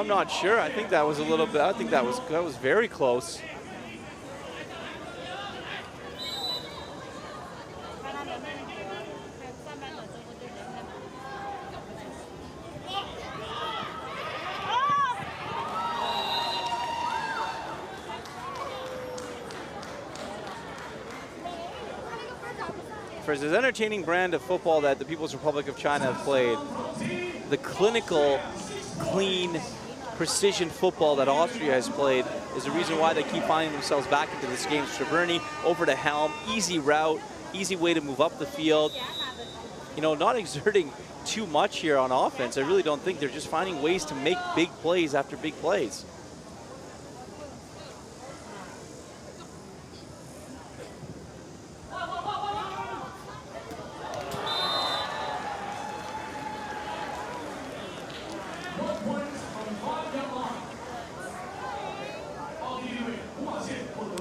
I'm not sure. I think that was a little bit, I think that was very close. For this entertaining brand of football that the People's Republic of China have played, the clinical, clean, precision football that Austria has played is the reason why they keep finding themselves back into this game. Straberni over to Helm, easy route, easy way to move up the field. You know, not exerting too much here on offense. I really don't think. They're just finding ways to make big plays after big plays.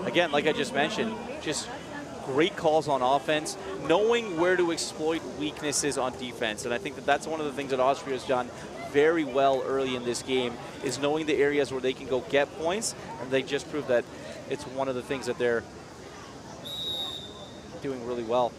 Again, like I just mentioned, just great calls on offense, knowing where to exploit weaknesses on defense. And I think that that's one of the things that Austria has done very well early in this game, is knowing the areas where they can go get points, and they just proved that it's one of the things that they're doing really well.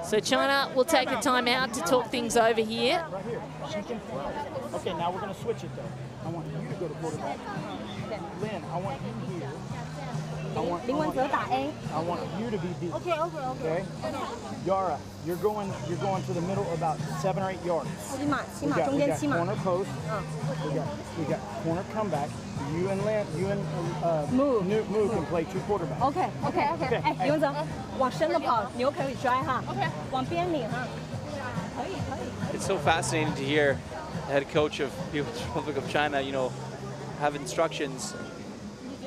So China will take a timeout to talk things over here. Right here. She can fly. Okay, now we're going to switch it though. I want you to go to quarterback. Lynn, I want you here. I want you to be B. Okay. Yara, you're going to the middle about 7 or 8 yards. We got corner post. We got corner comeback. You and Lynn, move and play 2 quarterbacks. OK。哎，勇者，往深的跑，牛可以拽哈。OK。往边领哈。可以。It's so fascinating to hear the head coach of People's Republic of China, you know, have instructions,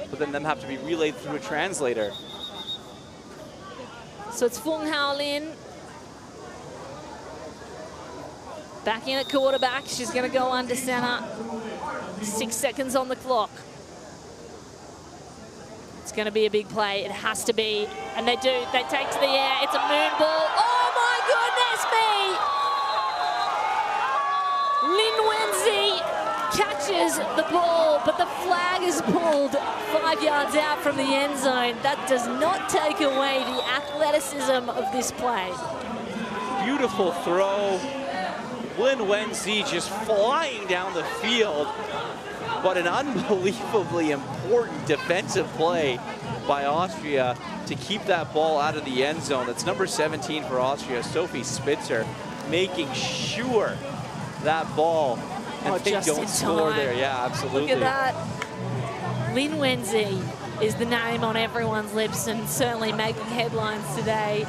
but then them have to be relayed through a translator. So it's Fung Hao Lin back in at quarterback. She's going to go under center. 6 seconds on the clock. It's going to be a big play. It has to be. And they do. They take to the air. It's a moon ball. Oh, my goodness me! Lin Wenzi catches the ball, but the flag is pulled 5 yards out from the end zone. That does not take away the athleticism of this play. Beautiful throw. Lin Wenzi just flying down the field. But an unbelievably important defensive play by Austria to keep that ball out of the end zone. That's number 17 for Austria, Sophie Spitzer, making sure that ball and they don't score there. Yeah, absolutely. Look at that. Lin Wenzi is the name on everyone's lips and certainly making headlines today.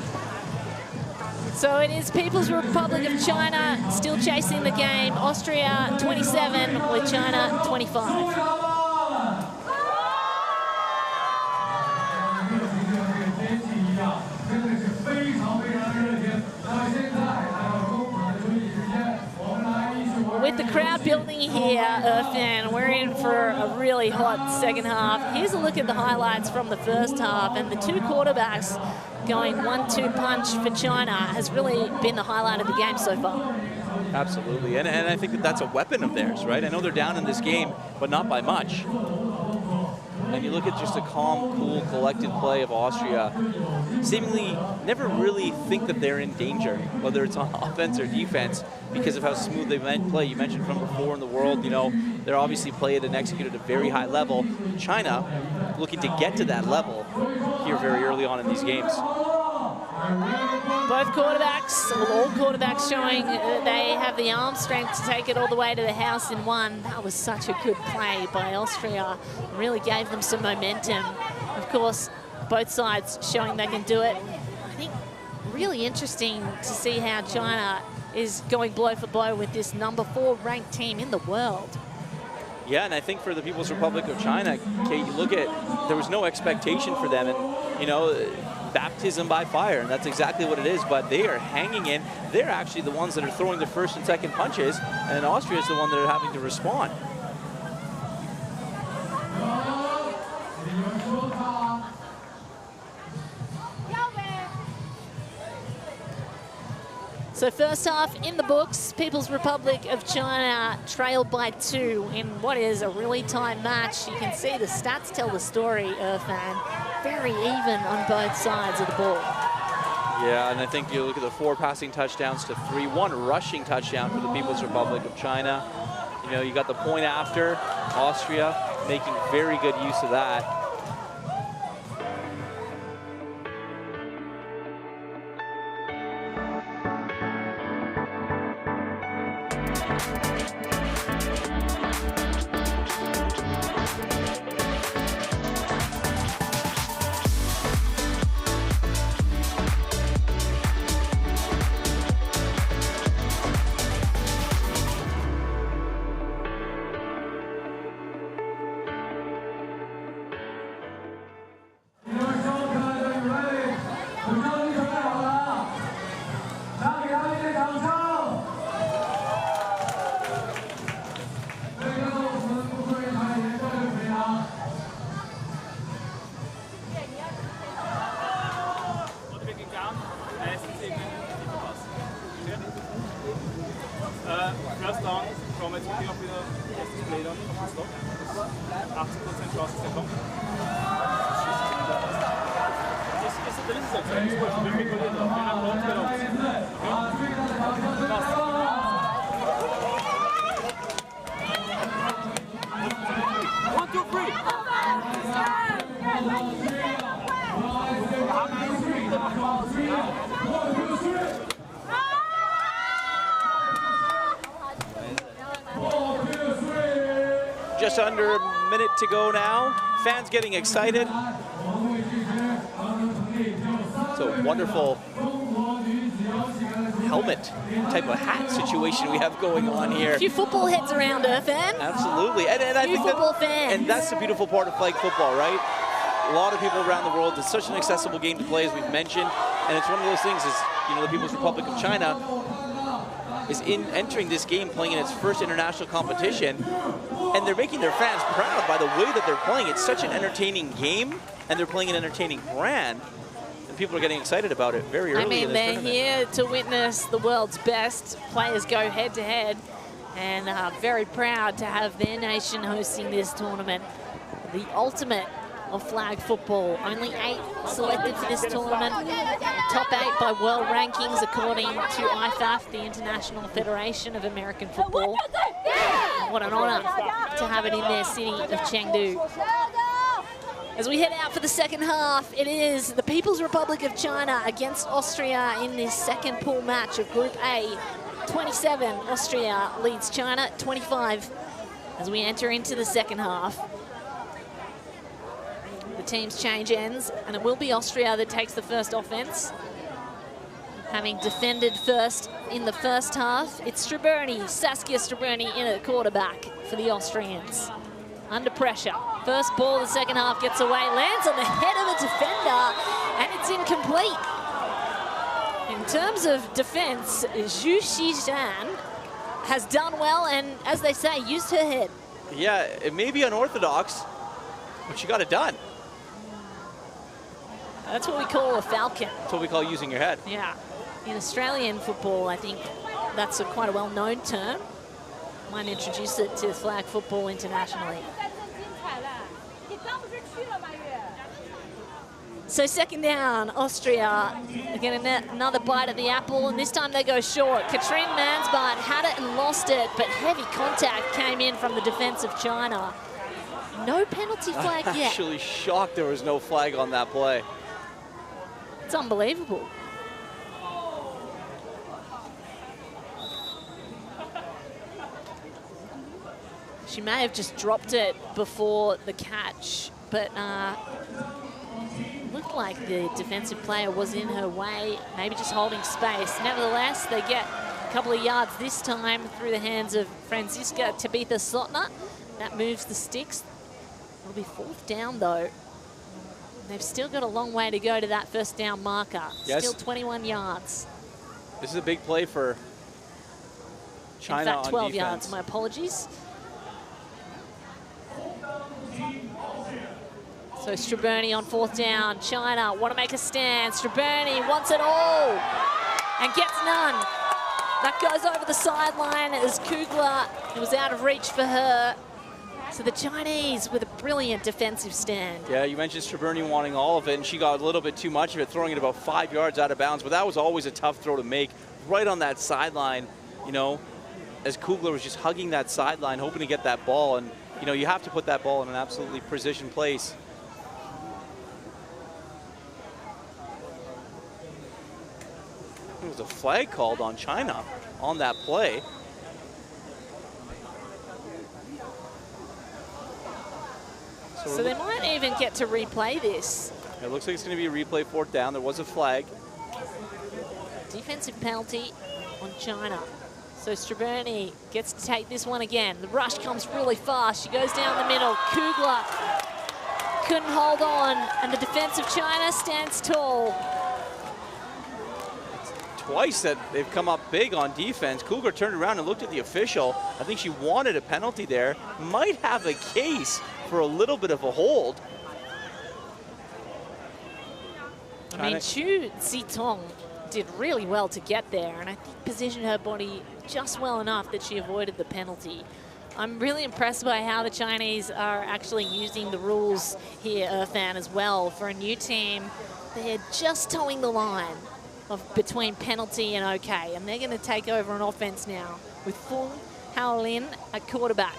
So it is People's Republic of China still chasing the game. Austria 27 with China 25. With the crowd building here, Irfan, we're in for a really hot second half. Here's a look at the highlights from the first half, and the 2 quarterbacks going 1-2 punch for China has really been the highlight of the game so far. Absolutely, and I think that that's a weapon of theirs, right? I know they're down in this game, but not by much. And you look at just a calm, cool, collected play of Austria, seemingly never really think that they're in danger, whether it's on offense or defense, because of how smooth they play. You mentioned from before in the world, you know, they're obviously played and executed at a very high level. China looking to get to that level here very early on in these games. Both quarterbacks, all quarterbacks showing that they have the arm strength to take it all the way to the house in one. That was such a good play by Austria. Really gave them some momentum. Of course, both sides showing they can do it. I think really interesting to see how China is going blow for blow with this #4 ranked team in the world. Yeah, and I think for the People's Republic of China, Kate, you look at, there was no expectation for them, and, you know, baptism by fire, and that's exactly what it is, but they are hanging in. They're actually the ones that are throwing the first and second punches, and Austria is the one that are having to respond. So first half in the books, People's Republic of China trailed by 2 in what is a really tight match. You can see the stats tell the story, Irfan. Very even on both sides of the ball. Yeah, and I think you look at the 4 passing touchdowns to 3, 1 rushing touchdown for the People's Republic of China. You know, you got the point after, Austria making very good use of that. First down, from it, picking up with a play down, stop. 80% chance to come. This is One, two, three. Just under a minute to go now. Fans getting excited. It's a wonderful helmet type of hat situation we have going on here. A few football heads around, Irfan. Absolutely, and I think football fans. And that's the beautiful part of flag football, right? A lot of people around the world. It's such an accessible game to play, as we've mentioned, and it's one of those things. Is, you know, the People's Republic of China is entering this game playing in its first international competition, and they're making their fans proud by the way that they're playing. It's such an entertaining game, and they're playing an entertaining brand, and people are getting excited about it very early in this they're tournament. here to witness the world's best players go head-to-head, and are very proud to have their nation hosting this tournament. The ultimate of flag football. Only 8 selected for this tournament. Top 8 by world rankings according to IFAF, the International Federation of American Football. What an honor to have it in their city of Chengdu. As we head out for the second half, it is the People's Republic of China against Austria in this second pool match of Group A. 27, Austria leads China 25 as we enter into the second half. The teams change ends, and it will be Austria that takes the first offense. Having defended first in the first half, it's Saskia Straburni in at quarterback for the Austrians. Under pressure. First ball of the second half gets away, lands on the head of a defender, and it's incomplete. In terms of defense, Zhu Xizhan has done well and, as they say, used her head. Yeah, it may be unorthodox, but she got it done. That's what we call a falcon. That's what we call using your head. Yeah. In Australian football, I think that's quite a well-known term. Might introduce it to flag football internationally. So second down, Austria getting another bite at the apple, and this time they go short. Katrine Mansbart had it and lost it, but heavy contact came in from the defense of China. No penalty flag I'm yet. actually shocked there was no flag on that play. It's unbelievable. She may have just dropped it before the catch, but looked like the defensive player was in her way, maybe just holding space. Nevertheless, they get a couple of yards this time through the hands of Franziska Tabitha Sotner. That moves the sticks. It'll be 4th down, though. They've still got a long way to go to that first down marker. Yes. Still 21 yards. This is a big play for China. In fact, 12 on defense. yards. My apologies. So Straburni on 4th down. China want to make a stand. Straburni wants it all and gets none. That goes over the sideline as Kugler. It was out of reach for her. So the Chinese with a brilliant defensive stand. Yeah, you mentioned Straburni wanting all of it, and she got a little bit too much of it, throwing it about 5 yards out of bounds. But that was always a tough throw to make, right on that sideline, you know, as Kugler was just hugging that sideline, hoping to get that ball. And, you know, you have to put that ball in an absolutely precision place. There was a flag called on China on that play. So they might even get to replay this. It looks like it's going to be a replay, 4th down. There was a flag. Defensive penalty on China. So Straburni gets to take this one again. The rush comes really fast. She goes down the middle. Kugler couldn't hold on, and the defensive China stands tall. Twice that they've come up big on defense. Kugler turned around and looked at the official. I think she wanted a penalty there. Might have a case for a little bit of a hold. I mean, Chu Zitong did really well to get there, and I think positioned her body just well enough that she avoided the penalty. I'm really impressed by how the Chinese are actually using the rules here, Irfan, as well. For a new team, they're just towing the line of between penalty and okay, and they're going to take over on offense now with Fung Haolin at quarterback.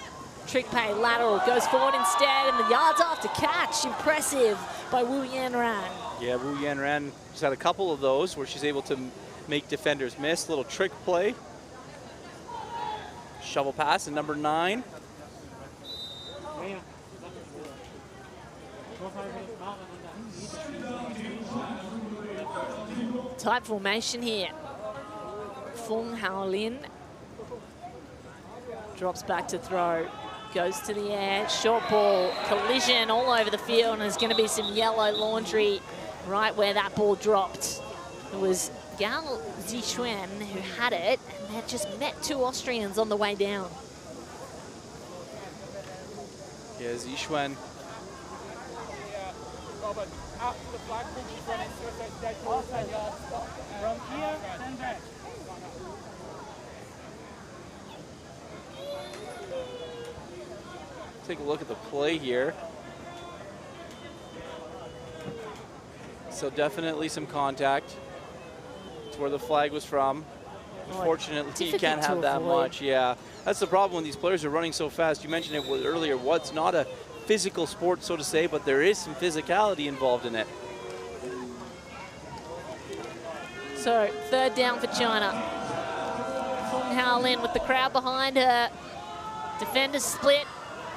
Trick play, lateral, goes forward instead, and the yards after catch, impressive by Wu Yanran. Yeah, Wu Yanran just had a couple of those where she's able to make defenders miss. Little trick play. Shovel pass and number 9. Tight formation here. Fung Haolin drops back to throw, goes to the air, short ball, collision all over the field, and there's going to be some yellow laundry right where that ball dropped. It was Gao Zixuan who had it, and they just met 2 Austrians on the way down. Yeah, Zixuan. After the flag, she's running from here and back. Take a look at the play here. So definitely some contact. It's where the flag was from. Unfortunately, you can't have that much. Yeah, that's the problem when these players are running so fast. You mentioned it earlier. What's not a physical sport, so to say, but there is some physicality involved in it. So 3rd down for China. Fung Haolin with the crowd behind her. Defenders split.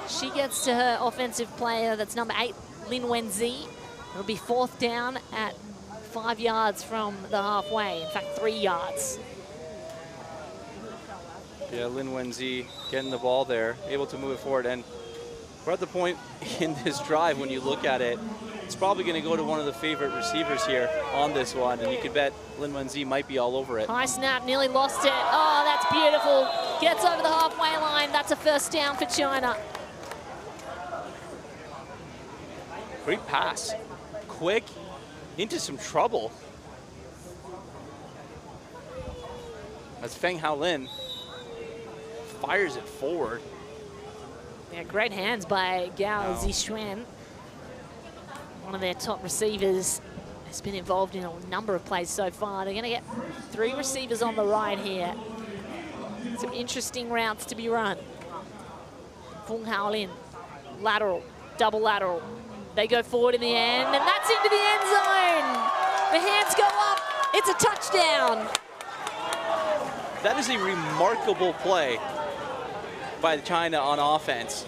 She gets to her offensive player, that's number 8, Lin Wenzi. It'll be 4th down at 5 yards from the halfway. In fact, 3 yards. Yeah, Lin Wenzi getting the ball there, able to move it forward. And we're at the point in this drive, when you look at it, it's probably going to go to one of the favorite receivers here on this one. And you could bet Lin Wenzi might be all over it. High snap, nearly lost it. Oh, that's beautiful. Gets over the halfway line. That's a 1st down for China. Great pass. Quick, into some trouble. As Feng Haolin fires it forward. Yeah, great hands by Gao Zixuan. One of their top receivers has been involved in a number of plays so far. They're going to get 3 receivers on the right here. Some interesting routes to be run. Fung Haolin, lateral, double lateral. They go forward in the end, and that's into the end zone. The hands go up. It's a touchdown. That is a remarkable play. by China on offense.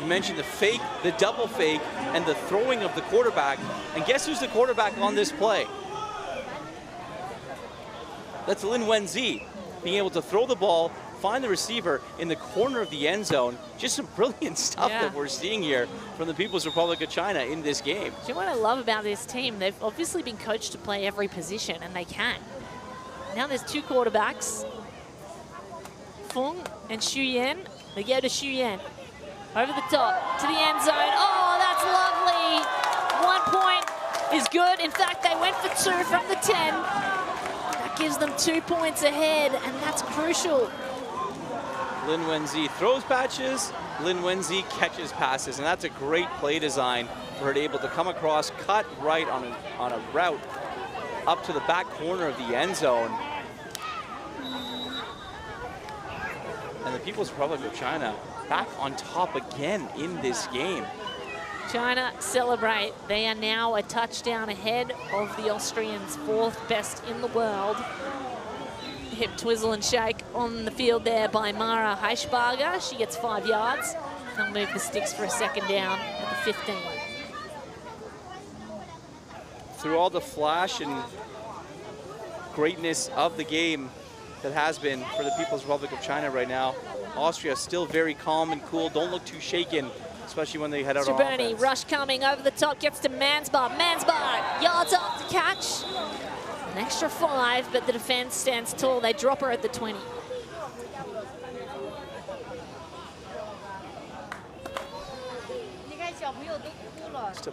You mentioned the fake, the double fake, and the throwing of the quarterback. And guess who's the quarterback on this play? That's Lin Wenzi, being able to throw the ball, find the receiver in the corner of the end zone. Just some brilliant stuff that we're seeing here from the People's Republic of China in this game. Do you know what I love about this team? They've obviously been coached to play every position, and they can. Now there's two quarterbacks, Feng and Xu Yan. They go to Xu Yan. Over the top, to the end zone. Oh, that's lovely. 1 point is good. In fact, they went for 2 from the 10. That gives them 2 points ahead, and that's crucial. Lin Wenzi throws patches, Lin Wenzi catches passes, and that's a great play design for her to be able to come across, cut right on a route up to the back corner of the end zone. And the People's Republic of China back on top again in this game. China celebrate. They are now a touchdown ahead of the Austrians, 4th best in the world. Hip twizzle and shake on the field there by Mara Heischbarger. She gets 5 yards. They'll move the sticks for a second down at the 15. Through all the flash and greatness of the game that has been for the People's Republic of China right now, Austria still very calm and cool. Don't look too shaken, especially when they head out on offense. Rush coming over the top, gets to Mansbar. Mansbar, yards off to catch. An extra 5, but the defense stands tall. They drop her at the 20. Just a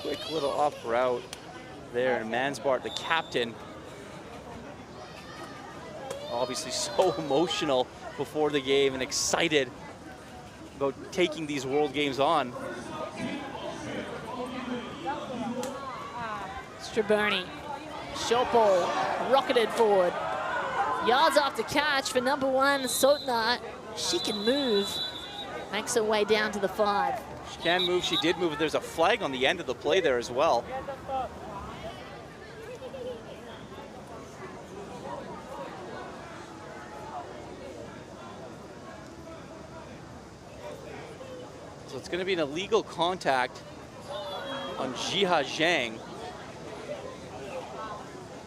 quick little up route there, and Mansbart, the captain, obviously so emotional before the game and excited about taking these World Games on. Straburni, short ball, rocketed forward. Yards after catch for number 1, Sotna. She can move, makes her way down to the 5. She can move, she did move, but there's a flag on the end of the play there as well. So it's going to be an illegal contact on Jia Zhang,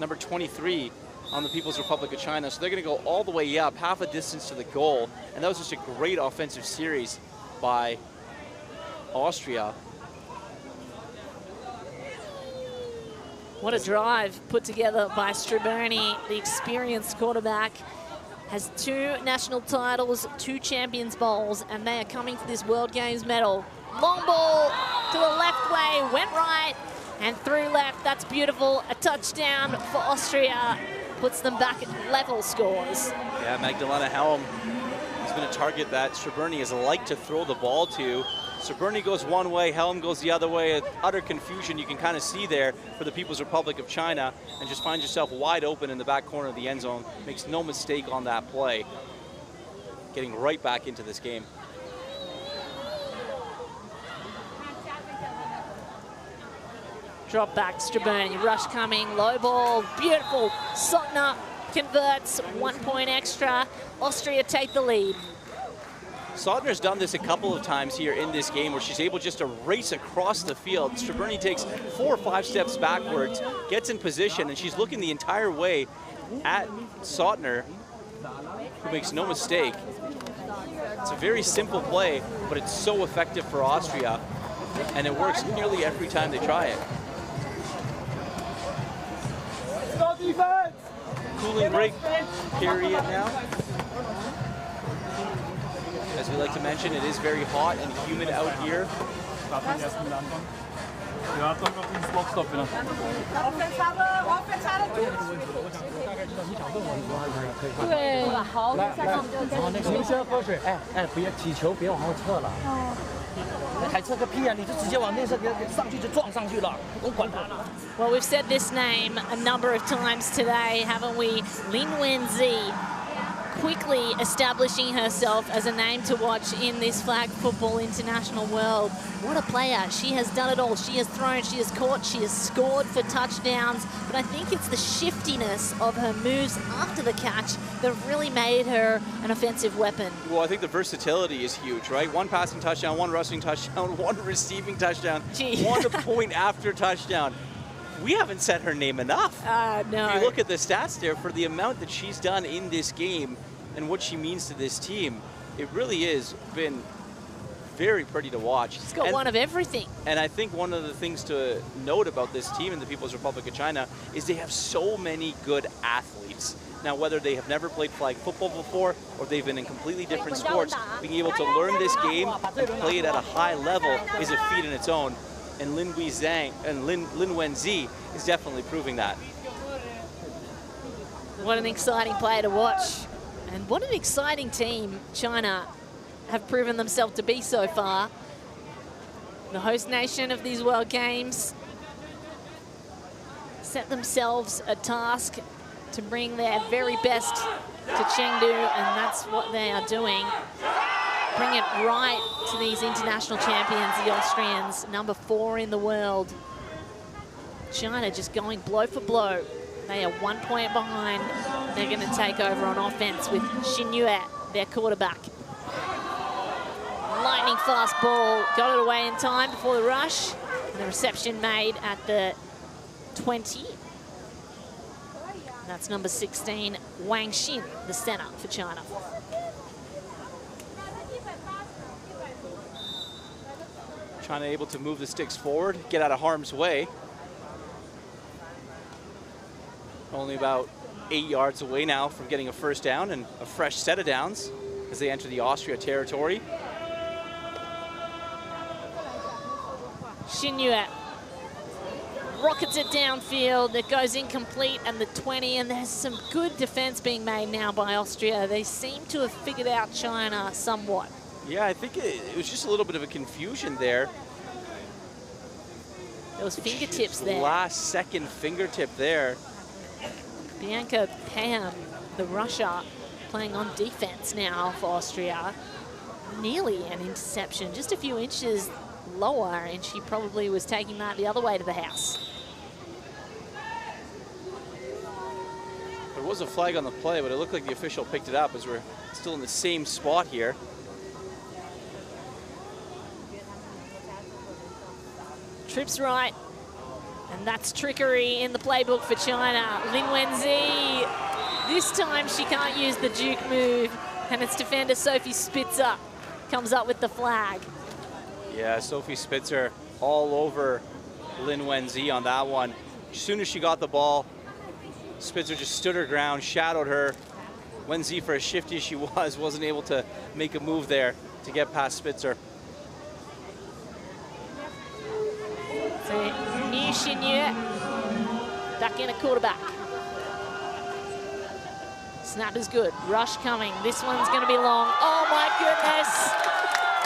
number 23 on the People's Republic of China. So they're going to go all the way up, half a distance to the goal. And that was just a great offensive series by Austria. What a drive put together by Straburni, the experienced quarterback. Has 2 national titles, 2 Champions Bowls, and they are coming for this World Games medal. Long ball to the left way, went right and through left. That's beautiful. A touchdown for Austria. Puts them back at level scores. Yeah, Magdalena Helm is going to target that Straburni has liked to throw the ball to. Straburni goes one way, Helm goes the other way. Utter confusion you can kind of see there for the People's Republic of China, and just find yourself wide open in the back corner of the end zone. Makes no mistake on that play. Getting right back into this game. Drop back, Straburni, rush coming, low ball, beautiful. Sotna converts, 1 point extra. Austria take the lead. Sotner's done this a couple of times here in this game where she's able just to race across the field. Straburni takes 4 or 5 steps backwards, gets in position, and she's looking the entire way at Sotner, who makes no mistake. It's a very simple play, but it's so effective for Austria, and it works nearly every time they try it. Cooling break period now. As we like to mention, it is very hot and humid out here. Well, we've said this name a number of times today, haven't we? Lin Wenzi, quickly establishing herself as a name to watch in this flag football international world. What a player. She has done it all. She has thrown, she has caught, she has scored for touchdowns. But I think it's the shiftiness of her moves after the catch that really made her an offensive weapon. Well, I think the versatility is huge, right? One passing touchdown, one rushing touchdown, one receiving touchdown, one point after touchdown. We haven't said her name enough. No. If you look at the stats there, for the amount that she's done in this game and what she means to this team, it really has been very pretty to watch. She's got one of everything. And I think one of the things to note about this team in the People's Republic of China is they have so many good athletes. Now, whether they have never played flag football before or they've been in completely different sports, being able to learn this game and play it at a high level is a feat in its own. And Lin Wenzi is definitely proving that. What an exciting player to watch. And what an exciting team China have proven themselves to be so far. The host nation of these World Games set themselves a task to bring their very best to Chengdu, and that's what they are doing. Bring it right to these international champions, the Austrians, number 4 in the world. China just going blow for blow. They are 1 point behind. They're going to take over on offense with Xin Yue, their quarterback. Lightning fast ball, got it away in time before the rush. And the reception made at the 20. That's number 16, Wang Xin, the center for China. China able to move the sticks forward, get out of harm's way. Only about 8 yards away now from getting a first down and a fresh set of downs as they enter the Austria territory. Xin Yue rockets it downfield. It goes incomplete and the 20, and there's some good defense being made now by Austria. They seem to have figured out China somewhat. Yeah, I think it was just a little bit of a confusion there. Those fingertips there. Last second fingertip there. Bianca Pam, the rusher, playing on defense now for Austria. Nearly an interception, just a few inches lower, and she probably was taking that the other way to the house. There was a flag on the play, but it looked like the official picked it up as we're still in the same spot here. Trips right, and that's trickery in the playbook for China. Lin Wenzi, this time she can't use the juke move, and it's defender Sophie Spitzer comes up with the flag. Yeah, Sophie Spitzer all over Lin Wenzi on that one. As soon as she got the ball, Spitzer just stood her ground, shadowed her. Wenzi, for as shifty as she was, wasn't able to make a move there to get past Spitzer. So, Niu Xin Yue back in a quarterback. Snap is good. Rush coming. This one's going to be long. Oh my goodness!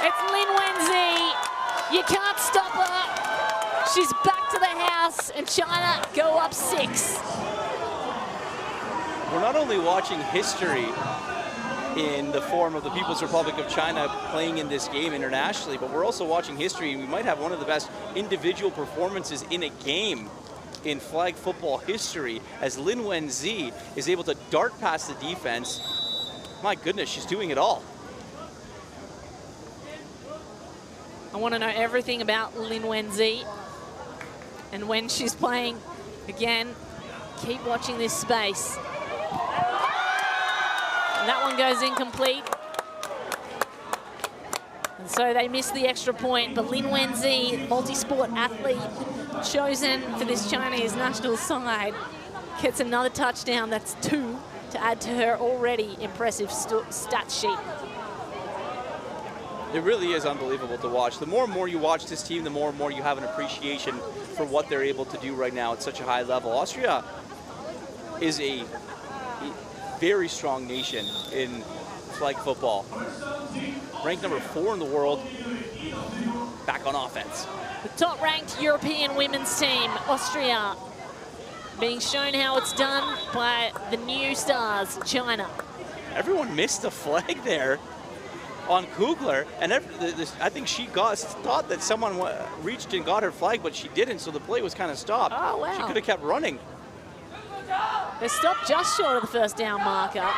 It's Lin Wenzi. You can't stop her. She's back to the house, and China go up 6. We're not only watching history in the form of the People's Republic of China playing in this game internationally, but we're also watching history, and we might have one of the best individual performances in a game in flag football history as Lin Wenzi is able to dart past the defense. My goodness, she's doing it all. I want to know everything about Lin Wenzi, and when she's playing again, keep watching this space. And that one goes incomplete. And so they miss the extra point, but Lin Wenzi, multi-sport athlete, chosen for this Chinese national side, gets another touchdown. That's 2 to add to her already impressive stat sheet. It really is unbelievable to watch. The more and more you watch this team, the more and more you have an appreciation for what they're able to do right now at such a high level. Austria is a very strong nation in flag football. Ranked number 4 in the world, back on offense. The top-ranked European women's team, Austria, being shown how it's done by the new stars, China. Everyone missed the flag there on Kugler, and I think she thought that someone reached and got her flag, but she didn't, so the play was kind of stopped. Oh, wow. She could have kept running. They stopped just short of the first down marker.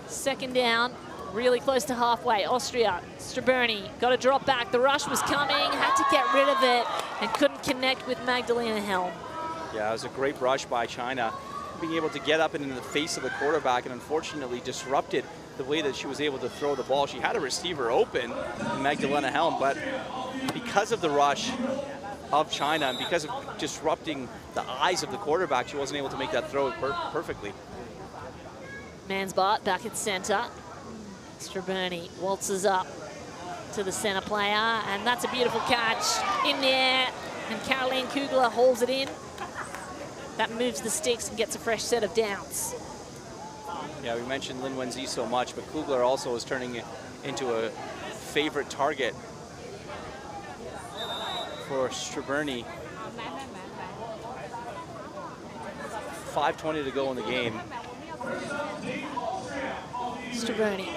Second down, really close to halfway. Austria, Straberni got to drop back. The rush was coming, had to get rid of it, and couldn't connect with Magdalena Helm. Yeah, it was a great rush by China, being able to get up and into the face of the quarterback, and unfortunately disrupted the way that she was able to throw the ball. She had a receiver open in Magdalena Helm, but because of the rush of China and because of disrupting the eyes of the quarterback, she wasn't able to make that throw perfectly. Mansbart back at center. Straberni waltzes up to the center player, and that's a beautiful catch in there, and Caroline Kugler holds it in. That moves the sticks and gets a fresh set of downs. Yeah, we mentioned Lin Wenzi so much, but Kugler also is turning it into a favorite target for Straberni. 5:20 to go in the game. Straberni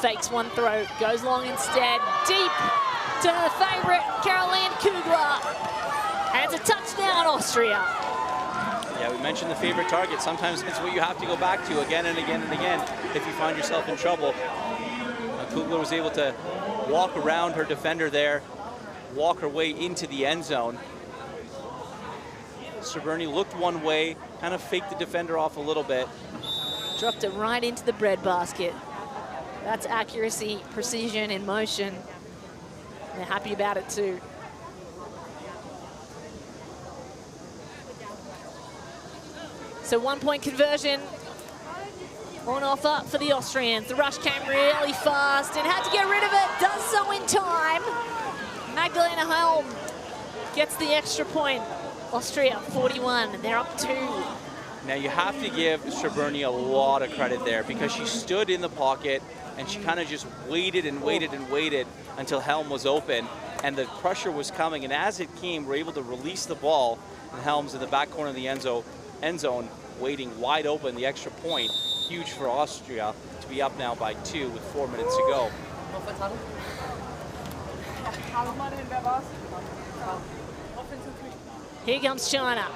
fakes one throw, goes long instead, deep to her favorite, Caroline Kugler. And it's a touchdown, Austria. Yeah, we mentioned the favorite target. Sometimes it's what you have to go back to again and again and again if you find yourself in trouble. Kugler was able to walk around her defender there, walk her way into the end zone. Straberni looked one way, kind of faked the defender off a little bit. Dropped it right into the breadbasket. That's accuracy, precision in motion. They're happy about it too. So 1-point conversion on offer for the Austrians. The rush came really fast and had to get rid of it. Does so in time. Magdalena Helm gets the extra point. Austria 41, they're up 2. Now you have to give Straberni a lot of credit there because she stood in the pocket and she kind of just waited and waited and waited until Helm was open and the pressure was coming, and as it came, we're able to release the ball, and Helm's in the back corner of the end zone waiting wide open, the extra point. Huge for Austria to be up now by 2 with 4 minutes to go. Here comes China.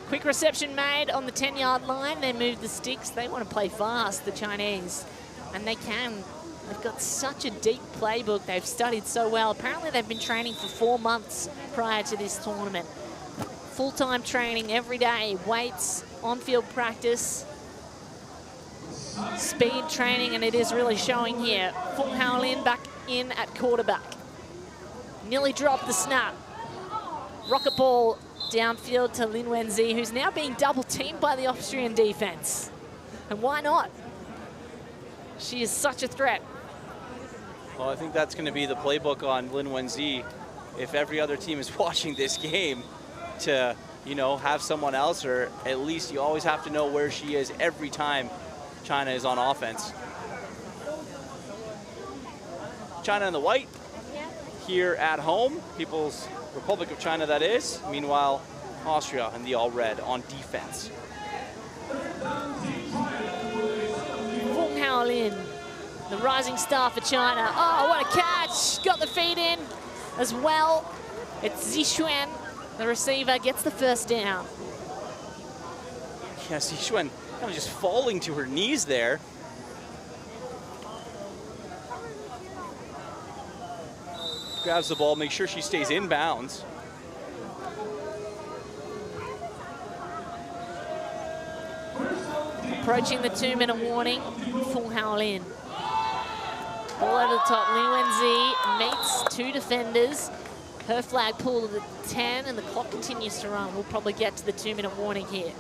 Quick reception made on the 10-yard line. They move the sticks. They want to play fast, the Chinese, and they can. They've got such a deep playbook. They've studied so well. Apparently they've been training for 4 months prior to this tournament. Full-time training every day, weights, on-field practice, speed training, and it is really showing here. Fung Hao Lin back in at quarterback. Nearly dropped the snap. Rocket ball downfield to Lin Wenzi, who's now being double-teamed by the Austrian defense. And why not? She is such a threat. Well, I think that's going to be the playbook on Lin Wenzi if every other team is watching this game, to, you know, have someone else, or at least you always have to know where she is every time China is on offense. China in the white here at home, People's Republic of China that is. Meanwhile, Austria in the all red on defense. Fung Hao Lin, the rising star for China. Oh, what a catch! Got the feet in as well. It's Zixuan, the receiver, gets the first down. Yeah, Zixuan kind of just falling to her knees there. Grabs the ball, make sure she stays in bounds. Approaching the 2-minute warning, Fung Hao Lin. Ball over the top, Lin Wenzi meets 2 defenders. Her flag pulled at the 10 and the clock continues to run. We'll probably get to the 2-minute warning here.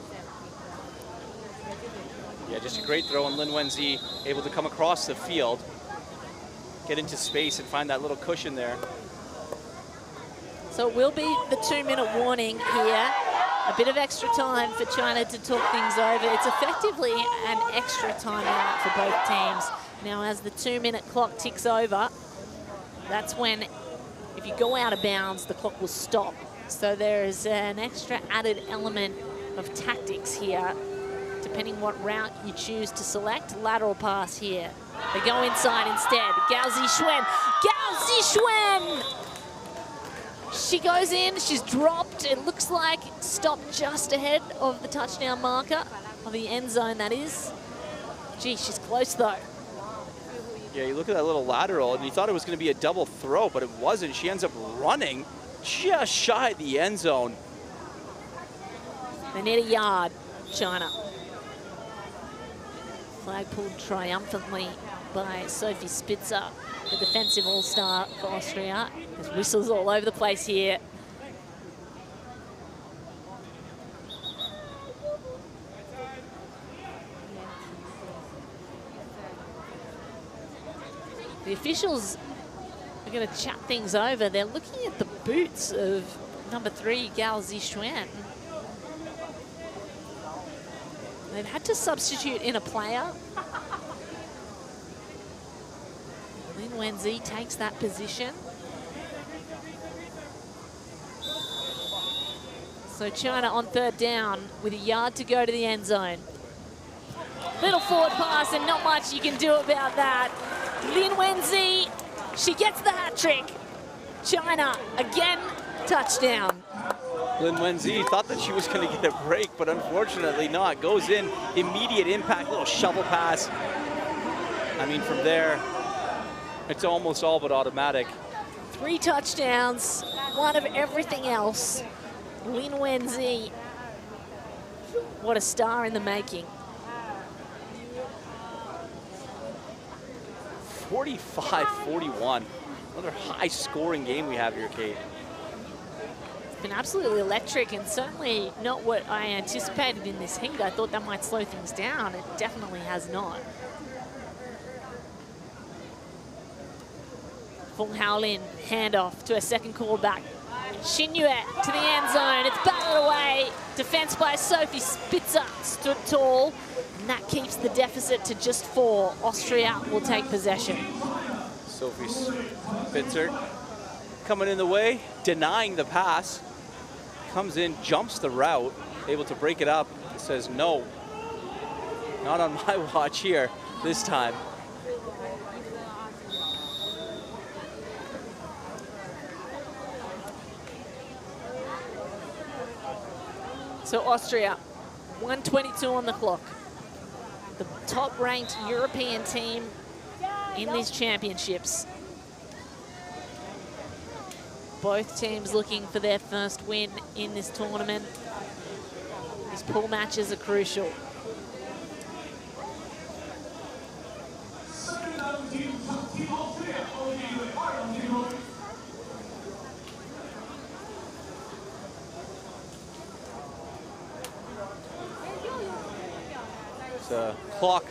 Yeah, just a great throw, and Lin Wenzi able to come across the field, get into space and find that little cushion there. So it will be the 2-minute warning here. A bit of extra time for China to talk things over. It's effectively an extra timeout for both teams. Now as the 2-minute clock ticks over, that's when, if you go out of bounds, the clock will stop. So there's an extra added element of tactics here, depending what route you choose to select. Lateral pass here. They go inside instead. Gao Zixuan. Gao Zixuan! She goes in, she's dropped. It looks like stopped just ahead of the touchdown marker, of the end zone, that is. Gee, she's close though. Yeah, you look at that little lateral, and you thought it was going to be a double throw, but it wasn't. She ends up running just shy of the end zone. They need a yard, China. Flag pulled triumphantly by Sophie Spitzer, the defensive all-star for Austria. There's whistles all over the place here. The officials are going to chat things over. They're looking at the boots of number 3, Gao Zixuan. They've had to substitute in a player. Lin Wenzi takes that position. So China on 3rd down with a yard to go to the end zone. Little forward pass and not much you can do about that. Lin Wenzi, she gets the hat trick. China, again, touchdown. Lin Wenzi thought that she was going to get a break, but unfortunately not. Goes in, immediate impact, little shovel pass. I mean, from there, it's almost all but automatic. 3 touchdowns, one of everything else. Lin Wenzi, what a star in the making. 45-41. Another high-scoring game we have here, Kate. It's been absolutely electric, and certainly not what I anticipated in this heat. I thought that might slow things down. It definitely has not. Fung Haolin, handoff to a second quarterback. Xinyue to the end zone. It's batted away. Defense by Sophie Spitzer stood tall, and that keeps the deficit to just 4. Austria will take possession. Sophie Spitzer coming in the way, denying the pass. Comes in, jumps the route, able to break it up. Says, no, not on my watch here this time. So Austria, 1:22 on the clock. The top-ranked European team in these championships. Both teams looking for their first win in this tournament. These pool matches are crucial. It's a clock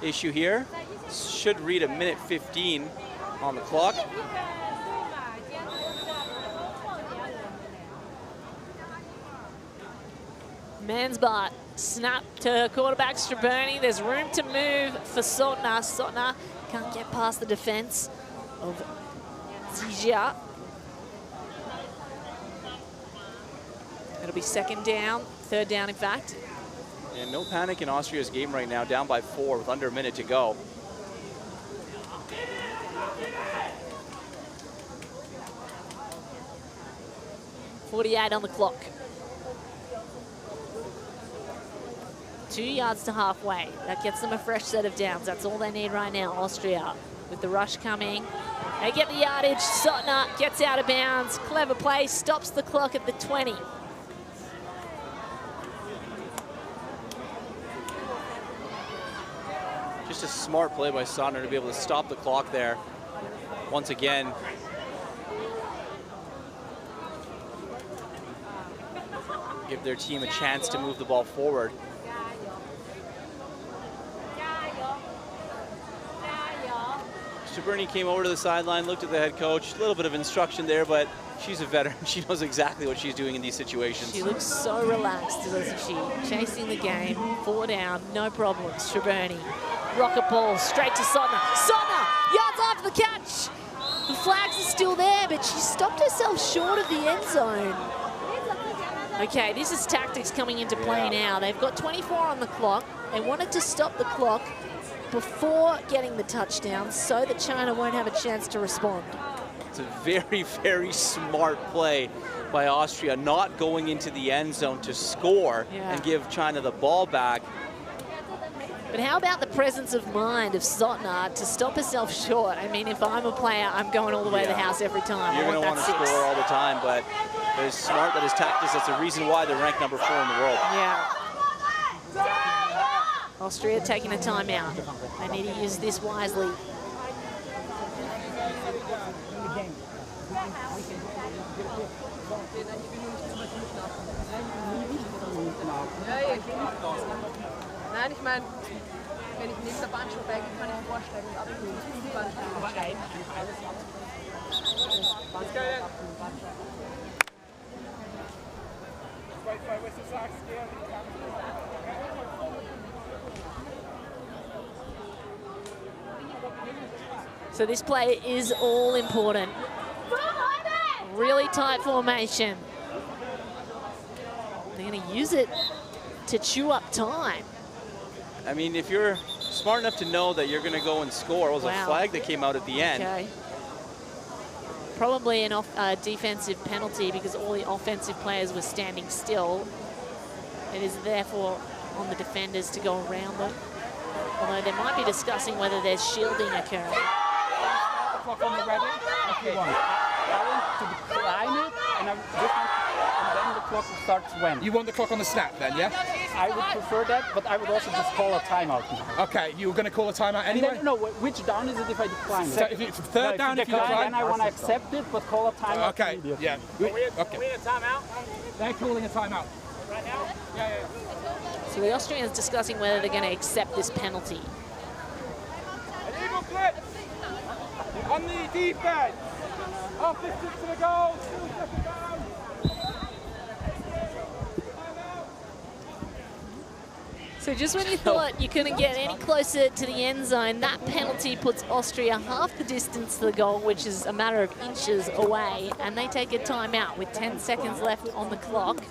issue here. Should read 1:15 on the clock. Mansbart, snap to quarterback Straberni. There's room to move for Sotna. Sotna can't get past the defense of Zijia. It'll be 2nd down, 3rd down in fact. And no panic in Austria's game right now, down by 4 with under a minute to go. .48 on the clock. 2 yards to halfway. That gets them a fresh set of downs. That's all they need right now, Austria. With the rush coming, they get the yardage. Sotna gets out of bounds. Clever play, stops the clock at the 20. Just a smart play by Sotna to be able to stop the clock there. Once again, give their team a chance to move the ball forward. Straberni came over to the sideline, looked at the head coach, a little bit of instruction there, but she's a veteran. She knows exactly what she's doing in these situations. She looks so relaxed, doesn't she? Chasing the game, 4 down, no problem. Straberni, rocket ball straight to Sotna. Sotna, yards after the catch. The flags are still there, but she stopped herself short of the end zone. Okay, this is tactics coming into play now. They've got 24 on the clock. They wanted to stop the clock before getting the touchdown so that China won't have a chance to respond. It's a very, very smart play by Austria, not going into the end zone to score and give China the ball back. But how about the presence of mind of Sotna to stop herself short? I mean, if I'm a player, I'm going all the way to the house every time. You're going to want to score all the time, but it's smart that his tactics, that's the reason why they're ranked number 4 in the world. Yeah. Austria taking a timeout. They need to use this wisely. Nein, ich meine, wenn ich neben der Bahn vorbeigehe, kann ich vorsteigen und abholen. So this play is all important. Really tight formation. They're going to use it to chew up time. I mean, if you're smart enough to know that you're going to go and score, it was a flag that came out at the end. Okay. Probably an defensive penalty because all the offensive players were standing still. It is therefore on the defenders to go around them. Although they might be discussing whether there's shielding occurring. Clock on the ready. Okay. I want to decline it, and then the clock starts when. You want the clock on the snap then, yeah? I would prefer that, but I would also just call a timeout now. Okay, you were going to call a timeout anyway? No, which down is it if I decline it? So if it's third down, if you decline, then I want to accept it, but call a timeout. Okay, yeah. Okay. We need a timeout? They're calling a timeout. Right now? Yeah. So the Austrians discussing whether they're going to accept this penalty. Illegal blitz on the defense. Off distance to the goal. 2 seconds down. So just when you thought you couldn't get any closer to the end zone, that penalty puts Austria half the distance to the goal, which is a matter of inches away, and they take a timeout with 10 seconds left on the clock.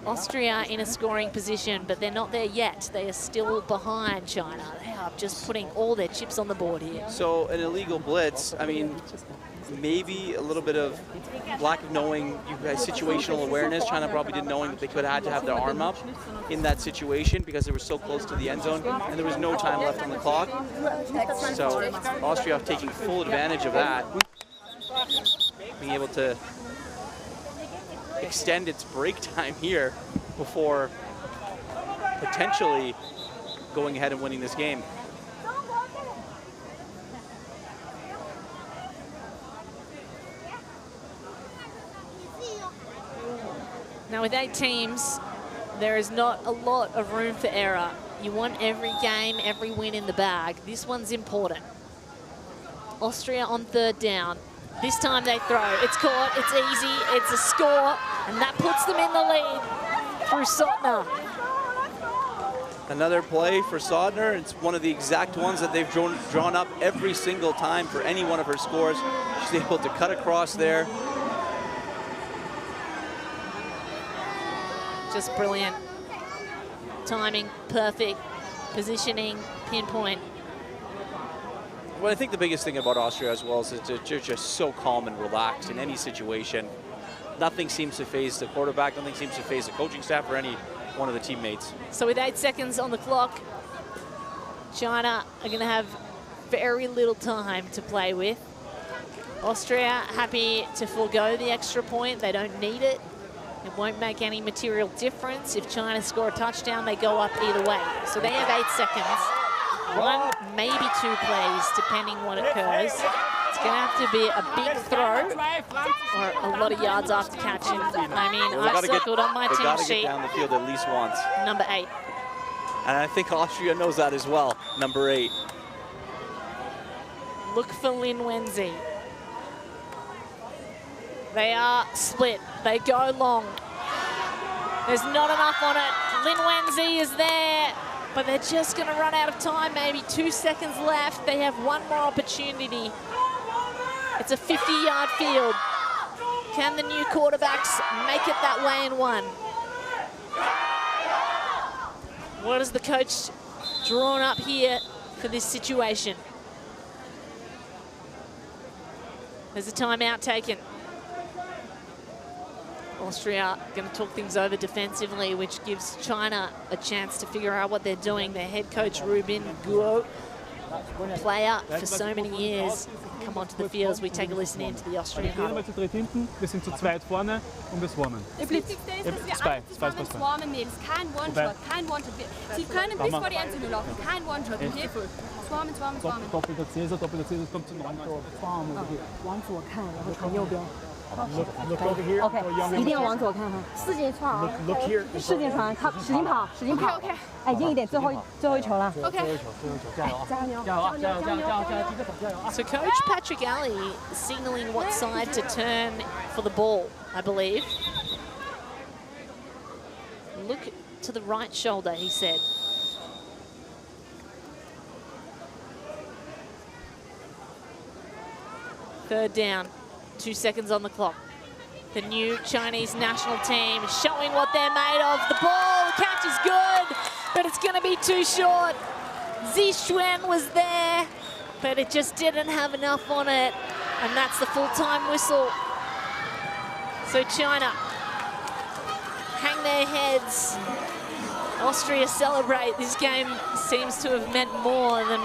Austria in a scoring position, but they're not there yet. They are still behind China. They are just putting all their chips on the board here. So an illegal blitz, I mean, maybe a little bit of lack of knowing, situational awareness. China probably didn't knowing that they could have had to have their arm up in that situation because they were so close to the end zone and there was no time left on the clock. So Austria taking full advantage of that, being able to extend its break time here before potentially going ahead and winning this game. Now with 8 teams, there is not a lot of room for error. You want every game, every win in the bag. This one's important. Austria on 3rd down. This time they throw. It's caught, it's easy, it's a score, and that puts them in the lead through Sotna. Another play for Sodner. It's one of the exact ones that they've drawn up every single time for any one of her scores. She's able to cut across there. Just brilliant. Timing, perfect. Positioning, pinpoint. Well, I think the biggest thing about Austria as well is that they're just so calm and relaxed in any situation. Nothing seems to faze the quarterback, nothing seems to faze the coaching staff or any one of the teammates. So with 8 seconds on the clock, China are going to have very little time to play with. Austria happy to forego the extra point. They don't need it. It won't make any material difference. If China score a touchdown, they go up either way. So they have 8 seconds. 1, maybe 2 plays, depending what occurs. It's going to have to be a big throw or a lot of yards after catching. I mean, I've circled on my team sheet. Get down the field at least once. Number 8. And I think Austria knows that as well. Number 8. Look for Lin Wenzi. They are split. They go long. There's not enough on it. Lin Wenzi is there, but they're just going to run out of time. Maybe 2 seconds left. They have one more opportunity. It's a 50-yard field. Can the new quarterbacks make it that way in one? What has the coach drawn up here for this situation? There's a timeout taken. Austria going to talk things over defensively, which gives China a chance to figure out what they're doing. Their head coach, Ruben Guo, player for so many years, come onto the field as we take a listen into the Austrian huddle. Wir sind zu zweit vorne und wir swarmen. Das Wichtigste ist, dass wir alle zusammen swarmen, Mädels. Kein One-Shot, kein One-Shot. Sie können bis vor die Endzone laufen, kein One-Shot, okay? Swarmen, swarmen, swarmen. Doppelter Cäsar, kommt zum 9 Tor.往左看，然后朝右边。 Look over here. OK， 一定要往左看哈。使劲传啊！ Look here. 使劲传，他使劲跑，使劲跑。OK。哎，硬一点，最后一球了。OK。加油！加油！加油！加油！加油！加油！ So Coach Patrick Alley is signaling what side to turn for the ball, I believe. Look to the right shoulder, he said. Third down. 2 seconds on the clock. The new Chinese national team showing what they're made of. The ball, the catch is good, but it's going to be too short. Zixuan was there, but it just didn't have enough on it. And that's the full-time whistle. So China hang their heads. Austria celebrate. This game seems to have meant more than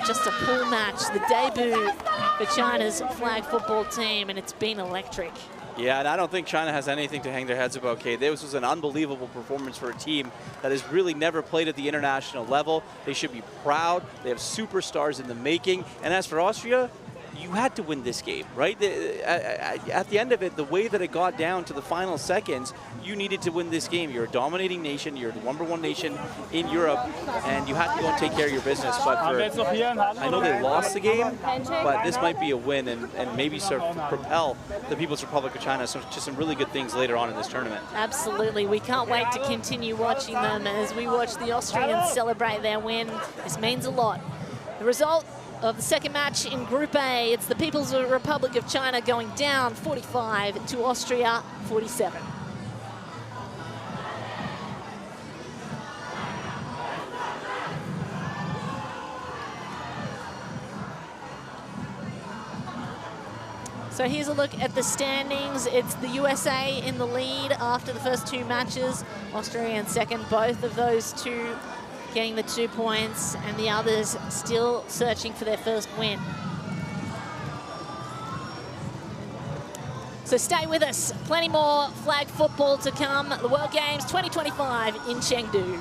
just a pool match. The debut for China's flag football team, and it's been electric. Yeah, and I don't think China has anything to hang their heads about, Kate. This was an unbelievable performance for a team that has really never played at the international level. They should be proud. They have superstars in the making. And as for Austria, you had to win this game, right? At the end of it, the way that it got down to the final seconds, you needed to win this game. You're a dominating nation. You're the #1 nation in Europe, and you had to go and take care of your business. But I know they lost the game, but this might be a win and maybe sort of propel the People's Republic of China to some really good things later on in this tournament. Absolutely. We can't wait to continue watching them as we watch the Austrians celebrate their win. This means a lot. The result of the second match in Group A, it's the People's Republic of China going down 45 to Austria 47. So here's a look at the standings. It's the USA in the lead after the first two matches. Austria in second, both of those two getting the 2 points, and the others still searching for their first win. So stay with us. Plenty more flag football to come. The World Games 2025 in Chengdu.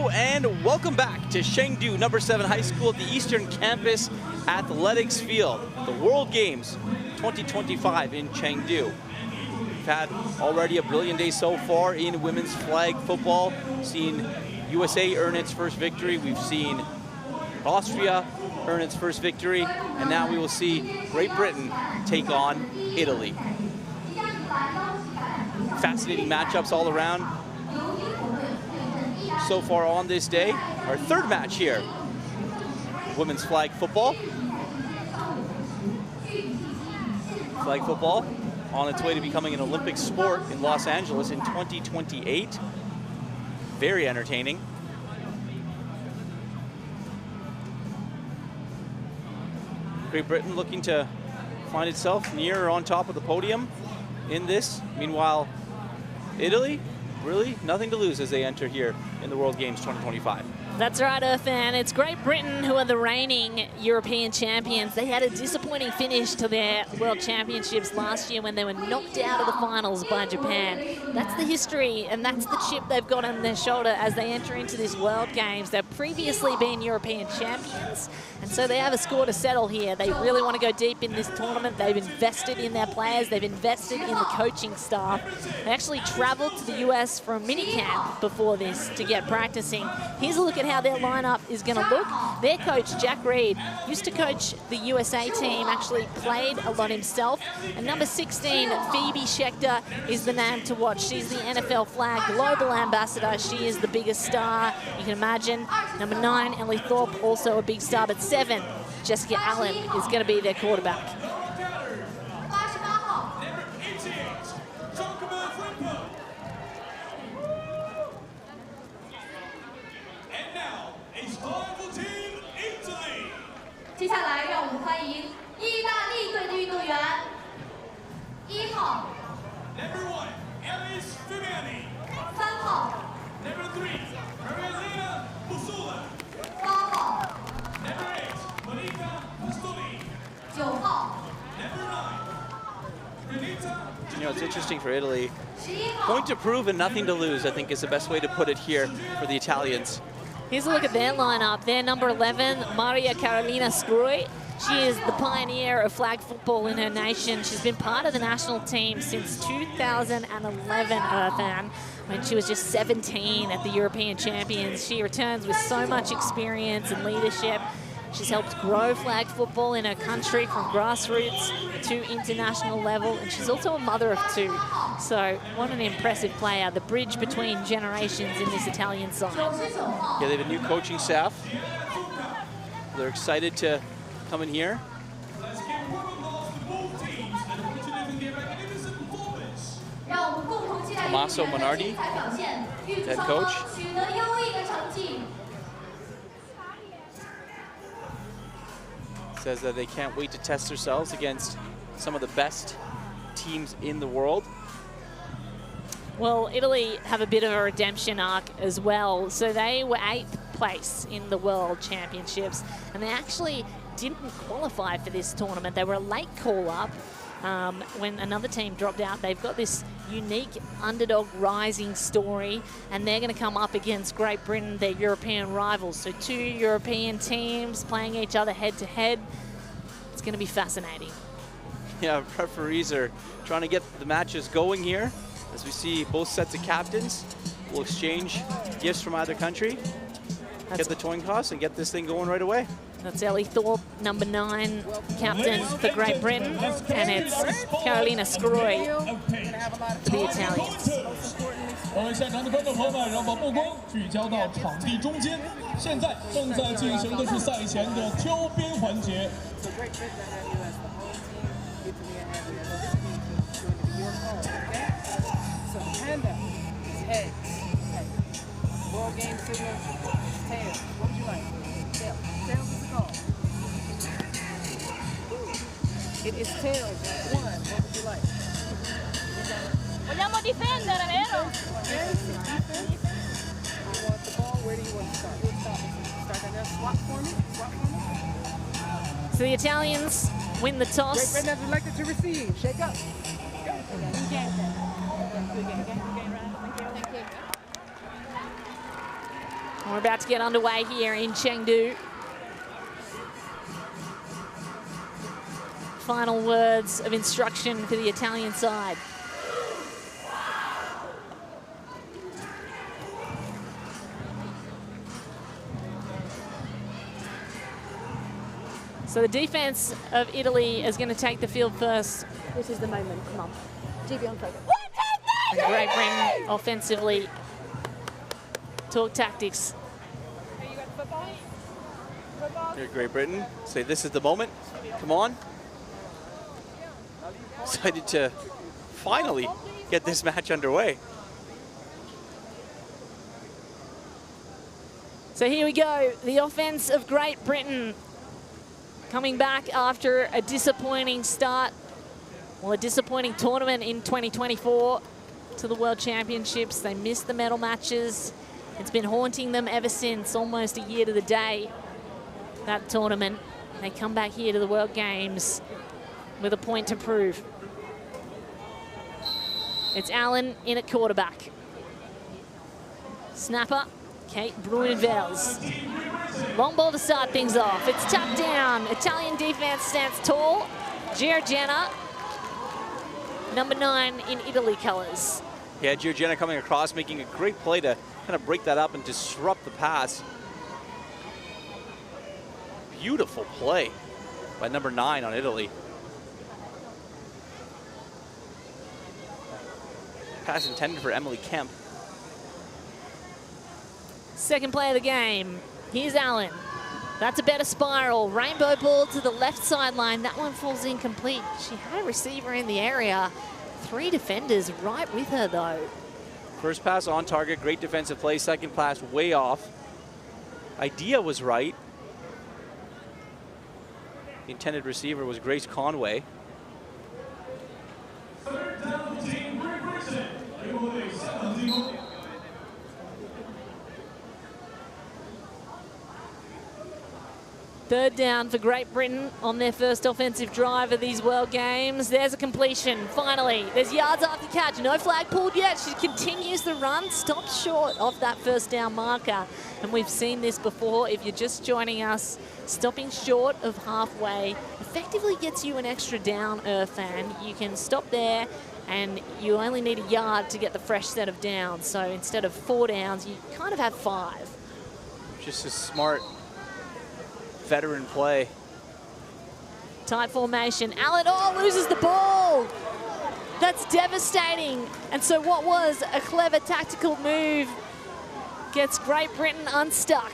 Hello and welcome back to Chengdu number 7 High School at the Eastern Campus Athletics Field. The World Games 2025 in Chengdu. We've had already a brilliant day so far in women's flag football. We've seen USA earn its first victory. We've seen Austria earn its first victory. And now we will see Great Britain take on Italy. Fascinating matchups all around. So far on this day, our third match here, women's flag football. Flag football on its way to becoming an Olympic sport in Los Angeles in 2028. Very entertaining. Great Britain looking to find itself near or on top of the podium in this. Meanwhile, Italy, really nothing to lose as they enter here in the World Games 2025. That's right, Earthan. It's Great Britain who are the reigning European champions. They had a disappointing finish to their World Championships last year when they were knocked out of the finals by Japan. That's the history, and that's the chip they've got on their shoulder as they enter into this World Games. They've previously been European champions, and so they have a score to settle here. They really want to go deep in this tournament. They've invested in their players. They've invested in the coaching staff. They actually traveled to the US for a mini-camp before this to get practicing. Here's a look at how their lineup is going to look. Their coach, Jack Reed, used to coach the USA team, actually played a lot himself. And number 16, Phoebe Schechter, is the name to watch. She's the NFL flag global ambassador. She is the biggest star you can imagine. Number 9, Ellie Thorpe, also a big star. But 7, Jessica Allen, is going to be their quarterback. Number 1, Ellis Fumani. 3 号 Number 3, Carolina Busula. 8号 Number 8, Monica Pastoli. 9号 Number 9, Renita. You know, it's interesting for Italy. Point to prove and nothing to lose, I think, is the best way to put it here for the Italians. Here's a look at their lineup. Their number 11, Maria Carolina Scrui. She is the pioneer of flag football in her nation. She's been part of the national team since 2011, Earthan, when she was just 17 at the European Champions. She returns with so much experience and leadership. She's helped grow flag football in her country from grassroots to international level, and she's also a mother of 2. So what an impressive player, the bridge between generations in this Italian side. Yeah, they have a new coaching staff. They're excited to come in here. Tommaso Monardi, head coach. Says that they can't wait to test themselves against some of the best teams in the world. Well, Italy have a bit of a redemption arc as well. So they were 8th place in the World Championships, and they actually didn't qualify for this tournament. They were a late call-up when another team dropped out. They've got this unique underdog rising story, and they're going to come up against Great Britain, their European rivals. So 2 European teams playing each other head-to-head. It's going to be fascinating. Yeah, referees are trying to get the matches going here. As we see both sets of captains will exchange gifts from either country, get the towing costs, and get this thing going right away. That's Ellie Thorpe, number 9, captain for Great Britain, and it's Carolina Scrui for the Italians. 现场的观众朋友们，让把目光聚焦到场地中间。现在正在进行的是赛前的挑边环节。World game signal, tails. What would you like? Tails. Tails is the call. It is tails. 1. What would you like? Vogliamo difendere, vero? Yes, defense. I want the ball. Where do you want to start? Start on that swap for me. Swap for me. So the Italians win the toss. Great Britain has elected to receive. Shake up. We're about to get underway here in Chengdu. Final words of instruction for the Italian side. So the defense of Italy is going to take the field first. This is the moment. Come on. GB on focus. And Great Britain offensively talk tactics. Here, Great Britain say this is the moment. Come on. Excited to finally get this match underway. So here we go. The offense of Great Britain coming back after a disappointing start, well, a disappointing tournament in 2024 to the World Championships. They missed the medal matches. It's been haunting them ever since, almost a year to the day, that tournament. They come back here to the World Games with a point to prove. It's Allen in at quarterback. Snapper, Kate Bruinvels. Long ball to start things off. It's tapped down. Italian defense stands tall. Giorgiana, number 9 in Italy colors. Yeah, Giorgiana coming across, making a great play to kind of break that up and disrupt the pass. Beautiful play by number 9 on Italy. Pass intended for Emily Kemp. Second play of the game. Here's Allen. That's a better spiral. Rainbow ball to the left sideline. That one falls incomplete. She had a receiver in the area. 3 defenders right with her, though. First pass on target, great defensive play. Second pass way off. Idea was right. The intended receiver was Grace Conway. Third down, team Great Britain. It will be 17. Third down for Great Britain on their first offensive drive of these World Games. There's a completion, finally. There's yards after catch. No flag pulled yet. She continues the run, stops short of that first down marker. And we've seen this before. If you're just joining us, stopping short of halfway effectively gets you an extra down, fan. You can stop there and you only need a yard to get the fresh set of downs. So instead of 4 downs, you kind of have 5. Just a smart veteran play. Tight formation. Allen, loses the ball. That's devastating. And so what was a clever tactical move gets Great Britain unstuck.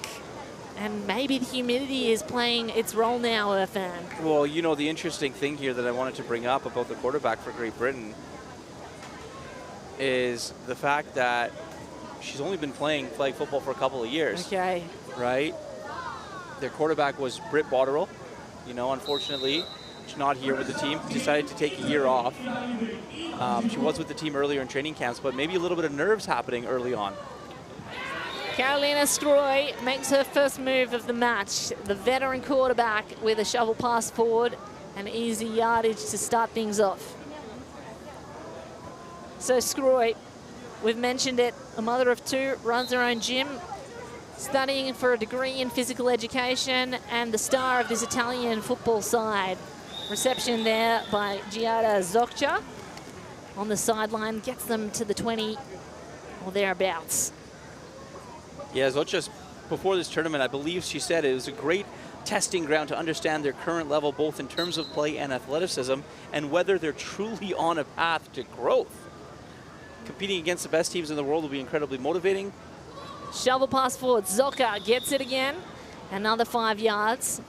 And maybe the humidity is playing its role now, Irfan. Well, you know, the interesting thing here that I wanted to bring up about the quarterback for Great Britain is the fact that she's only been playing flag football for a couple of years. Okay. Right? Their quarterback was Britt Botterill. You know, unfortunately, she's not here with the team. Decided to take a year off. She was with the team earlier in training camps, but maybe a little bit of nerves happening early on. Carolina Stroy makes her first move of the match. The veteran quarterback with a shovel pass forward and easy yardage to start things off. So Scroy, we've mentioned it, a mother of 2, runs her own gym, studying for a degree in physical education, and the star of this Italian football side. Reception there by Giada Zoccia on the sideline, gets them to the 20 or thereabouts. Yeah, Zoccia, before this tournament, I believe she said it was a great testing ground to understand their current level, both in terms of play and athleticism, and whether they're truly on a path to growth. Competing against the best teams in the world will be incredibly motivating. Shovel pass forward. Zocca gets it again. Another 5 yards.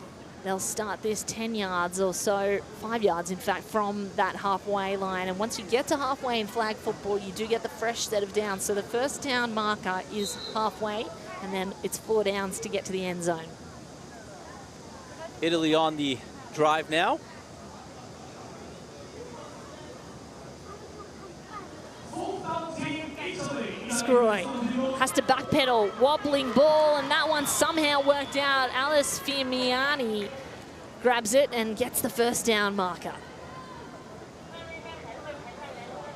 They'll start this 10 yards or so, 5 yards in fact, from that halfway line. And once you get to halfway in flag football, you do get the fresh set of downs. So the first down marker is halfway, and then it's 4 downs to get to the end zone. Italy on the drive now. Screwy has to backpedal, wobbling ball, and that one somehow worked out. Alice Firmiani grabs it and gets the first down marker.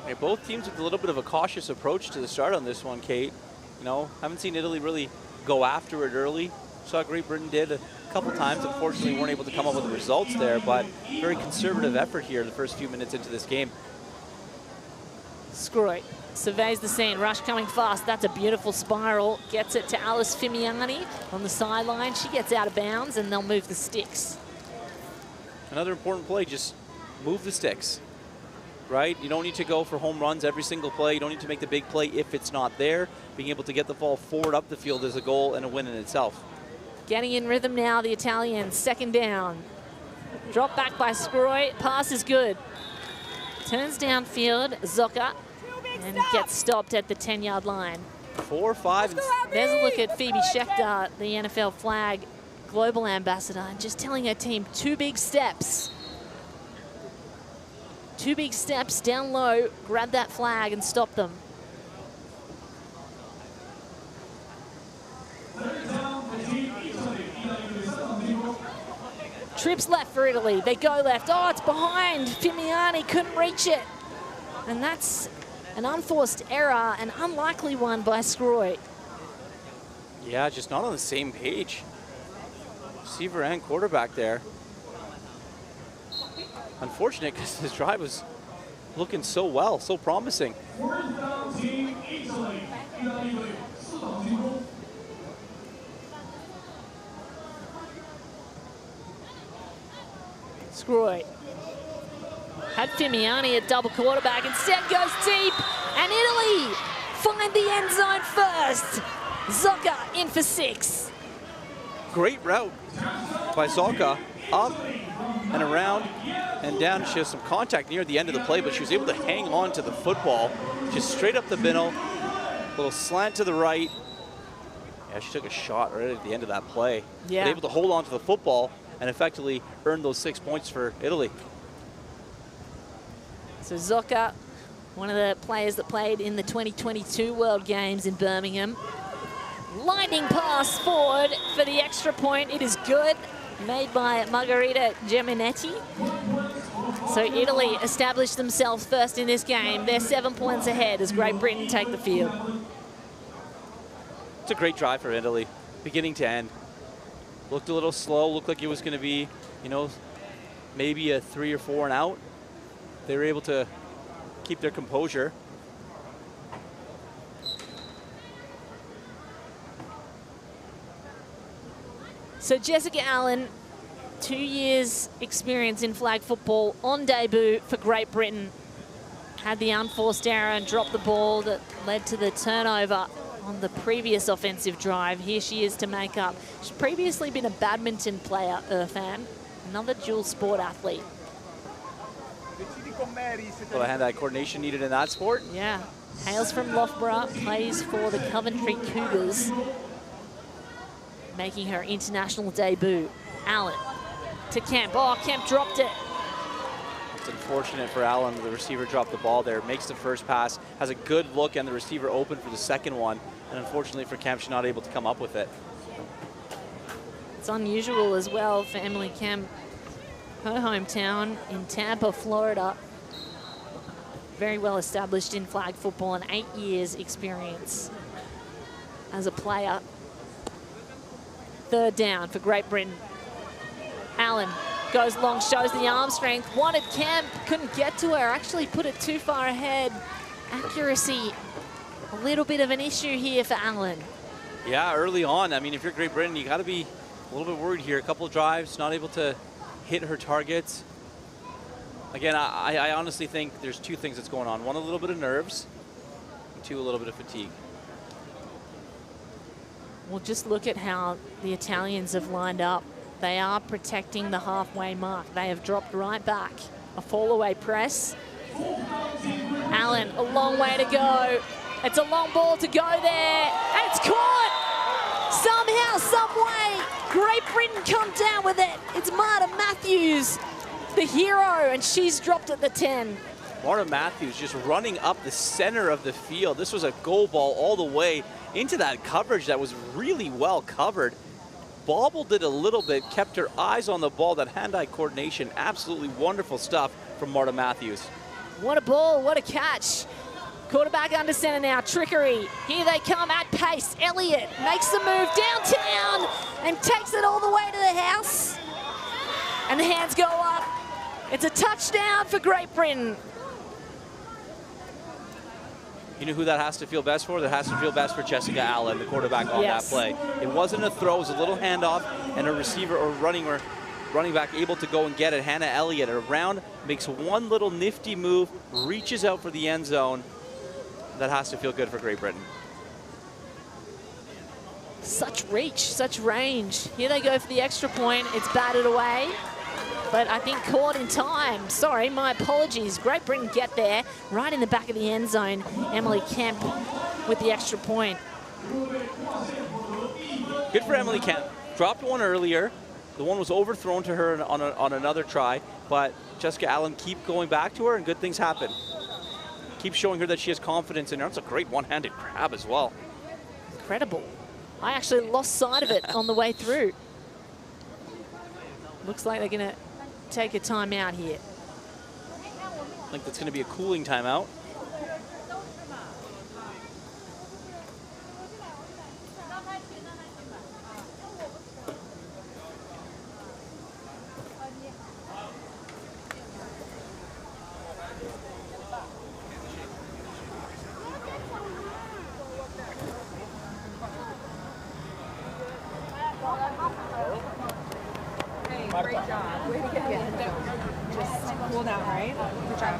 Hey, both teams with a little bit of a cautious approach to the start on this one, Kate. You know, haven't seen Italy really go after it early. Saw Great Britain did a couple times. Unfortunately, weren't able to come up with the results there, but very conservative effort here the first few minutes into this game. Screw surveys the scene. Rush coming fast. That's a beautiful spiral. Gets it to Alice Fimiani on the sideline. She gets out of bounds, and they'll move the sticks. Another important play, just move the sticks, right? You don't need to go for home runs every single play. You don't need to make the big play if it's not there. Being able to get the ball forward up the field is a goal and a win in itself. Getting in rhythm now, the Italians. Second down. Drop back by Scroy. Pass is good. Turns downfield, Zocca, and gets stopped at the 10-yard line. 4, 5. There's a look at Phoebe Schechter, the NFL flag global ambassador, and just telling her team 2 big steps. 2 big steps down low, grab that flag and stop them. Trips left for Italy. They go left. Oh, it's behind. Fimiani couldn't reach it. And that's an unforced error, an unlikely one by Scroy. Yeah, just not on the same page. Receiver and quarterback there. Unfortunate because his drive was looking so well, so promising. Scroy had Fimiani at double quarterback, instead goes deep, and Italy find the end zone first. Zocca in for 6. Great route by Zocca, up and around and down. She has some contact near the end of the play, but she was able to hang on to the football, just straight up the middle, little slant to the right. Yeah, she took a shot right at the end of that play. Yeah. But able to hold on to the football and effectively earn those 6 points for Italy. So Zocca, one of the players that played in the 2022 World Games in Birmingham. Lightning pass forward for the extra point. It is good, made by Margherita Geminetti. So Italy established themselves first in this game. They're 7 points ahead as Great Britain take the field. It's a great drive for Italy, beginning to end. Looked a little slow, looked like it was going to be, you know, maybe a 3 or 4 and out. They were able to keep their composure. So Jessica Allen, 2 years experience in flag football on debut for Great Britain. Had the unforced error and dropped the ball that led to the turnover on the previous offensive drive. Here she is to make up. She's previously been a badminton player, Irfan, another dual sport athlete. A lot of hand-eye coordination needed in that sport. Yeah. Hails from Loughborough, plays for the Coventry Cougars, making her international debut. Allen to Kemp. Oh, Kemp dropped it. It's unfortunate for Allen. The receiver dropped the ball there, makes the first pass, has a good look, and the receiver open for the second one. And unfortunately for Kemp, she's not able to come up with it. It's unusual as well for Emily Kemp. Her hometown in Tampa, Florida. Very well established in flag football and 8 years experience as a player. Third down for Great Britain. Allen goes long, shows the arm strength. Wanted Kemp, couldn't get to her. Actually put it too far ahead. Accuracy, a little bit of an issue here for Allen. Yeah, early on. I mean, if you're Great Britain, you got to be a little bit worried here. A couple of drives, not able to hit her targets. Again, I honestly think there's 2 things that's going on. 1, a little bit of nerves, and 2, a little bit of fatigue. Well, just look at how the Italians have lined up. They are protecting the halfway mark. They have dropped right back. A fall-away press. Allen, a long way to go. It's a long ball to go there, and it's caught! Somehow, some way, Great Britain come down with it. It's Marta Matthews, the hero, and she's dropped at the 10. Marta Matthews just running up the center of the field. This was a goal ball all the way into that coverage that was really well covered. Bobbled it a little bit, kept her eyes on the ball. That hand-eye coordination, absolutely wonderful stuff from Marta Matthews. What a ball, what a catch. Quarterback under center now, trickery. Here they come at pace. Elliott makes the move downtown and takes it all the way to the house. And the hands go up. It's a touchdown for Great Britain. You know who that has to feel best for? That has to feel best for Jessica Allen, the quarterback on that play. It wasn't a throw, it was a little handoff, and a receiver or running back able to go and get it. Hannah Elliott around, makes one little nifty move, reaches out for the end zone. That has to feel good for Great Britain. Such reach, such range. Here they go for the extra point. It's batted away, but I think caught in time. Sorry, my apologies. Great Britain get there, right in the back of the end zone. Emily Kemp with the extra point. Good for Emily Kemp. Dropped one earlier. The one was overthrown to her on another try, but Jessica Allen keep going back to her and good things happen. Keep showing her that she has confidence in her. That's a great one-handed grab as well. Incredible. I actually lost sight of it on the way through. Looks like they're going to take a timeout here. I think that's going to be a cooling timeout. Great job. Way to get it. Just cool down, right? Good job.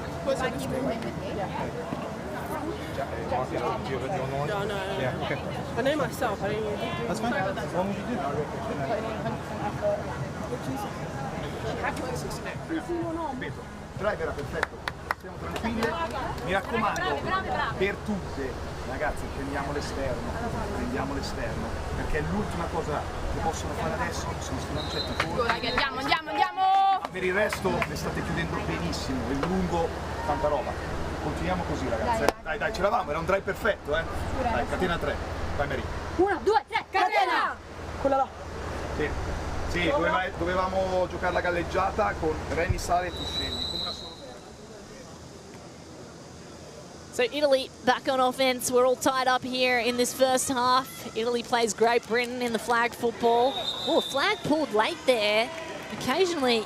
No. I know myself. I didn't even do. That's fine. As long as you do. Drive era perfetto. Siamo tranquilli. Mi raccomando, per tutte, ragazzi, prendiamo l'esterno, perché è l'ultima cosa che possono fare adesso, sono sfilancetti fuori. Andiamo! Per il resto le state chiudendo benissimo, il lungo, tanta roba. Continuiamo così, ragazzi. Dai, ce l'avamo, era un drive perfetto, eh. Dai, catena 3. Vai Mary. 1, 2, 3, catena! Quella là. Sì, dovevamo giocare la galleggiata con Reni sale e tu scendi. So Italy back on offense. We're all tied up here in this first half. Italy plays Great Britain in the flag football. Oh, flag pulled late there. Occasionally,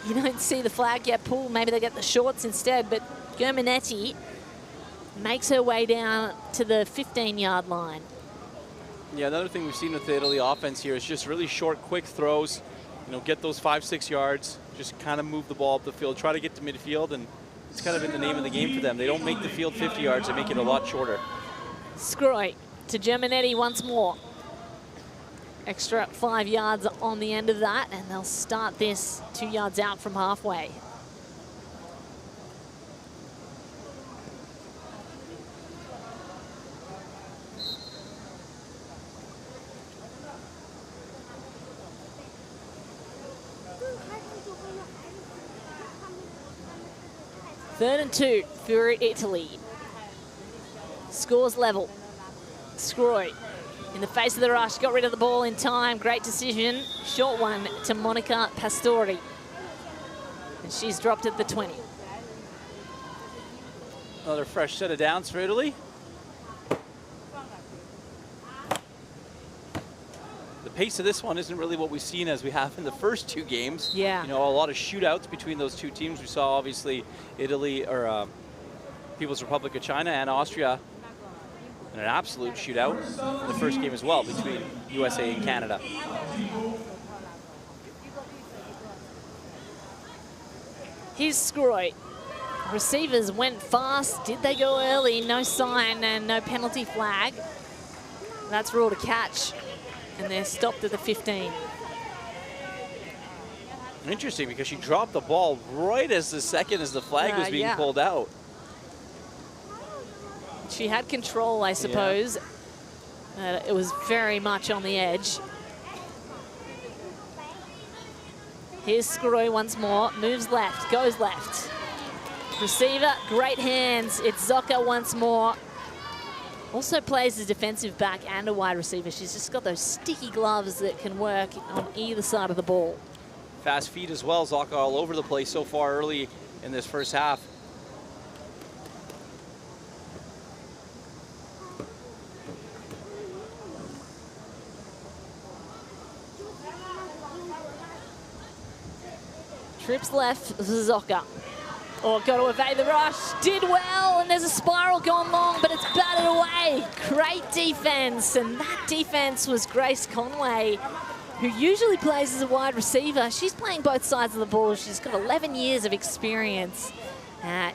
you don't see the flag get pulled. Maybe they get the shorts instead, but Germanetti makes her way down to the 15-yard line. Yeah, another thing we've seen with the Italy offense here is just really short, quick throws. You know, get those 5-6 yards, just kind of move the ball up the field, try to get to midfield, and it's kind of been the name of the game for them. They don't make the field 50 yards, they make it a lot shorter. Scroy to Germanetti once more. Extra 5 yards on the end of that, and they'll start this 2 yards out from halfway. Third and 2 for Italy. Scores level. Scroy in the face of the rush, got rid of the ball in time. Great decision. Short one to Monica Pastori. And she's dropped at the 20. Another fresh set of downs for Italy. The pace of this one isn't really what we've seen as we have in the first two games. Yeah. You know, a lot of shootouts between those two teams. We saw obviously Italy, or People's Republic of China and Austria in an absolute shootout in the first game as well between USA and Canada. Here's Scroy. Receivers went fast. Did they go early? No sign and no penalty flag. That's ruled a catch. And they're stopped at the 15. Interesting, because she dropped the ball right as the flag was being pulled out. She had control, I suppose. Yeah. It was very much on the edge. Here's Scroy once more. Moves left, goes left. Receiver, great hands. It's Zocca once more. Also plays as defensive back and a wide receiver. She's just got those sticky gloves that can work on either side of the ball. Fast feet as well. Zocca all over the place so far early in this first half. Trips left, Zocca. Oh, got to evade the rush. Did well, and there's a spiral gone long, but it's batted away. Great defense, and that defense was Grace Conway, who usually plays as a wide receiver. She's playing both sides of the ball. She's got 11 years of experience.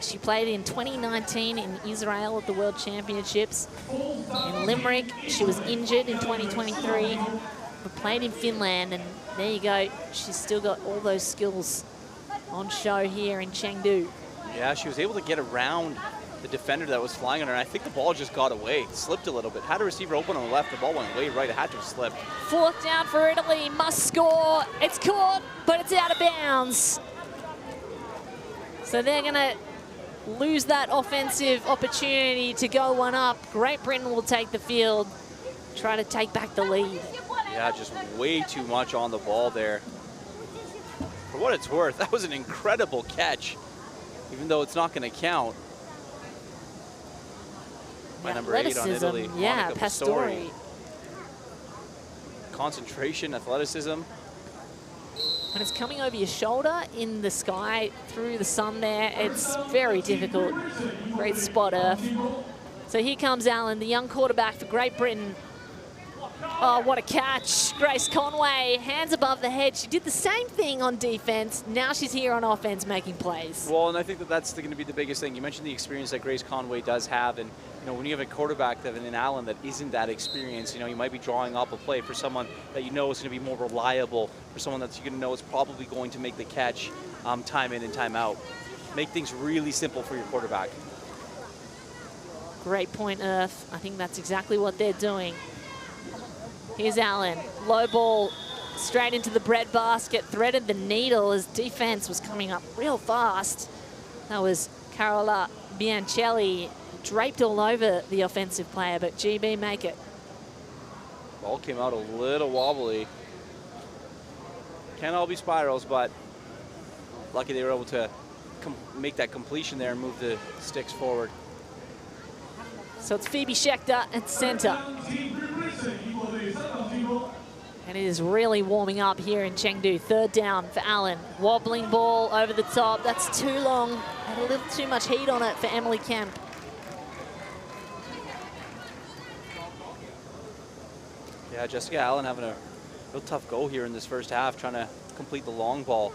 She played in 2019 in Israel at the World Championships. In Limerick, she was injured in 2023, but played in Finland, and there you go. She's still got all those skills on show here in Chengdu. Yeah, she was able to get around the defender that was flying on her. And I think the ball just got away, slipped a little bit. Had a receiver open on the left, the ball went way right. It had to have slipped. 4th down for Italy, must score. It's caught, but it's out of bounds. So they're gonna lose that offensive opportunity to go one up. Great Britain will take the field, try to take back the lead. Yeah, just way too much on the ball there. For what it's worth, that was an incredible catch, even though it's not going to count. By number 8 on Italy, yeah, Monica Pastori. Concentration, athleticism. When it's coming over your shoulder in the sky through the sun there, it's very difficult. Great spot, Earth. So here comes Allen, the young quarterback for Great Britain. Oh, what a catch. Grace Conway, hands above the head. She did the same thing on defense. Now she's here on offense making plays. Well, and I think that that's going to be the biggest thing. You mentioned the experience that Grace Conway does have, and you know, when you have a quarterback that in Allen that isn't that experienced, you know, you might be drawing up a play for someone that you know is going to be more reliable, for someone that you're going to know is probably going to make the catch time in and time out. Make things really simple for your quarterback. Great point, Earth. I think that's exactly what they're doing. Here's Allen, low ball straight into the bread basket, threaded the needle as defense was coming up real fast. That was Carola Biancelli, draped all over the offensive player, but GB make it. Ball came out a little wobbly. Can't all be spirals, but lucky they were able to make that completion there and move the sticks forward. So it's Phoebe Schechter at center. And it is really warming up here in Chengdu. 3rd down for Allen. Wobbling ball over the top. That's too long. Had a little too much heat on it for Emily Kemp. Yeah, Jessica Allen having a real tough go here in this first half, trying to complete the long ball.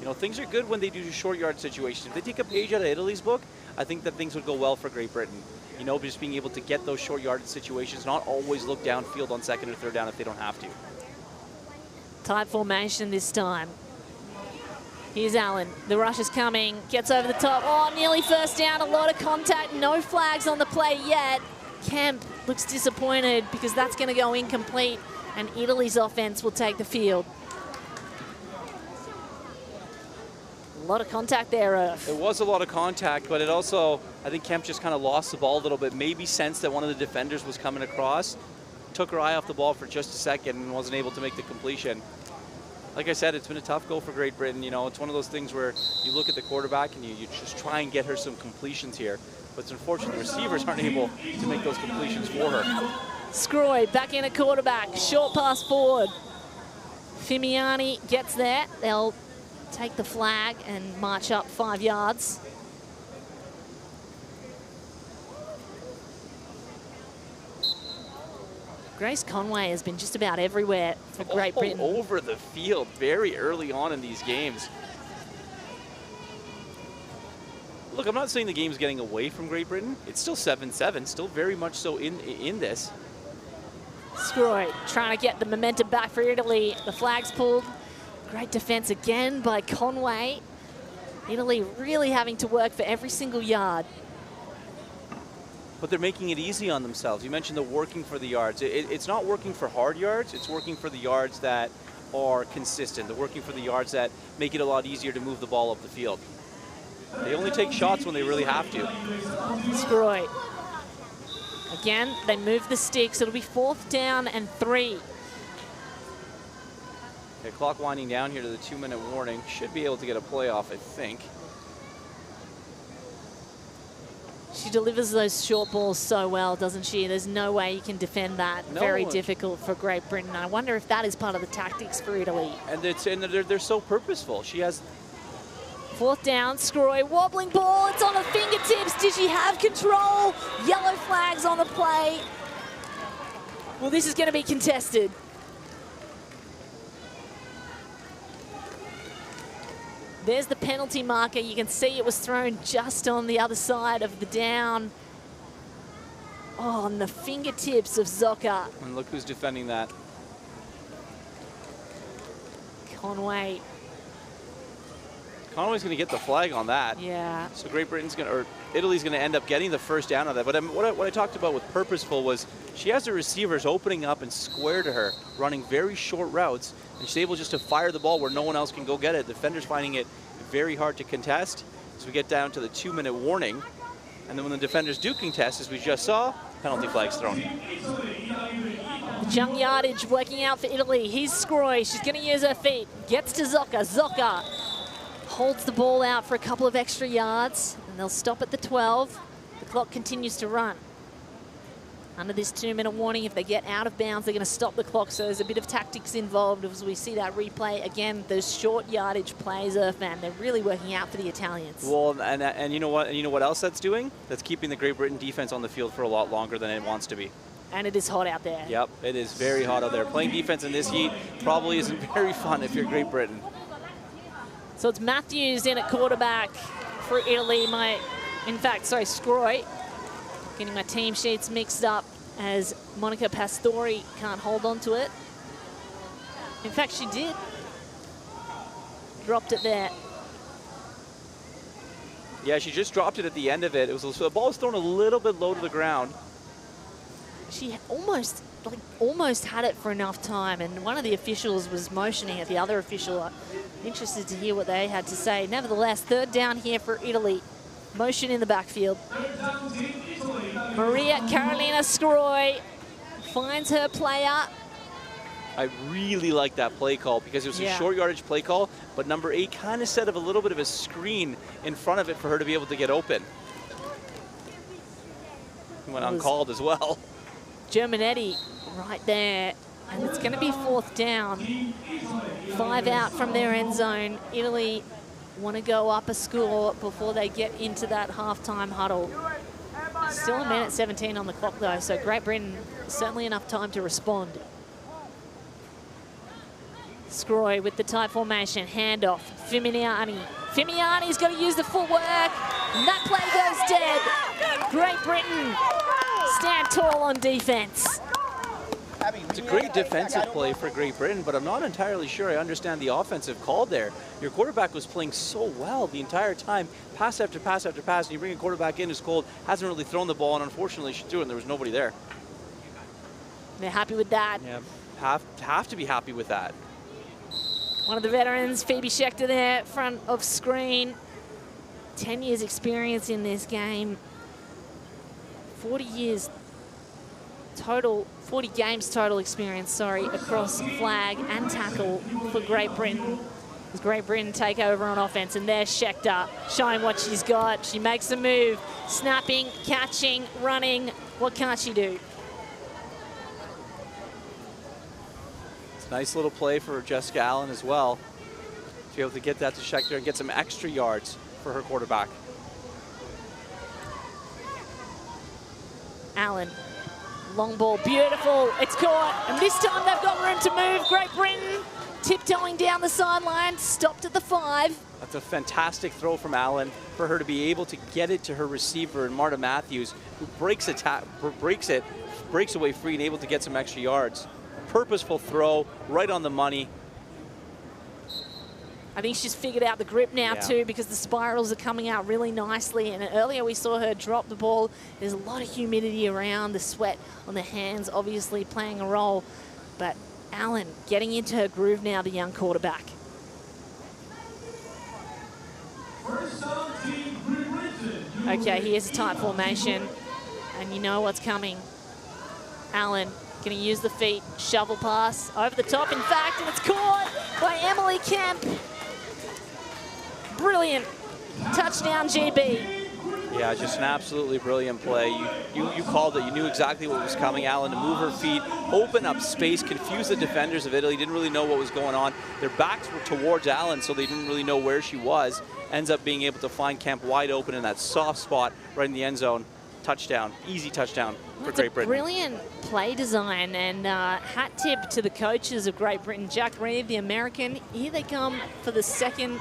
You know, things are good when they do short yard situations. If they take a page out of Italy's book, I think that things would go well for Great Britain. You know, just being able to get those short yardage situations, not always look downfield on 2nd or 3rd down if they don't have to. Tight formation this time. Here's Allen. The rush is coming. Gets over the top. Oh, nearly 1st down. A lot of contact. No flags on the play yet. Kemp looks disappointed because that's going to go incomplete, and Italy's offense will take the field. A lot of contact there, Earth. It was a lot of contact, but it also, I think Kemp just kind of lost the ball a little bit, maybe sensed that one of the defenders was coming across, took her eye off the ball for just a second and wasn't able to make the completion. Like I said, it's been a tough go for Great Britain. You know, it's one of those things where you look at the quarterback and you just try and get her some completions here. But it's unfortunate the receivers aren't able to make those completions for her. Scroy back in at quarterback. Short pass forward. Fimiani gets there. They'll take the flag and march up 5 yards. Grace Conway has been just about everywhere for Great Britain. All over the field very early on in these games. Look, I'm not saying the game's getting away from Great Britain. It's still 7-7, still very much so in this. Scroy trying to get the momentum back for Italy. The flag's pulled. Great defense again by Conway. Italy really having to work for every single yard. But they're making it easy on themselves. You mentioned the working for the yards. It's not working for hard yards. It's working for the yards that are consistent. They're working for the yards that make it a lot easier to move the ball up the field. They only take shots when they really have to. Scroy. Again, they move the sticks. It'll be 4th down and 3. Okay, clock winding down here to the 2-minute warning. Should be able to get a play off, I think. She delivers those short balls so well, doesn't she? There's no way you can defend that. No. Very difficult for Great Britain. I wonder if that is part of the tactics for Italy. And they're so purposeful. She has 4th down, Scroy, wobbling ball, it's on her fingertips. Did she have control? Yellow flags on the play. Well, this is going to be contested. There's the penalty marker. You can see it was thrown just on the other side of the down. Oh, on the fingertips of Zoka. And look who's defending that. Conway. Conway's going to get the flag on that. Yeah. So Great Britain's going to, or Italy's going to end up getting the first down on that. But what I talked about with purposeful was she has the receivers opening up and square to her, running very short routes, and she's able just to fire the ball where no one else can go get it. Defenders finding it very hard to contest. So we get down to the 2-minute warning. And then when the defenders do contest, as we just saw, penalty flags thrown. The young yardage working out for Italy. Here's Scroy. She's going to use her feet. Gets to Zoka. Zoka holds the ball out for a couple of extra yards, and they'll stop at the 12. The clock continues to run. Under this 2-minute warning, if they get out of bounds, they're going to stop the clock. So there's a bit of tactics involved as we see that replay. Again, those short yardage plays, Earthman, they're really working out for the Italians. Well, and you know what? And you know what else that's doing? That's keeping the Great Britain defense on the field for a lot longer than it wants to be. And it is hot out there. Yep, it is very hot out there. Playing defense in this heat probably isn't very fun if you're Great Britain. So it's Matthews in at quarterback for Italy. Scroy. Getting my team sheets mixed up as Monica Pastori can't hold on to it. In fact, she did. Dropped it there. Yeah, she just dropped it at the end of it. So the ball was thrown a little bit low to the ground. She almost had it for enough time, and one of the officials was motioning at the other official. Interested to hear what they had to say. Nevertheless, 3rd down here for Italy. Motion in the backfield. Maria Carolina Scroy finds her player. I really like that play call because it was a short yardage play call, but number 8 kind of set up a little bit of a screen in front of it for her to be able to get open. He went uncalled as well. Germanetti right there, and it's going to be 4th down. 5 out from their end zone. Italy want to go up a score before they get into that halftime huddle. Still a minute 17 on the clock though, so Great Britain, certainly enough time to respond. Scroy with the tight formation, handoff, Fimiani. Fimiani's got to use the footwork, and that play goes dead. Great Britain stand tall on defense. It's a great defensive play for Great Britain, but I'm not entirely sure I understand the offensive call there. Your quarterback was playing so well the entire time, pass after pass after pass, and you bring a quarterback in who's cold, hasn't really thrown the ball, and unfortunately she threw it and there was nobody there. They're happy with that. Yeah, have to be happy with that. One of the veterans, Phoebe Schechter there, front of screen. 10 years experience in this game. 40 years total, 40 games total experience, across flag and tackle for Great Britain. As Great Britain take over on offense, and there's Schechter showing what she's got. She makes a move, snapping, catching, running. What can't she do? It's a nice little play for Jessica Allen as well, to be able to get that to Schechter and get some extra yards for her quarterback. Allen, long ball, beautiful, it's caught, and this time they've got room to move. Great Britain tiptoeing down the sideline, stopped at the 5. That's a fantastic throw from Allen for her to be able to get it to her receiver, and Marta Matthews, who breaks away free and able to get some extra yards. Purposeful throw, right on the money. I think she's figured out the grip now too, because the spirals are coming out really nicely. And earlier we saw her drop the ball. There's a lot of humidity around, the sweat on the hands obviously playing a role. But Allen getting into her groove now, the young quarterback. Okay, here's a tight formation, and you know what's coming. Allen going to use the feet, shovel pass over the top, in fact, and it's caught by Emily Kemp. Brilliant touchdown, GB. Yeah, just an absolutely brilliant play. You called it. You knew exactly what was coming, Alan, to move her feet, open up space, confuse the defenders of Italy. Didn't really know what was going on. Their backs were towards Alan, so they didn't really know where she was. Ends up being able to find Kemp wide open in that soft spot right in the end zone. Touchdown, easy touchdown for Great Britain. Brilliant play design, and hat tip to the coaches of Great Britain. Jack Reed, the American, here they come for the second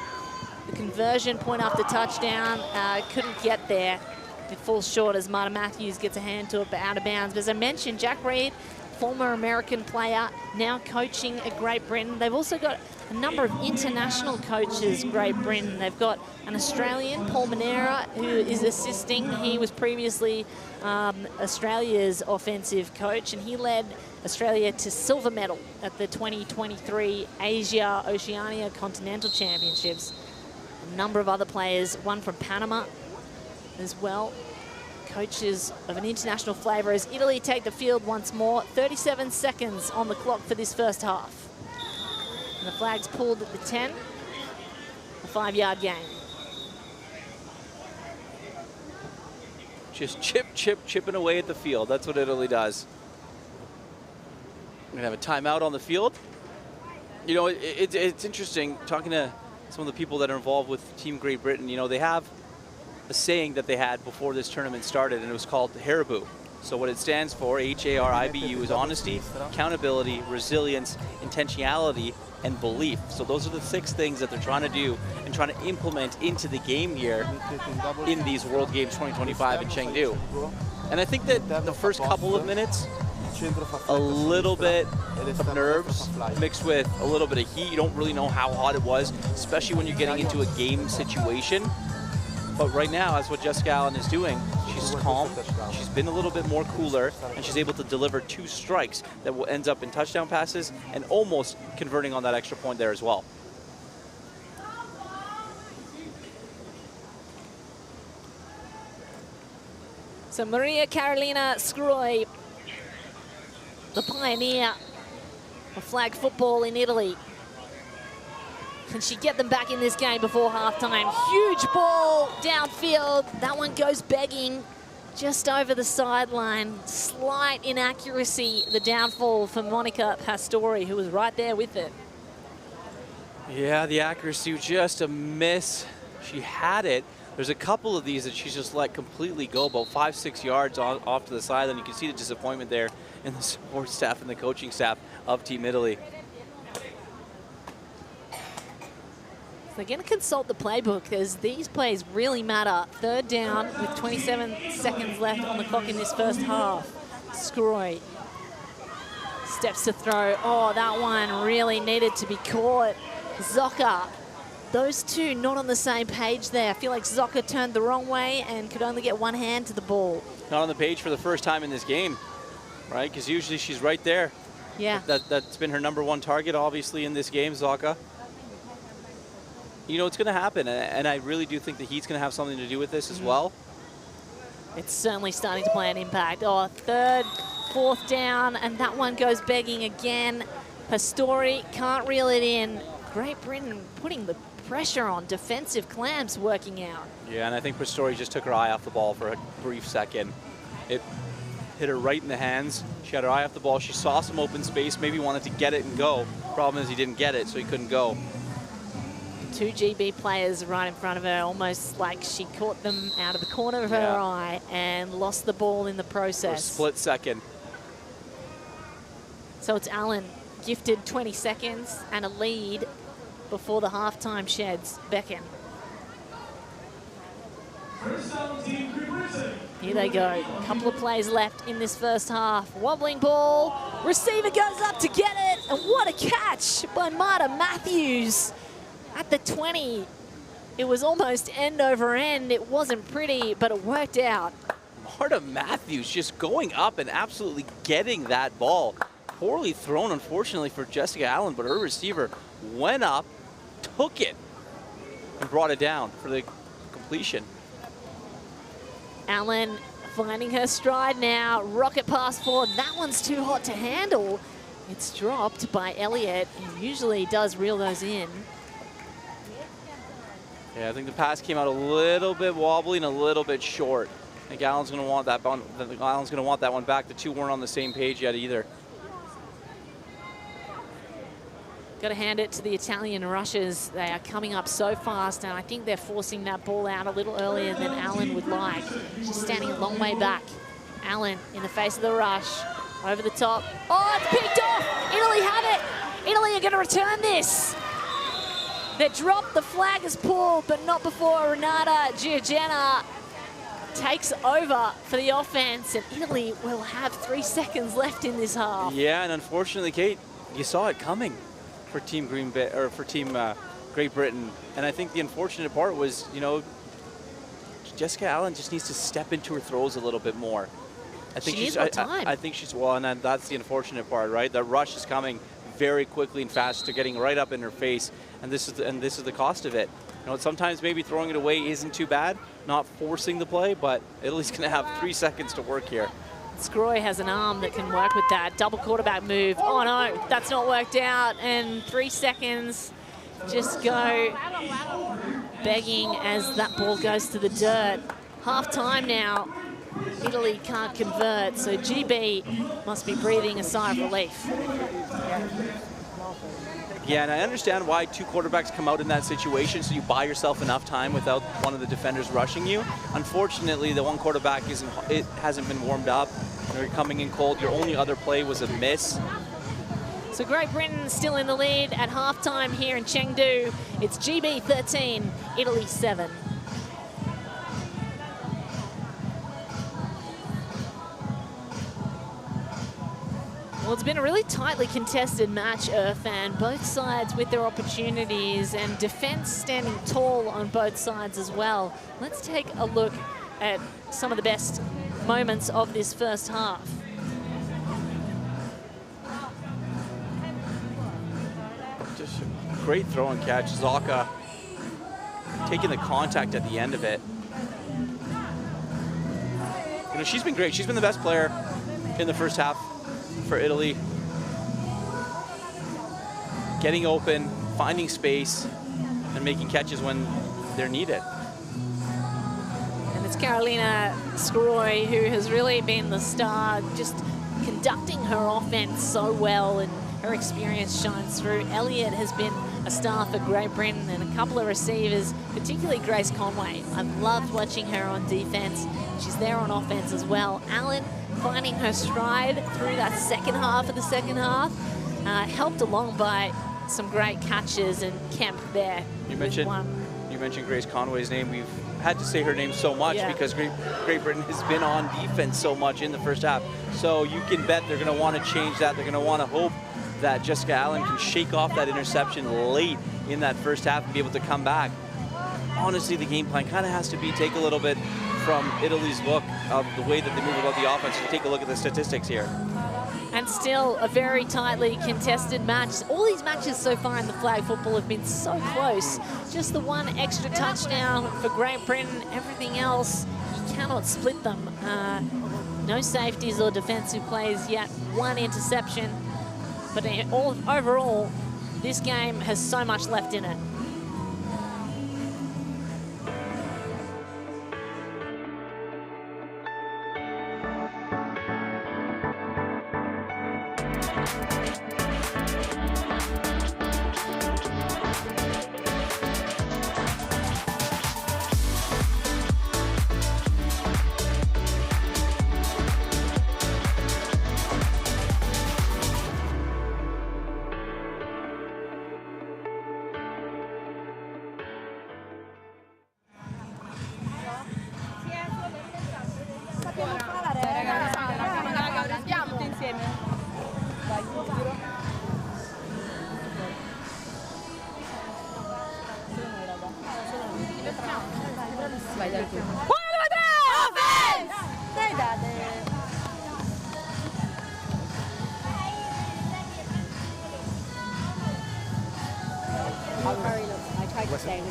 conversion point after touchdown. Couldn't get there. It falls short as Marta Matthews gets a hand to it, but out of bounds. But as I mentioned, Jack Reed, former American player, now coaching at Great Britain. They've also got a number of international coaches, Great Britain. They've got an Australian, Paul Manera, who is assisting. He was previously Australia's offensive coach, and he led Australia to silver medal at the 2023 Asia Oceania Continental Championships. A number of other players, one from Panama as well. Coaches of an international flavour as Italy take the field once more. 37 seconds on the clock for this first half. And the flag's pulled at the 10. A 5-yard gain. Just chipping away at the field. That's what Italy does. We're going to have a timeout on the field. You know, it's interesting talking to some of the people that are involved with Team Great Britain. You know, they have a saying that they had before this tournament started, and it was called HARIBU. So what it stands for, HARIBU, is honesty, accountability, resilience, intentionality, and belief. So those are the 6 things that they're trying to do and trying to implement into the game here in these World Games 2025 in Chengdu. And I think that the first couple of minutes, a little bit of nerves mixed with a little bit of heat. You don't really know how hot it was, especially when you're getting into a game situation. But right now, that's what Jessica Allen is doing. She's calm, she's been a little bit more cooler, and she's able to deliver 2 strikes that will end up in touchdown passes and almost converting on that extra point there as well. So Maria Carolina Scroi, the pioneer of flag football in Italy. Can she get them back in this game before halftime? Huge ball downfield. That one goes begging just over the sideline. Slight inaccuracy, the downfall for Monica Pastori, who was right there with it. Yeah, the accuracy was just a miss. She had it. There's a couple of these that she's just let completely go, about 5-6 yards off to the sideline. You can see the disappointment there in the support staff and the coaching staff of Team Italy. They're going to consult the playbook as these plays really matter. 3rd down with 27 seconds left on the clock in this first half. Scroy steps to throw. Oh, that one really needed to be caught. Zocca, those two not on the same page there. I feel like Zocca turned the wrong way and could only get one hand to the ball. Not on the page for the first time in this game, right? Because usually she's right there. Yeah. That's been her #1 target, obviously, in this game, Zocca. You know, it's going to happen, and I really do think the heat's going to have something to do with this as well. It's certainly starting to play an impact. Oh, 3rd, 4th down, and that one goes begging again. Pastori can't reel it in. Great Britain putting the pressure on. Defensive clamps working out. Yeah, and I think Pastori just took her eye off the ball for a brief second. It hit her right in the hands. She had her eye off the ball. She saw some open space, maybe wanted to get it and go. Problem is he didn't get it, so he couldn't go. 2 GB players right in front of her, almost like she caught them out of the corner of her eye and lost the ball in the process. For a split second. So it's Allen gifted 20 seconds and a lead before the halftime sheds beckon. Here they go. A couple of plays left in this first half. Wobbling ball. Receiver goes up to get it. And what a catch by Marta Matthews. At the 20, it was almost end over end. It wasn't pretty, but it worked out. Marta Matthews just going up and absolutely getting that ball. Poorly thrown, unfortunately, for Jessica Allen, but her receiver went up, took it, and brought it down for the completion. Allen finding her stride now. Rocket pass forward. That one's too hot to handle. It's dropped by Elliott, who usually does reel those in. Yeah, I think the pass came out a little bit wobbly and a little bit short. I think Allen's going to want that. Allen's going to want that one back. The two weren't on the same page yet either. Got to hand it to the Italian rushers. They are coming up so fast, and I think they're forcing that ball out a little earlier than Allen would like. She's standing a long way back. Allen in the face of the rush, over the top. Oh, it's picked off! Italy had it! Italy are going to return this. They dropped, the flag is pulled, but not before Renata Giorgena takes over for the offense, and Italy will have 3 seconds left in this half. Yeah, and unfortunately, Kate, you saw it coming for Team Great Britain. And I think the unfortunate part was, you know, Jessica Allen just needs to step into her throws a little bit more. I think she needs more time. I think she's, well, and that's the unfortunate part, right? The rush is coming very quickly and fast to getting right up in her face, and this is the cost of it. You know, sometimes maybe throwing it away isn't too bad, not forcing the play, but Italy's going to have 3 seconds to work here. Scroy has an arm that can work with that. Double quarterback move. Oh no, that's not worked out, and 3 seconds just go begging as that ball goes to the dirt. Half time now. Italy can't convert, so GB must be breathing a sigh of relief. Yeah, and I understand why 2 quarterbacks come out in that situation, so you buy yourself enough time without one of the defenders rushing you. Unfortunately, the one quarterback hasn't been warmed up. You're coming in cold. Your only other play was a miss. So Great Britain still in the lead at halftime here in Chengdu. It's GB 13, Italy 7. Well, it's been a really tightly contested match, Irfan. Both sides with their opportunities, and defense standing tall on both sides as well. Let's take a look at some of the best moments of this first half. Just a great throw and catch. Zaka taking the contact at the end of it. You know, she's been great. She's been the best player in the first half for Italy. Getting open, finding space, and making catches when they're needed. And it's Carolina Scroy who has really been the star, just conducting her offense so well, and her experience shines through. Elliott has been a star for Great Britain, and a couple of receivers, particularly Grace Conway. I've loved watching her on defense. She's there on offense as well. Allen finding her stride through that second half of the second half, helped along by some great catches, and Kemp there. You mentioned Grace Conway's name. We've had to say her name so much because Great Britain has been on defense so much in the first half. So you can bet they're going to want to change that. They're going to want to hope that Jessica Allen can shake off that interception late in that first half and be able to come back. Honestly, the game plan kind of has to be take a little bit from Italy's look of the way that they move about the offense. Take a look at the statistics here. And still a very tightly contested match. All these matches so far in the flag football have been so close. Just the one extra touchdown for Great Britain. Everything else, you cannot split them. No safeties or defensive plays yet. One interception. But overall, this game has so much left in it.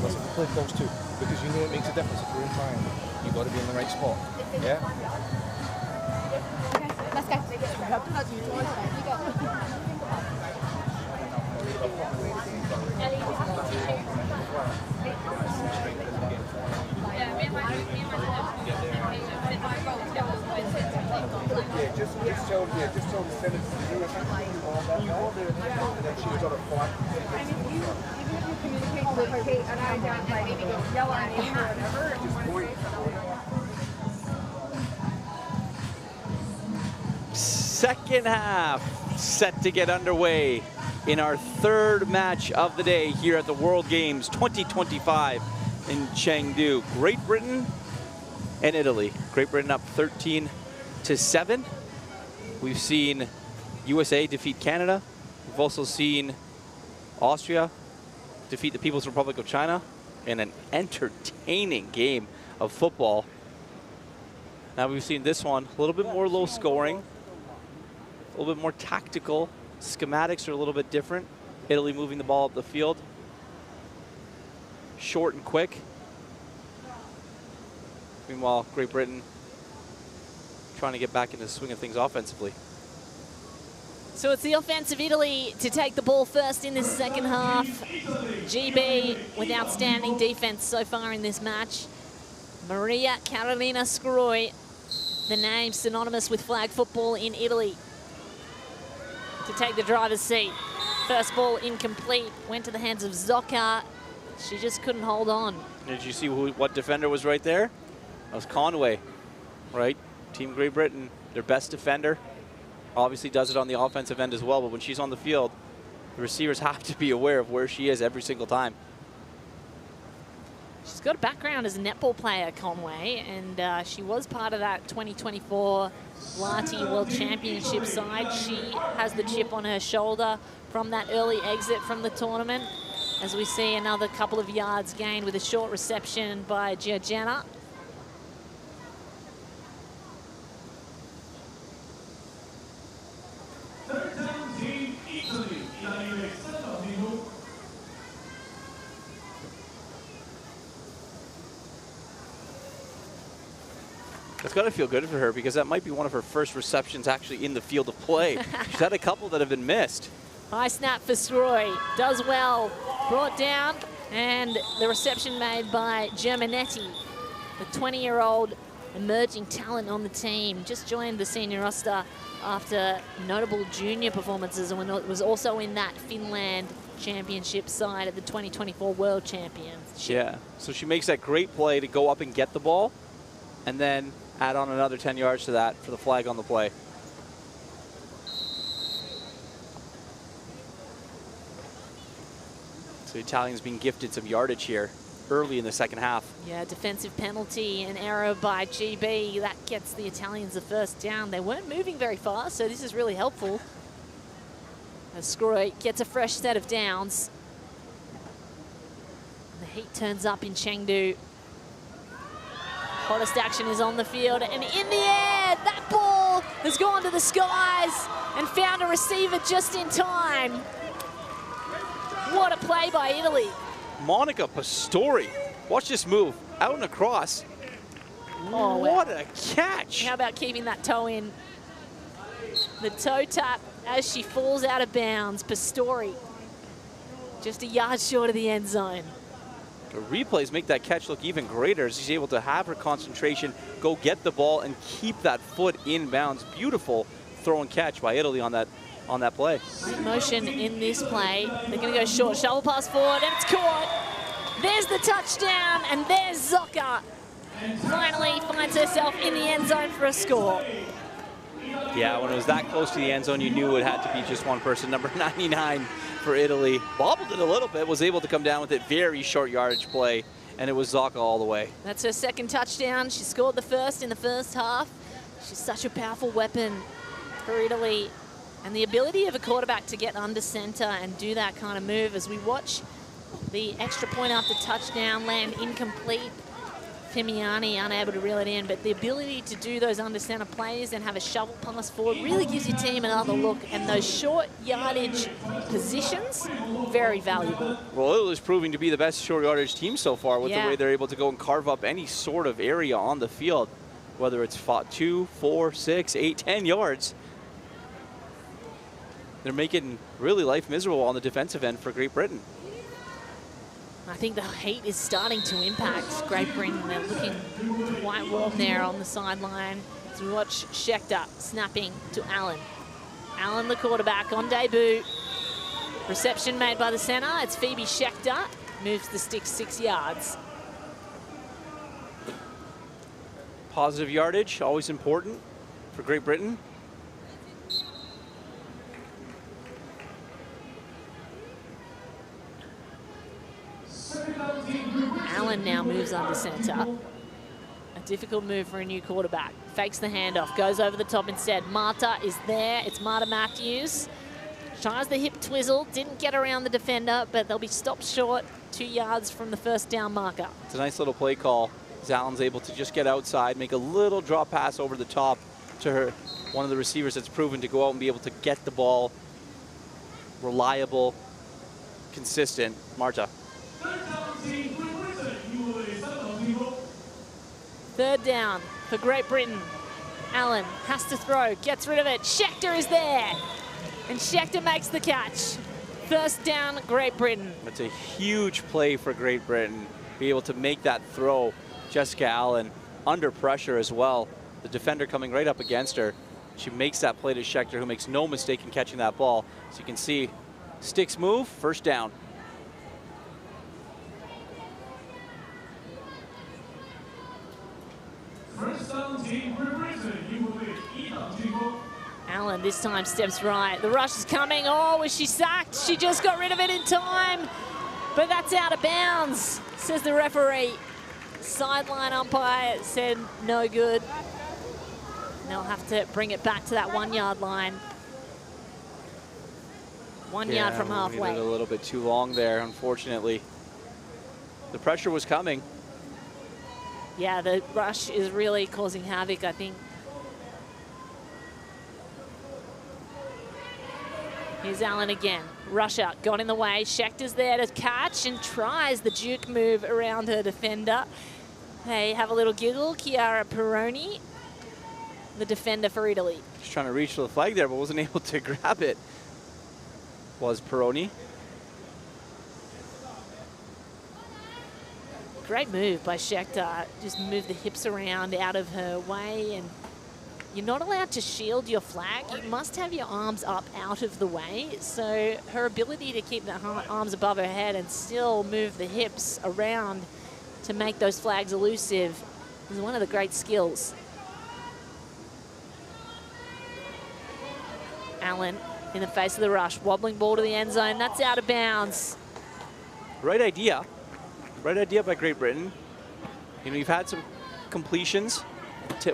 Listen to play close too, because you know it makes a difference if you're in triangle. You've got to be in the right spot. Yeah? Okay, let's go. Just tell the Senate to do it all that and then she's got to fight. I mean, even if you communicate with Kate and I don't like yell at me or whatever, just point. Second half set to get underway in our third match of the day here at the World Games 2025 in Chengdu. Great Britain and Italy. Great Britain up 13-7. We've seen USA defeat Canada. We've also seen Austria defeat the People's Republic of China in an entertaining game of football. Now we've seen this one, a little bit more low scoring, a little bit more tactical. Schematics are a little bit different. Italy moving the ball up the field. Short and quick. Meanwhile, Great Britain trying to get back into the swing of things offensively. So it's the offensive Italy to take the ball first in this second half. GB with outstanding defense so far in this match. Maria Carolina Scroi, the name synonymous with flag football in Italy, to take the driver's seat. First ball incomplete, went to the hands of Zocca. She just couldn't hold on. Did you see what defender was right there? That was Conway, right? Team Great Britain, their best defender. Obviously does it on the offensive end as well, but when she's on the field, the receivers have to be aware of where she is every single time. She's got a background as a netball player, Conway, and she was part of that 2024 Lati World Championship side. She has the chip on her shoulder from that early exit from the tournament, as we see another couple of yards gained with a short reception by Giorgiana. It's got to feel good for her because that might be one of her first receptions actually in the field of play. She's had a couple that have been missed. High snap for Scroi, does well, brought down, and the reception made by Germanetti, the 20-year-old emerging talent on the team, just joined the senior roster after notable junior performances and was also in that Finland championship side at the 2024 World Champions. Yeah, so she makes that great play to go up and get the ball and then add on another 10 yards to that for the flag on the play. So the Italians being gifted some yardage here early in the second half. Yeah, defensive penalty, an error by GB. That gets the Italians the first down. They weren't moving very fast, so this is really helpful. As Scroi gets a fresh set of downs. The heat turns up in Chengdu. Hottest action is on the field, and in the air, that ball has gone to the skies and found a receiver just in time. What a play by Italy. Monica Pastori, watch this move, out and across. Oh, what a catch. How about keeping that toe in? The toe tap as she falls out of bounds. Pastori, just a yard short of the end zone. The replays make that catch look even greater as she's able to have her concentration, go get the ball, and keep that foot in bounds. Beautiful throw and catch by Italy on that play. Great motion in this play. They're going to go short, shovel pass forward, and it's caught. There's the touchdown, and there's Zocca. Finally finds herself in the end zone for a score. Yeah, when it was that close to the end zone, you knew it had to be just one person. Number 99 for Italy. Bobbled it a little bit, was able to come down with it. Very short yardage play, and it was Zocca all the way. That's her second touchdown. She scored the first in the first half. She's such a powerful weapon for Italy. And the ability of a quarterback to get under center and do that kind of move, as we watch the extra point after touchdown land incomplete. Fimiani unable to reel it in, but the ability to do those under center plays and have a shovel pass forward really gives your team another look, and those short yardage positions, very valuable. Well, Italy's proving to be the best short yardage team so far with the way they're able to go and carve up any sort of area on the field, whether it's 2, 4, 6, 8, 10 yards. they're making really life miserable on the defensive end for Great Britain. I think the heat is starting to impact Great Britain. They're looking quite warm there on the sideline. As we watch Schechter snapping to Allen. Allen, the quarterback, on debut. Reception made by the center. It's Phoebe Schechter. Moves the stick 6 yards. Positive yardage, always important for Great Britain. Allen now moves under center. A difficult move for a new quarterback. Fakes the handoff, goes over the top instead. Marta is there, it's Marta Matthews. Tries the hip twizzle, didn't get around the defender, but they'll be stopped short 2 yards from the first down marker. It's a nice little play call. Allen's able to just get outside, make a little drop pass over the top to her, one of the receivers that's proven to go out and be able to get the ball. Reliable, consistent. Marta. Third down for Great Britain. Allen has to throw, gets rid of it. Schechter is there, and Schechter makes the catch. First down, Great Britain. That's a huge play for Great Britain. Be able to make that throw. Jessica Allen under pressure as well. The defender coming right up against her. She makes that play to Schechter, who makes no mistake in catching that ball. So you can see sticks move, first down. Allen this time steps right. The rush is coming. Oh, was she sacked? She just got rid of it in time. But that's out of bounds, says the referee. Sideline umpire said no good. They'll have to bring it back to that 1 yard line. 1 yard from halfway. A little bit too long there, unfortunately. The pressure was coming. Yeah, the rush is really causing havoc, I think. Here's Allen again. Rusher got in the way. Schechter's there to catch and tries the juke move around her defender. They have a little giggle. Chiara Peroni, the defender for Italy. Just trying to reach for the flag there, but wasn't able to grab it. Was Peroni. Great move by Schechter. Just move the hips around out of her way, and you're not allowed to shield your flag. You must have your arms up out of the way. So her ability to keep the arms above her head and still move the hips around to make those flags elusive is one of the great skills. Allen in the face of the rush, wobbling ball to the end zone. That's out of bounds. Right idea. Right idea by Great Britain. You know, you've had some completions.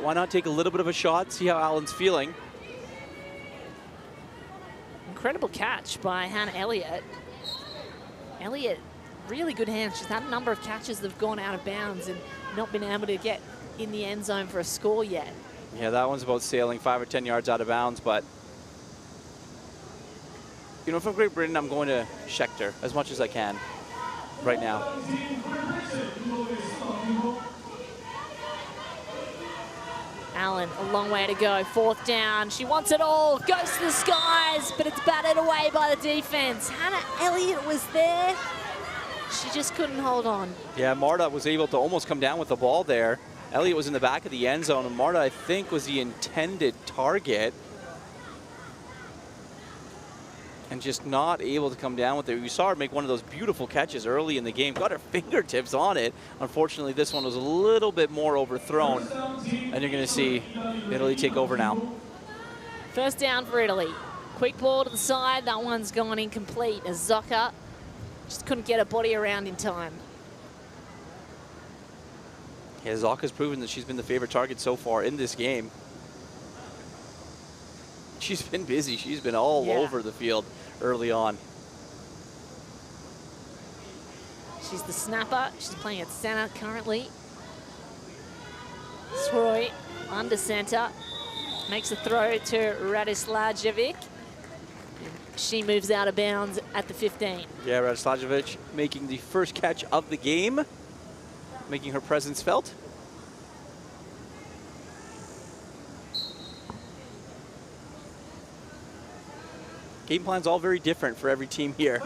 Why not take a little bit of a shot, see how Allen's feeling? Incredible catch by Hannah Elliott. Elliott, really good hands. She's had a number of catches that have gone out of bounds and not been able to get in the end zone for a score yet. Yeah, that one's about sailing 5 or 10 yards out of bounds, but you know, from Great Britain, I'm going to Schechter as much as I can right now. Allen, a long way to go. Fourth down. She wants it all. Goes to the skies, but it's batted away by the defense. Hannah Elliott was there. She just couldn't hold on. Yeah, Marta was able to almost come down with the ball there. Elliott was in the back of the end zone, and Marta, I think, was the intended target. And just not able to come down with it. You saw her make one of those beautiful catches early in the game. Got her fingertips on it. Unfortunately, this one was a little bit more overthrown. And you're going to see Italy take over now. First down for Italy. Quick ball to the side. That one's gone incomplete as Zocca just couldn't get her body around in time. Yeah, Zocca's proven that she's been the favorite target so far in this game. She's been busy. She's been all over the field early on. She's the snapper. She's playing at center currently. Sroy under center. Makes a throw to Radislajevic. She moves out of bounds at the 15. Yeah, Radislajevic making the first catch of the game, making her presence felt. game plan's all very different for every team here.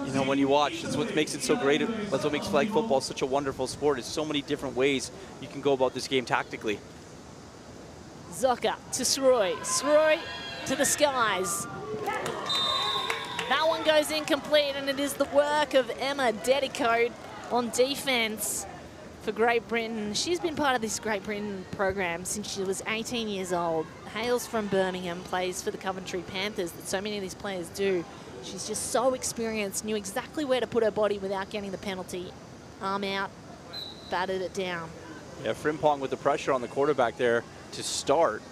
You know, when you watch, that's what makes it so great. That's what makes flag football such a wonderful sport. It's so many different ways you can go about this game tactically. Zucker to Sroy. Sroy to the skies. That one goes incomplete, and it is the work of Emma Dedicoat on defense for Great Britain. She's been part of this Great Britain program since she was 18 years old. Hails from Birmingham, plays for the Coventry Panthers that so many of these players do. She's just so experienced, knew exactly where to put her body without getting the penalty. Arm out, batted it down. Yeah, Frimpong with the pressure on the quarterback there to start.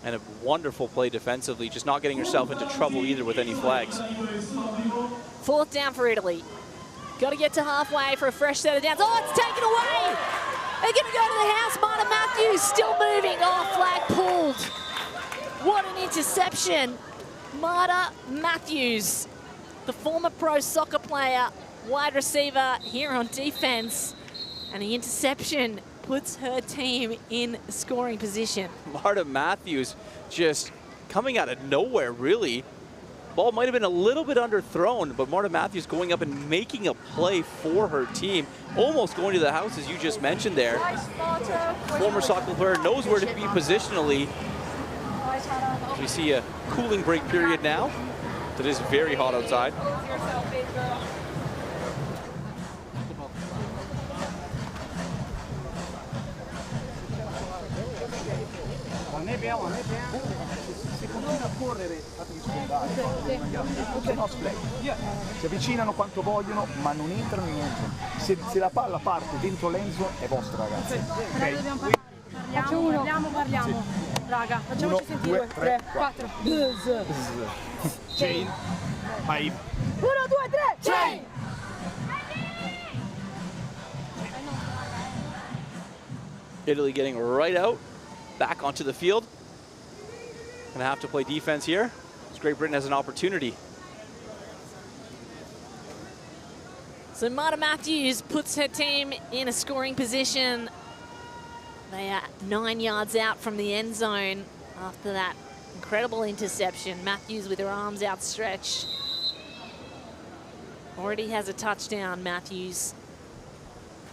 And a wonderful play defensively, just not getting herself into trouble either with any flags. 4th down for Italy. Got to get to halfway for a fresh set of downs. Oh, it's taken away! They're going to go to the house. Marta Matthews still moving. Oh, flag pulled. What an interception. Marta Matthews, the former pro soccer player, wide receiver here on defense. And the interception puts her team in scoring position. Marta Matthews just coming out of nowhere, really. Ball might have been a little bit underthrown, but Marta Matthews going up and making a play for her team. Almost going to the house, as you just mentioned there. Former soccer player knows where to be positionally. We see a cooling break period now. It is very hot outside. Se continua a correre, fatevi sfondare. Se no splay. Si avvicinano quanto vogliono, ma non entrano in entrano. Se la palla parte dentro l'enzo è vostra, ragazzi. Okay? Parliamo. Raga, facciamoci sentire. 1, 2, 3, 4. Chain. Vai. 1, 2, 3, chain! Italy getting right out, back onto the field. Gonna have to play defense here, as Great Britain has an opportunity. So Marta Matthews puts her team in a scoring position. They are 9 yards out from the end zone after that incredible interception. Matthews with her arms outstretched. Already has a touchdown, Matthews.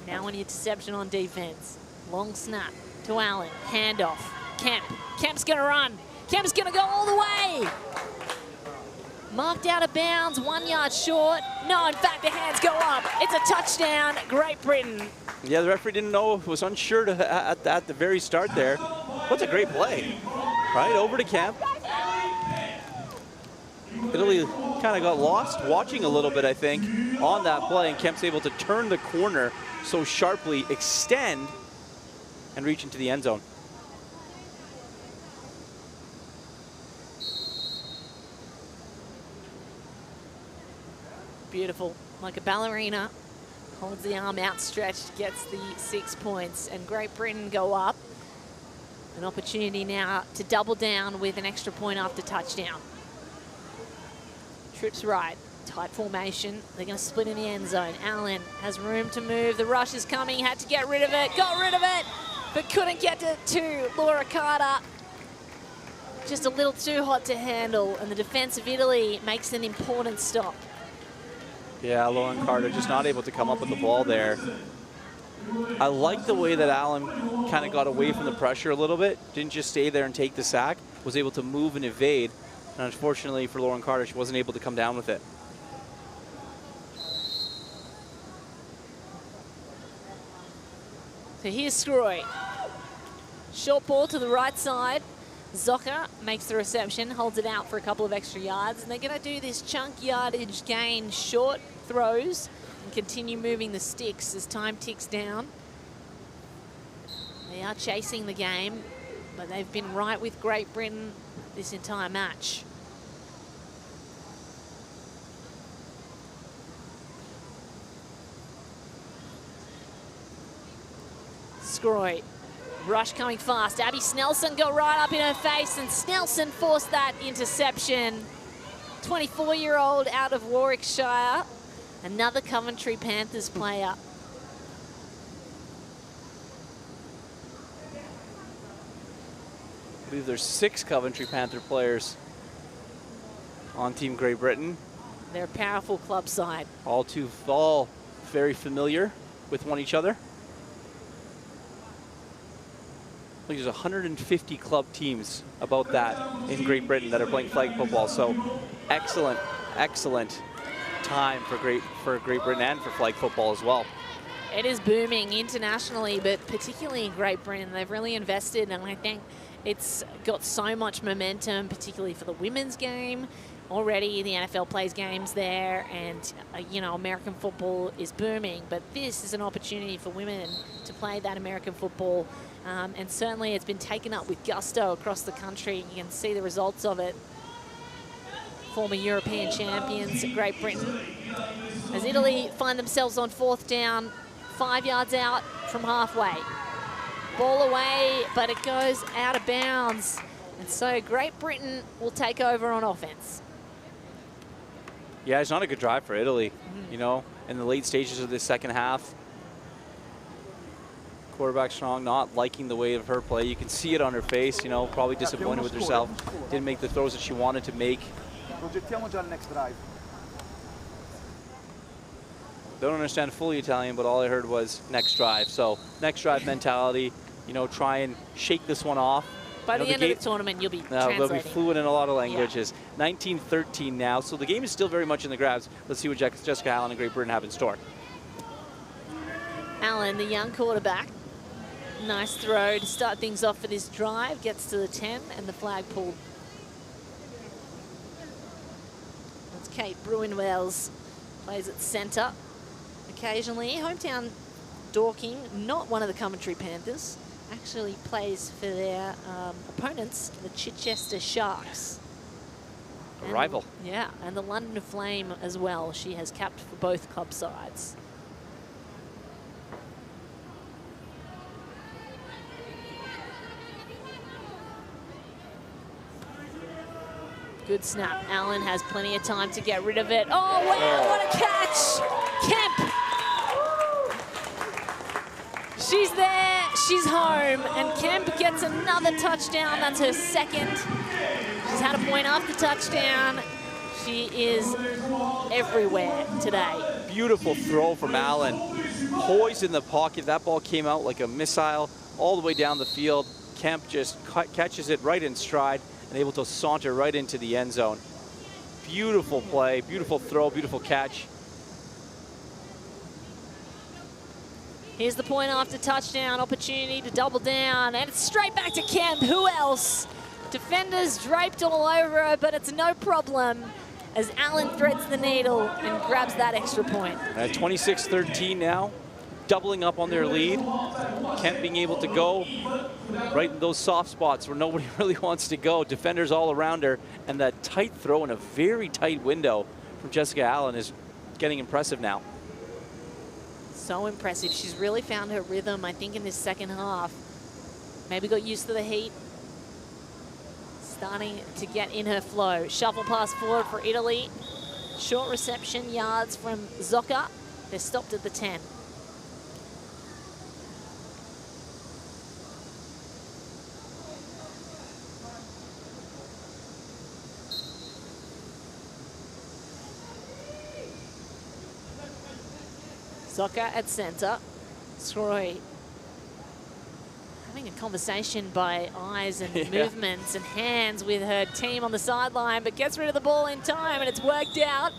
Now an interception on defense. Long snap to Allen, handoff, Kemp. Kemp's gonna run. Kemp's gonna go all the way. Marked out of bounds, 1 yard short. No, in fact, the hands go up. It's a touchdown, Great Britain. Yeah, the referee didn't know, was unsure at the very start there. What's a great play, right? Over to Kemp. Italy kind of got lost watching a little bit, I think, on that play, and Kemp's able to turn the corner so sharply, extend, and reach into the end zone. Beautiful, like a ballerina. Holds the arm outstretched, gets the 6 points, and Great Britain go up. An opportunity now to double down with an extra point after touchdown. Trips right, tight formation. They're going to split in the end zone. Allen has room to move. The rush is coming, had to get rid of it, got rid of it, but couldn't get to Laura Carter. Just a little too hot to handle, and the defense of Italy makes an important stop. Yeah, Lauren Carter just not able to come up with the ball there. I like the way that Allen kind of got away from the pressure a little bit. Didn't just stay there and take the sack. Was able to move and evade. And unfortunately for Lauren Carter, she wasn't able to come down with it. So here's Scroy. Short ball to the right side. Zocker makes the reception, holds it out for a couple of extra yards, and they're going to do this chunk yardage gain, short throws, and continue moving the sticks as time ticks down. They are chasing the game, but they've been right with Great Britain this entire match. Scroy. Rush coming fast. Abby Snelson got right up in her face, and Snelson forced that interception. 24-year-old out of Warwickshire. Another Coventry Panthers player. I believe there's 6 Coventry Panther players on Team Great Britain. They're a powerful club side. All very familiar with each other. There's 150 club teams about that in Great Britain that are playing flag football. So excellent, excellent time for Great Britain and for flag football as well. It is booming internationally, but particularly in Great Britain. They've really invested, and I think it's got so much momentum, particularly for the women's game. Already the NFL plays games there, and you know, American football is booming, but this is an opportunity for women to play that American football, and certainly it's been taken up with gusto across the country. You can see the results of it. Former European champions, Great Britain, as Italy find themselves on 4th down, 5 yards out from halfway. Ball away, but it goes out of bounds, and so Great Britain will take over on offense. Yeah, it's not a good drive for Italy, you know, in the late stages of this second half. Quarterback strong, not liking the way of her play. You can see it on her face, you know, probably disappointed with herself. Didn't make the throws that she wanted to make. Don't understand fully Italian, but all I heard was next drive. So next drive mentality, you know, try and shake this one off. By the end of the tournament, you'll be translating. They'll be fluent in a lot of languages. Yeah. 19-13 now, so the game is still very much in the grabs. Let's see what Jessica Allen and Great Britain have in store. Allen, the young quarterback. Nice throw to start things off for this drive. Gets to the 10 and the flag pulled. That's Kate Bruin-Wells. Plays at centre occasionally. Hometown Dorking, not one of the Coventry Panthers. Actually plays for their opponents, the Chichester Sharks. A rival. Yeah, and the London Flame as well. She has capped for both club sides. Good snap. Allen has plenty of time to get rid of it. Oh, wow, what a catch! Kemp! She's there, she's home, and Kemp gets another touchdown. That's her second. She's had a point after touchdown. She is everywhere today. Beautiful throw from Allen. Poised in the pocket. That ball came out like a missile all the way down the field. Kemp just catches it right in stride and able to saunter right into the end zone. Beautiful play, beautiful throw, beautiful catch. Here's the point after touchdown, opportunity to double down, and it's straight back to Kemp. Who else? Defenders draped all over her, but it's no problem as Allen threads the needle and grabs that extra point. At 26-13 now, doubling up on their lead. Kemp being able to go right in those soft spots where nobody really wants to go. Defenders all around her, and that tight throw in a very tight window from Jessica Allen is getting impressive now. So impressive. She's really found her rhythm, I think, in this second half. Maybe got used to the heat. Starting to get in her flow. Shuffle pass forward for Italy. Short reception, yards from Zocca. They're stopped at the 10. Zocca at centre. Scroy having a conversation by eyes and movements and hands with her team on the sideline, but gets rid of the ball in time, and it's worked out.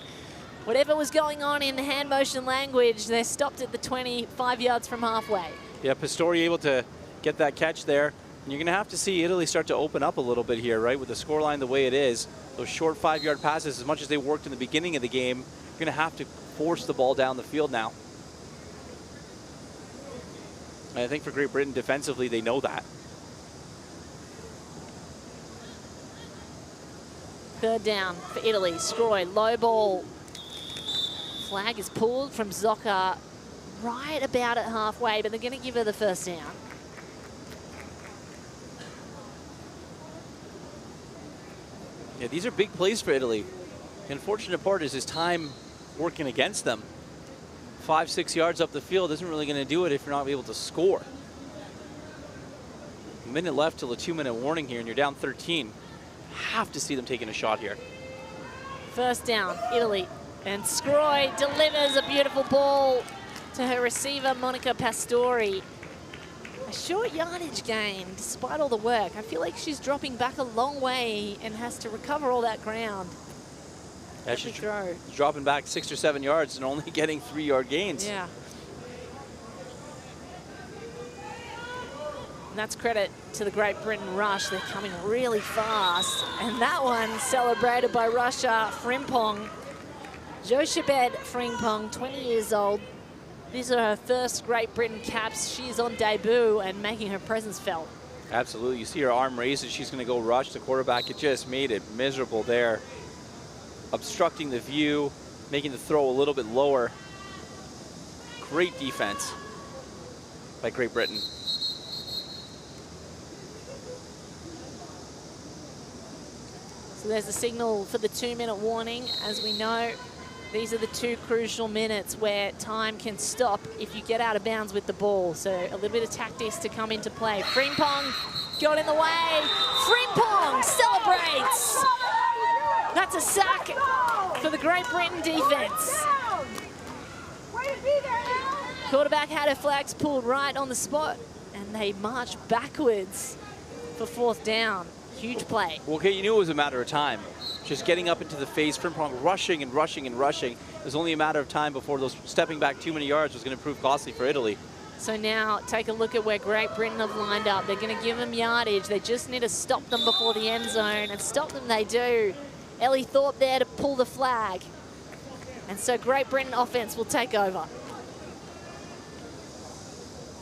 Whatever was going on in hand motion language, they're stopped at the 25 yards from halfway. Yeah, Pistori able to get that catch there. And you're going to have to see Italy start to open up a little bit here, right? With the scoreline the way it is, those short 5-yard passes, as much as they worked in the beginning of the game, you're going to have to force the ball down the field now. And I think for Great Britain defensively, they know that. Third down for Italy. Scroy, low ball. Flag is pulled from Zocca right about at halfway, but they're going to give her the first down. Yeah, these are big plays for Italy. The unfortunate part is his time working against them. 5-6 yards up the field isn't really going to do it if you're not able to score. A minute left till a 2-minute warning here, and you're down 13. Have to see them taking a shot here. First down, Italy. And Scroy delivers a beautiful ball to her receiver, Monica Pastori. A short yardage gain, despite all the work. I feel like she's dropping back a long way and has to recover all that ground. Yeah, she's dropping back 6 or 7 yards and only getting 3-yard gains. Yeah. And that's credit to the Great Britain rush. They're coming really fast. And that one celebrated by Russia Frimpong. Jochebed Frimpong, 20 years old. These are her first Great Britain caps. She's on debut and making her presence felt. Absolutely. You see her arm raised and she's going to go rush the quarterback. It just made it miserable there. Obstructing the view, making the throw a little bit lower. Great defense by Great Britain. So there's the signal for the 2-minute warning. As we know, these are the 2 crucial minutes where time can stop if you get out of bounds with the ball. So a little bit of tactics to come into play. Frimpong got in the way. Frimpong celebrates. That's a sack for the Great Britain defense. Quarterback had her flags pulled right on the spot, and they marched backwards for 4th down. Huge play. Well, okay, you knew it was a matter of time. Just getting up into the face, Frimpong rushing and rushing and rushing. It was only a matter of time before those stepping back too many yards was going to prove costly for Italy. So now take a look at where Great Britain have lined up. They're going to give them yardage. They just need to stop them before the end zone, and stop them they do. Ellie Thorpe there to pull the flag. And so Great Britain offense will take over.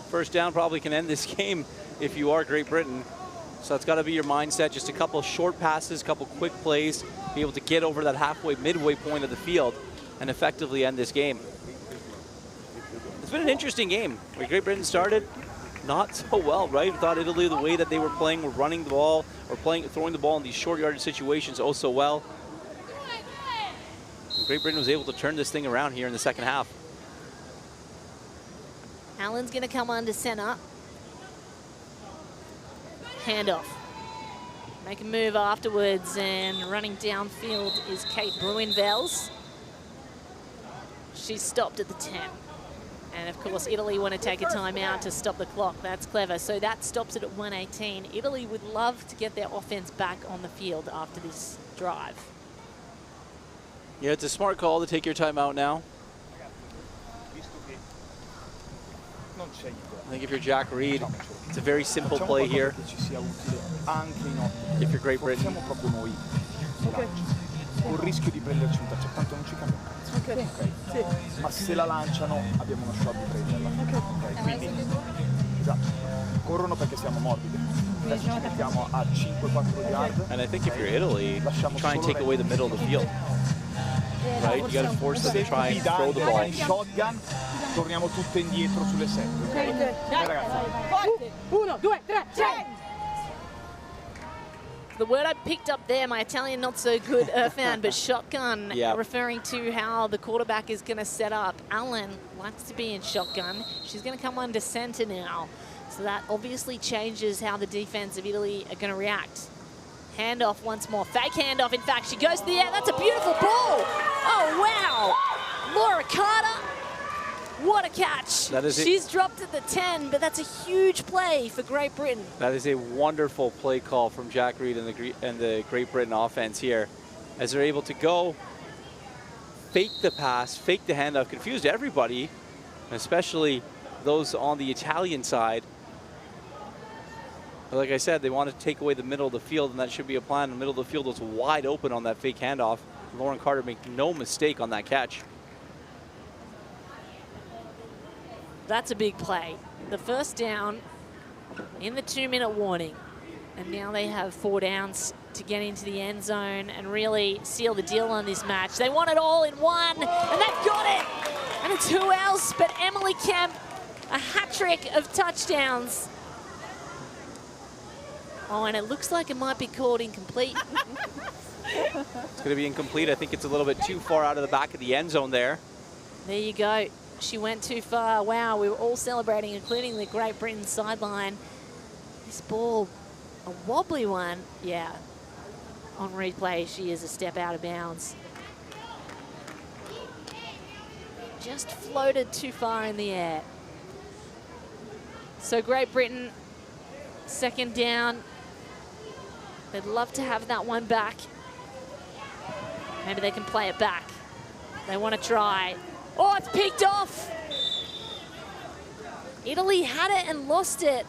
First down probably can end this game if you are Great Britain. So that's got to be your mindset. Just a couple short passes, a couple quick plays, be able to get over that midway point of the field and effectively end this game. It's been an interesting game. Where Great Britain started, not so well, right? I thought Italy, the way that they were playing, were running the ball or throwing the ball in these short yardage situations oh so well. And Great Britain was able to turn this thing around here in the second half. Allen's going to come under center. Handoff. Make a move afterwards, and running downfield is Kate Bruinvels. She's stopped at the 10. And of course, Italy want to take a timeout to stop the clock. That's clever. So that stops it at 1:18. Italy would love to get their offense back on the field after this drive. Yeah, it's a smart call to take your timeout now. I think if you're Jack Reed, it's a very simple play here. If you're Great Britain. Un rischio di prenderci un touch, tanto non ci cambia cazzo. Ok. Ma se la lanciano abbiamo uno shot di prenderla. Ok. Quindi esatto. Corrono perché siamo morbidi. Adesso ci mettiamo a 5-4 yard. And I think if you're Italy, try and take away the middle of the field. Right? You got to force them to try and throw the ball. In shotgun torniamo tutte indietro sulle 7. Ok, ragazzi. 1, 2, 3, 10. The word I picked up there, my Italian not so good fan, but shotgun, referring to how the quarterback is going to set up. Allen likes to be in shotgun. She's going to come under center now. So that obviously changes how the defense of Italy are going to react. Handoff once more. Fake handoff, in fact. She goes to the air. That's a beautiful ball. Oh, wow. Laura Carter. What a catch. She's dropped at the 10, but that's a huge play for Great Britain. That is a wonderful play call from Jack Reed and the Great Britain offense here, as they're able to go, fake the pass, fake the handoff, confused everybody, especially those on the Italian side. But like I said, they want to take away the middle of the field, and that should be a plan. The middle of the field was wide open on that fake handoff. Lauren Carter made no mistake on that catch. That's a big play. The first down in the 2-minute warning. And now they have 4 downs to get into the end zone and really seal the deal on this match. They want it all in one, and they've got it. And it's who else but Emily Kemp, a hat trick of touchdowns. Oh, and it looks like it might be called incomplete. It's going to be incomplete. I think it's a little bit too far out of the back of the end zone there. There you go. She went too far. Wow, we were all celebrating, including the Great Britain sideline. This ball, a wobbly one. Yeah, on replay, she is a step out of bounds. just floated too far in the air. So Great Britain, second down. They'd love to have that one back. Maybe they can play it back. They want to try. Oh, it's picked off. Italy had it and lost it.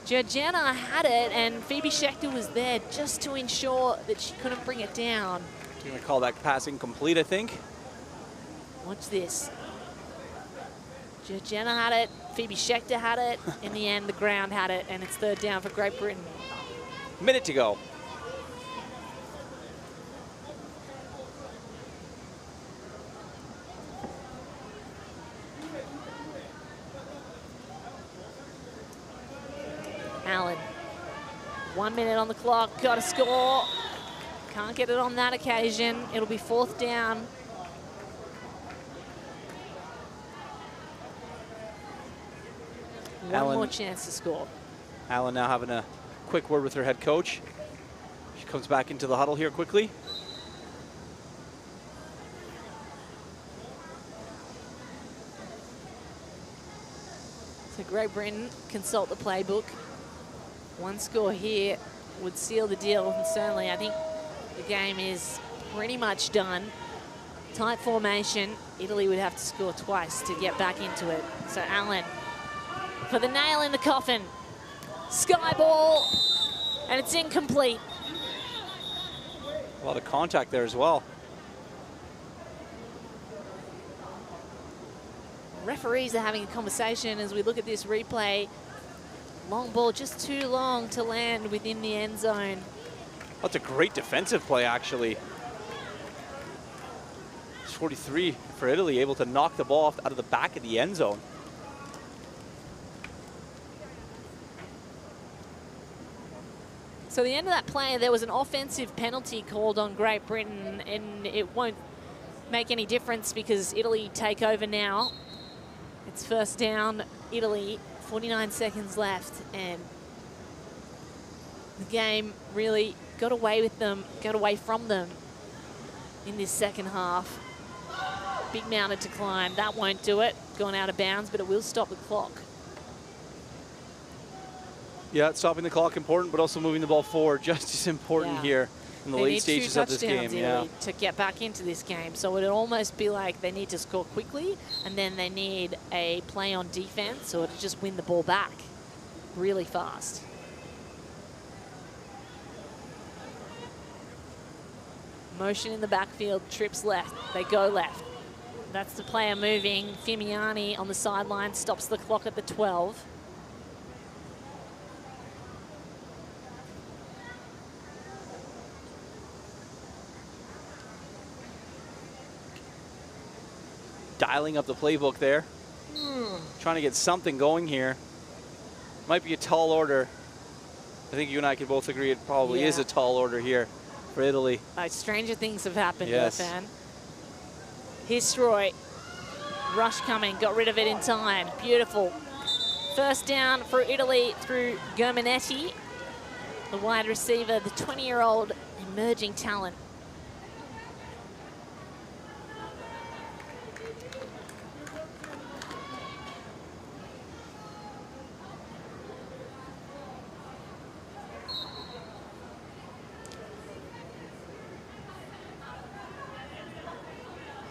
Georgiana had it, and Phoebe Schechter was there just to ensure that she couldn't bring it down. You're going to call that pass incomplete, I think. Watch this. Georgiana had it, Phoebe Schechter had it. In the end, the ground had it, and it's third down for Great Britain. Minute to go. Allen, 1 minute on the clock, got to score. Can't get it on that occasion. It'll be fourth down. One more chance to score. Allen now having a quick word with her head coach. She comes back into the huddle here quickly. So Great Britain consult the playbook. One score here would seal the deal, and certainly I think the game is pretty much done. Tight formation. Italy would have to score twice to get back into it. So Allen for the nail in the coffin. Sky ball, and it's incomplete. A lot of contact there as well. Referees are having a conversation as we look at this replay. Long ball just too long to land within the end zone. That's a great defensive play, actually. It's 43 for Italy, able to knock the ball out of the back of the end zone. So the end of that play, there was an offensive penalty called on Great Britain, and it won't make any difference because Italy take over now. It's first down, Italy, 49 seconds left, and the game really got away from them in this second half. Big mountain to climb, that won't do it. Gone out of bounds, but it will stop the clock. Yeah, stopping the clock important, but also moving the ball forward just as important here in the late stages of this game. Yeah, to get back into this game. So it'd almost be like they need to score quickly, and then they need a play on defense or to just win the ball back really fast. Motion in the backfield, trips left, they go left. That's the player moving. Fimiani on the sideline stops the clock at the 12. Dialing up the playbook there. Trying to get something going here. Might be a tall order. I think you and I can both agree it probably is a tall order here for Italy. Stranger things have happened, yes. Fan. Here's Troy. Rush coming, got rid of it in time. Beautiful. First down for Italy through Germanetti, the wide receiver, the 20-year-old emerging talent.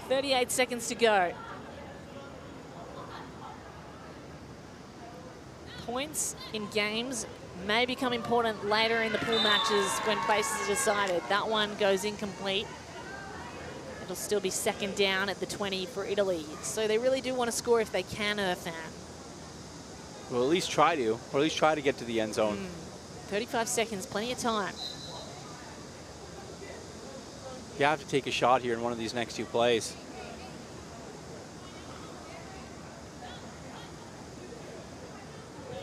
.38 seconds to go. Points in games may become important later in the pool matches when places are decided. That one goes incomplete. It'll still be second down at the 20 for Italy. So they really do want to score if they can, Irfan. Well, at least try to, or at least try to get to the end zone. 35 seconds, plenty of time. You have to take a shot here in one of these next two plays.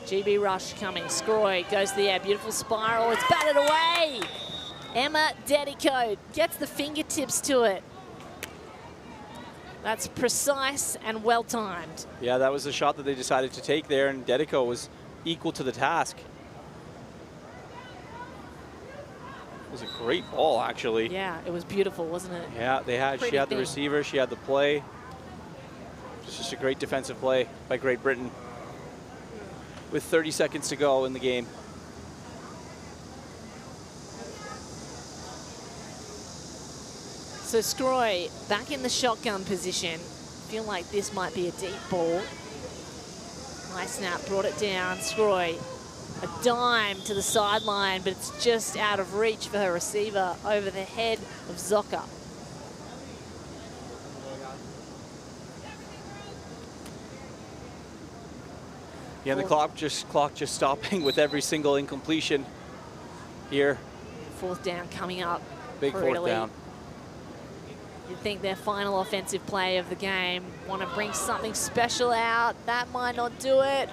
GB rush coming. Scroy goes to the air. Beautiful spiral. It's batted away. Emma Dedico gets the fingertips to it. That's precise and well timed. Yeah, that was the shot that they decided to take there, and Dedico was equal to the task. It was a great ball, actually. Yeah, it was beautiful, wasn't it? Yeah, she had the receiver, she had the play. It's just a great defensive play by Great Britain with 30 seconds to go in the game. So Scroy back in the shotgun position. Feel like this might be a deep ball. High snap, brought it down. Scroy, a dime to the sideline, but it's just out of reach for her receiver over the head of Zocker. Yeah, the clock just stopping with every single incompletion here. Fourth down coming up. Big fourth Italy. down. You'd think their final offensive play of the game. Want to bring something special out. That might not do it.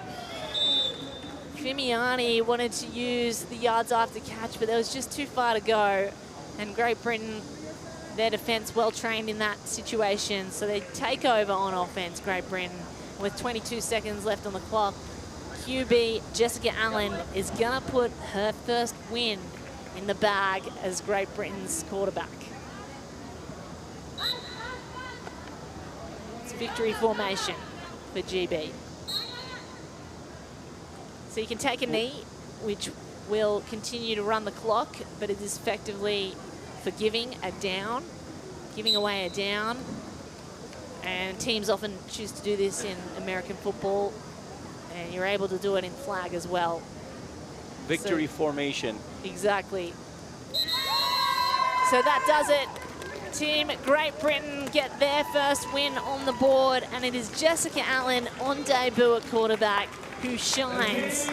Fimiani wanted to use the yards after catch, but there was just too far to go. And Great Britain, their defense well trained in that situation. So they take over on offense, Great Britain. With 22 seconds left on the clock, QB Jessica Allen is gonna put her first win in the bag as Great Britain's quarterback. It's victory formation for GB. So you can take a knee, which will continue to run the clock, but it is effectively for giving a down, giving away a down. And teams often choose to do this in American football, and you're able to do it in flag as well. Victory formation. Exactly. So that does it. Team Great Britain get their first win on the board, and it is Jessica Allen on debut at quarterback who shines.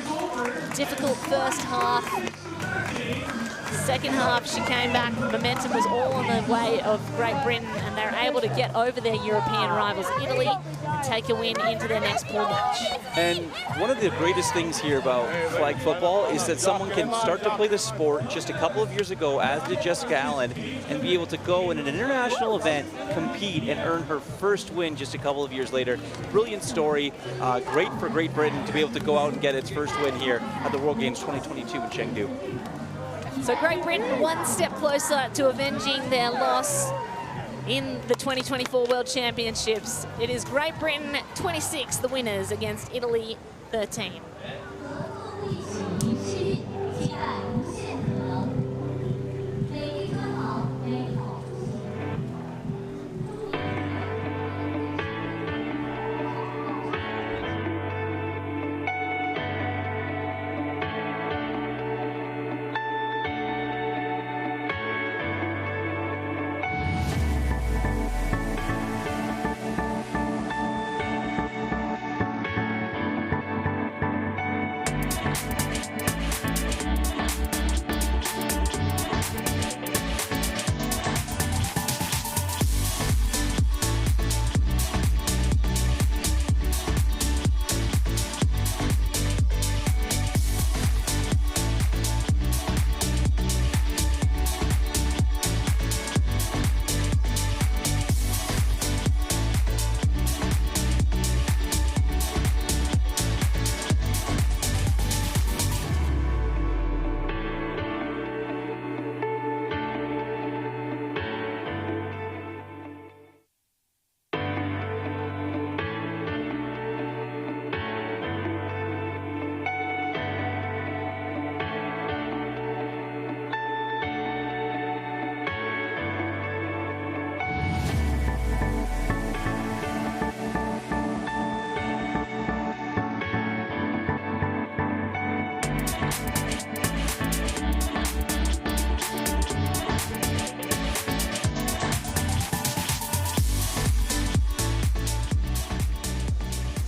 Difficult first half. Second half, she came back. Momentum was all on the way of Great Britain, and they're able to get over their European rivals, Italy, and take a win into their next pool match. And one of the greatest things here about flag football is that someone can start to play the sport just a couple of years ago, as did Jessica Allen, and be able to go in an international event, compete, and earn her first win just a couple of years later. Brilliant story. Great for Great Britain to be able to go out and get its first win here at the World Games 2022 in Chengdu. So Great Britain one step closer to avenging their loss in the 2024 World Championships. It is Great Britain 26, the winners, against Italy 13.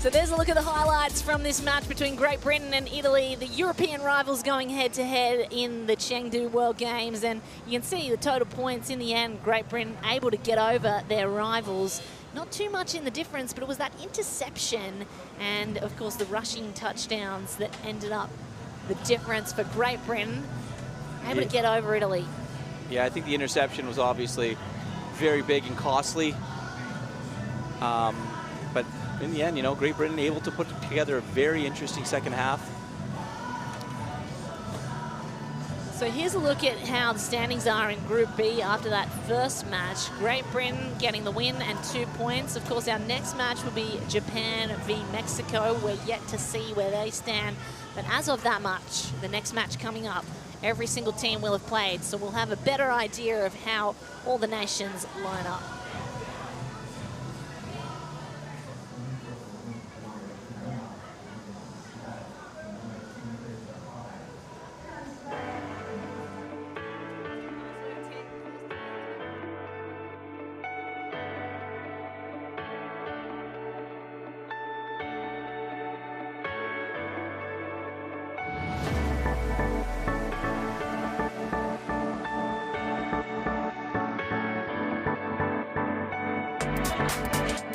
So there's a look at the highlights from this match between Great Britain and Italy, the European rivals going head-to-head in the Chengdu World Games. And you can see the total points in the end, Great Britain able to get over their rivals. Not too much in the difference, but it was that interception and, of course, the rushing touchdowns that ended up the difference for Great Britain, able to get over Italy. Yeah, I think the interception was obviously very big and costly. But in the end, you know, Great Britain able to put together a very interesting second half. So here's a look at how the standings are in Group B after that first match. Great Britain getting the win and 2 points. Of course, our next match will be Japan v Mexico. We're yet to see where they stand. But as of that match, the next match coming up, every single team will have played. So we'll have a better idea of how all the nations line up. Thank you.